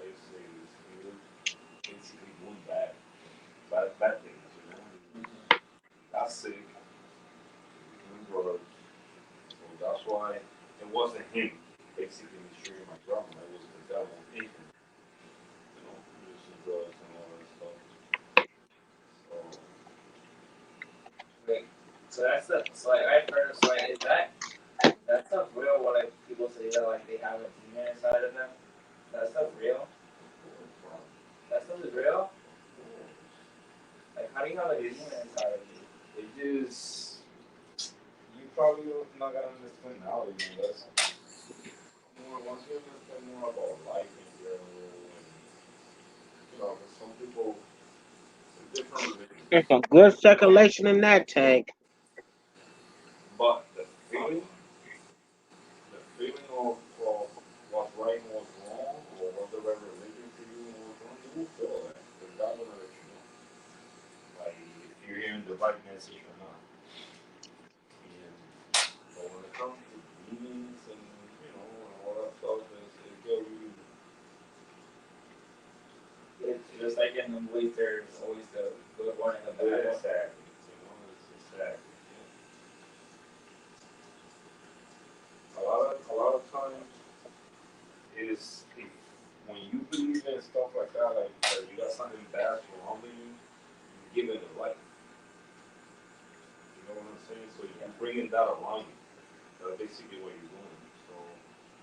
I used to say, he was basically doing bad things, you know. He got sick, doing drugs. So that's why it wasn't him basically mistreating my grandma. It was the devil in him, you know, using drugs and all that stuff. So Wait, so that's the so like I've heard of so like is that stuff real? What like people say that like they have a demon inside of them? That stuff real? That stuff is real? Like how do you have a demon inside of you? it just you probably not gonna understand now, you know, that's more once you understand more about life in general and you know, 'cause some people different religions. There's some good circulation in that tank. But the feeling of what's right and what's wrong, or what's the right religion for you and what's wrong, you will feel that. Because God will let you know. Like, if you're hearing the right message or not. And, but when it comes to demons and, you know, and all that stuff, it get really, It's just like in the movies, there's always the good one and the bad one. exactly. You know, it's exactly. A lot of times, is if when you believe in stuff like that, like you got something bad surrounding you, you give it a life. You know what I'm saying? So you're bringing that around you. That's basically what you're doing. So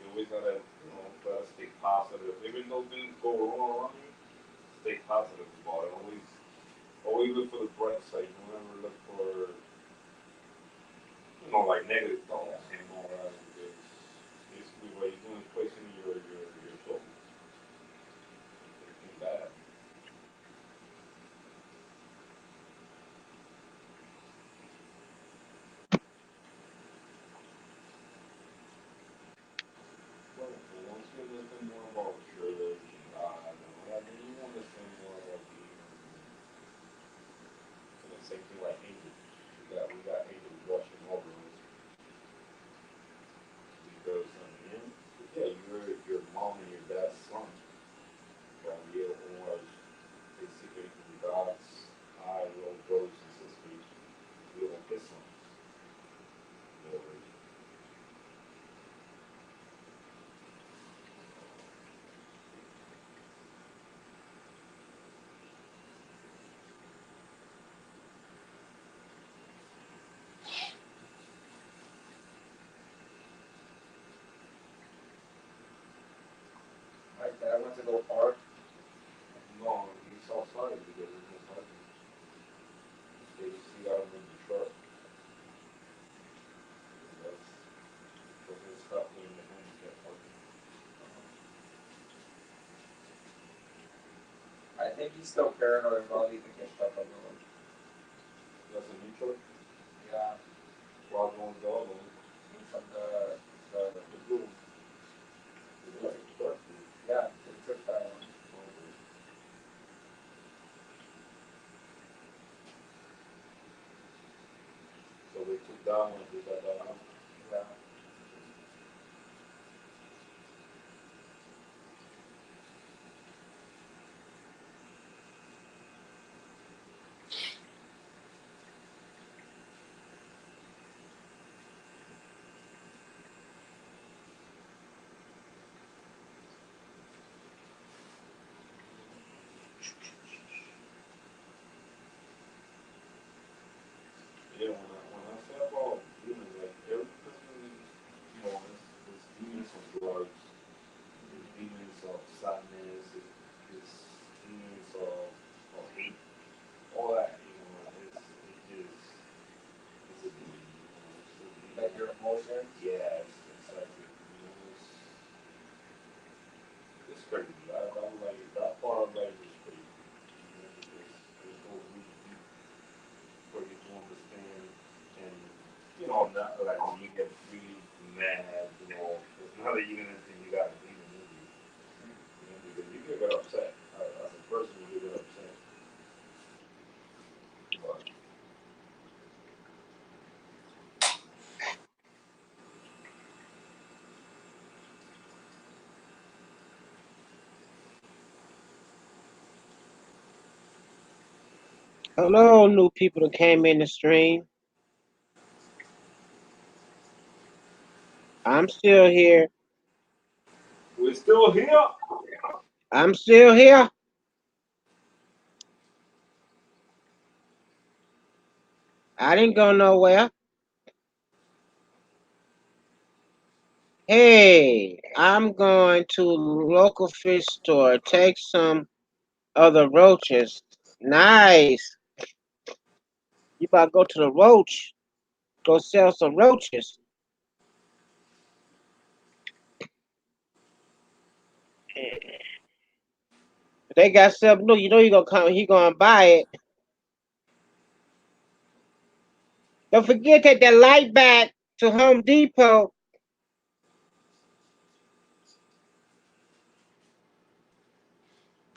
you always gotta, you know, try to stay positive. Even though things go wrong around you, stay positive about it. Always look for the bright side. Don't ever look for, you know, like negative thoughts and all that. Because basically what you're doing is placing your soul. Thinking bad. Well, once you understand more about church and God and all that, then you understand more about demons and the same thing like angels. We got angels watching over us. go park? No, he's outside because there's no parking. He got him in the truck. That's because they stopped him in the handicap parking. I think he's still paranoid about leaving his stuff on the road. That's a new truck. Yeah, While going to all of them. from the The blue one. The electric truck. yeah, the trip that one. So they took that one, they got that one. Yeah. Yeah, when I say about demons, like every person, you know, is demons of drugs, is demons of sadness, is demons of hate, all that, you know, it's a demon, you know, it's a demon. Like your emotions. Yeah, exactly. You know, it's crazy. I like that part of life is crazy. You know, because it goes really deep for you to understand and you know, not like when you get really mad, you know, it's not that you're gonna think you got a demon in you. You know, because you can get upset. As a person you get upset. But Hello, new people that came in the stream. I'm still here. we're still here. I'm still here. I didn't go nowhere. Hey, I'm going to local fish store. Take some of the roaches. Nice. You about to go to the roach. Go sell some roaches. They got something new. You know you gonna come. He gonna buy it. Don't forget to take that light back to Home Depot.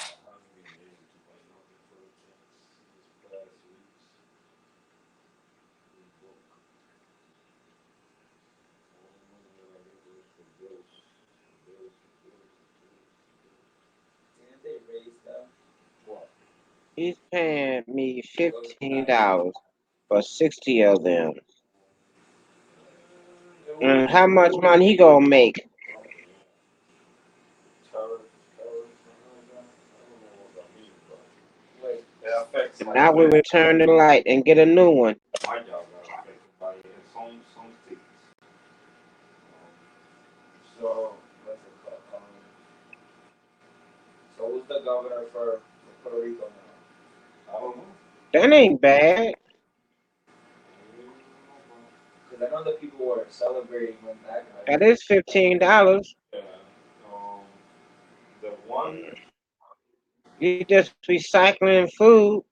I haven't been able to buy nothing for the checks these past weeks. We broke. All the money that I get was for bills. Bills, bills, bills, bills. Didn't they raise them? What? He's paying me $15 for 60 of them. And how much money he gonna make? Tariff, something like that. I don't know what that means, but Wait, it affects like Now we return the light and get a new one. my job got affected by it in some states. so what's it called? So who's the governor for Puerto Rico now? I don't know. That ain't bad. Because I know the people were celebrating when that guy. That is $15. Yeah. The one. You just recycling food.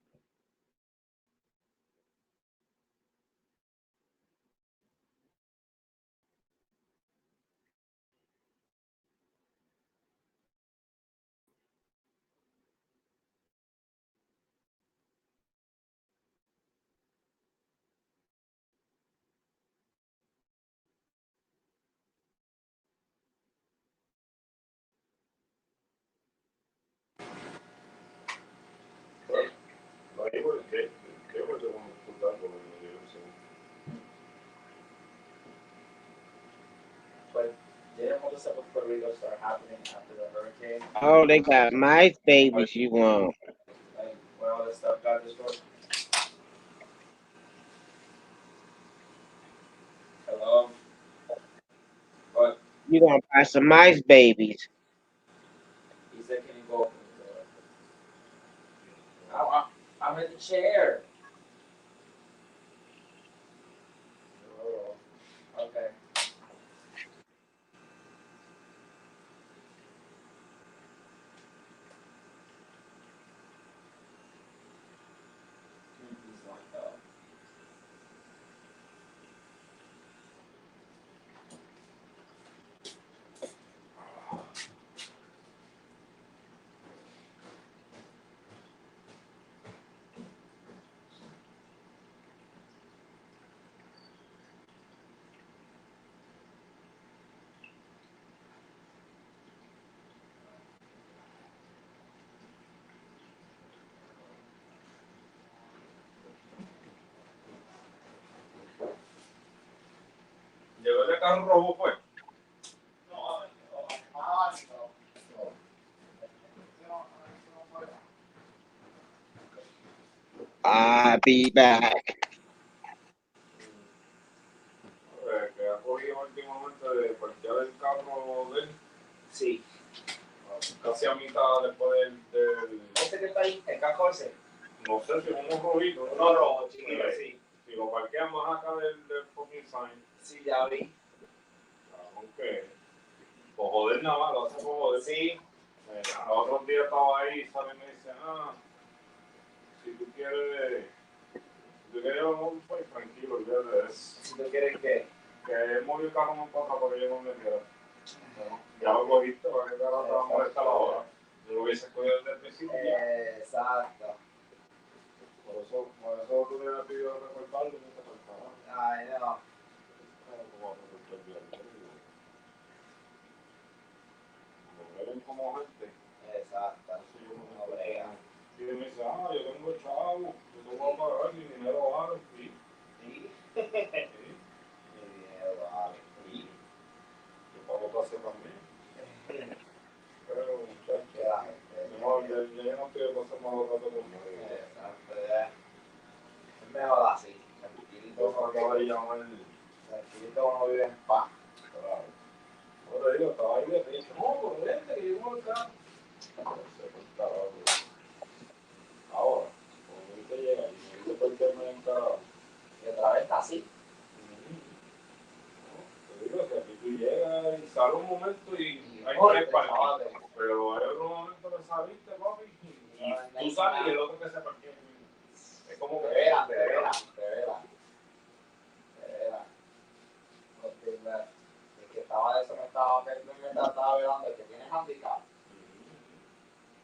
Like they were the one who put that going in there. So But didn't all the stuff with Puerto Rico start happening after the hurricane? Oh, they got mice babies you want. Like when all this stuff got destroyed? Hello? But You gonna buy some mice babies. he they can go. I'm in the chair. Oh, okay. He's like, Llegó ese carro rojo, pues. I'll be back. Que ha cogido últimamente de parquear el carro de él. sí. Casi a mitad después del. ¿Este que está ahí? ¿El cajo ese? No sé si unos rojitos. No, rojo, chiquito, sí. Si lo parquean más acá del fucking sign. Sí, ya vi. Aunque. Por joder nada más, lo hace por joder. Sí. Los otros días estaba ahí y sale y me dice, si tú quieres. Si tú quieres un pues tranquilo, olvídate de eso. Si tú quieres que. Que él movió el carro más para atrás porque yo no me quiero. Ya lo cogiste, para que cara te va a molestar ahora. Yo lo hubiese cogido desde el principio. Exacto. Por eso tú le has pedido recortarlo y no te faltaba. Ay, no. Como ven como gente. Exacto. Sí, yo No brega. y él me dice, yo tengo chavo, yo te voy a pagar, mi dinero vale. Sí. Sí. Sí. Mi dinero vale. Sí. Yo pago pase también. Pero, muchachos, Que la gente. no, ya no estoy pasando malos ratos con nadie. Exacto, ya. Es mejor así. Tranquilito. Yo acabo de llamar. Tranquilito uno vive en paz. Claro. No te digo, estaba ahí de hecho. No, por vente, que yo voy acá. Ahora, cuando te llega y me dice perderme en carajo. Y otra vez está así. Te digo que aquí tú llegas y sale un momento y hay corte, tres parques. chavales. Pero hay otro momento que saliste, papi, y tú sales y el otro que se parquea. Es como que Te veran. El que estaba de eso me estaba velando, el que tiene handicap.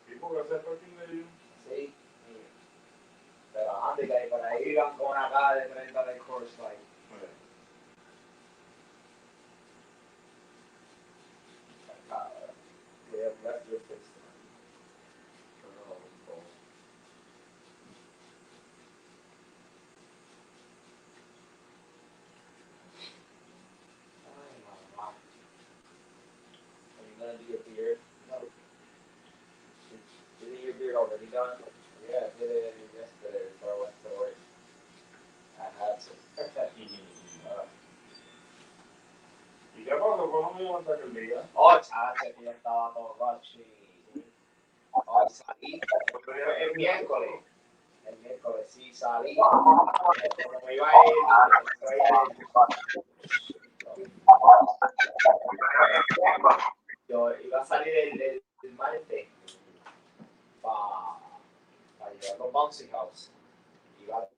Sí, porque ese parking de ellos. Sí. Pero handicap y por ahí iban con una cara de 30 de course light. Are you gonna do your beard? No. Isn't your beard already done? Yeah, I did it yesterday before I went to work. I had to. ¿Y qué pasó? ¿Cómo me llaman aquel día? Oh, chacho, que ya estaba todo rushy. Oh, salí el miércoles. El miércoles sí salí. Como me iba a ir, yo iba a salir el martes para llegar a los bouncy house. Iba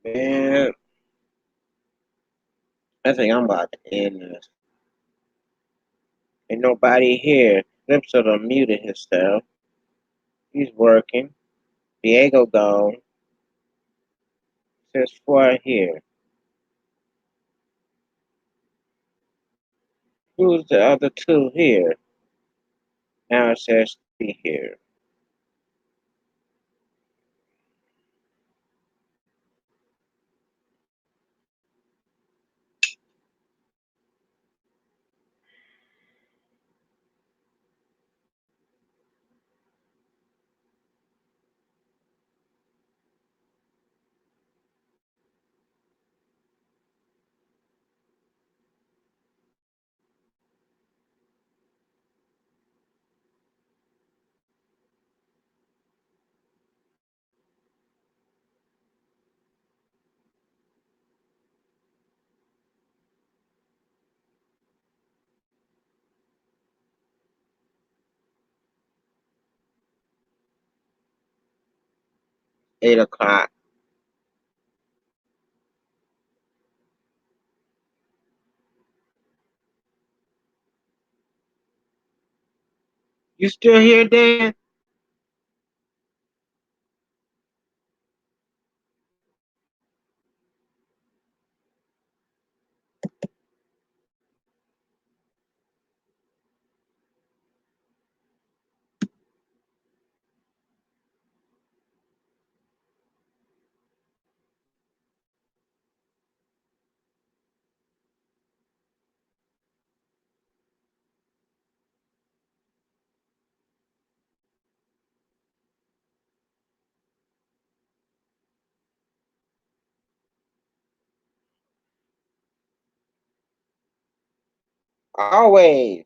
Man, I think I'm about to end this. Ain't nobody here. Clipso done muted himself. He's working. Diego gone. Says 4 here. Who's the other 2 here? Now it says 3 here. Eight o'clock. You still here, Dan? Always.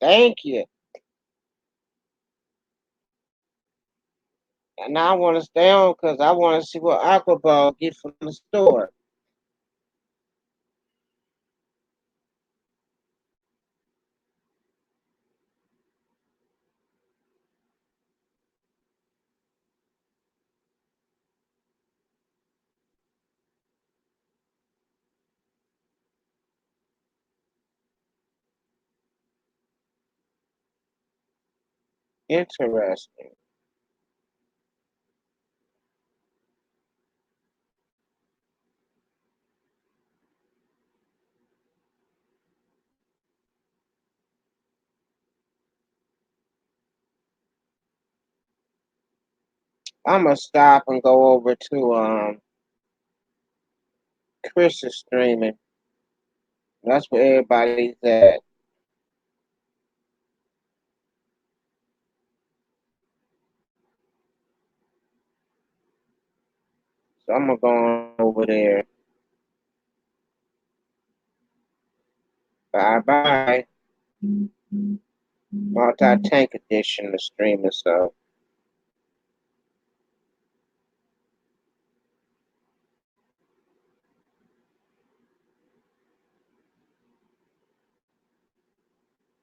Thank you. And I want to stay on because I want to see what Aquaball get from the store. Interesting. I'm gonna stop and go over to Chris is streaming. That's where everybody's at. So I'm gonna go on over there. Bye bye. Multi Tank Edition, the streaming, so.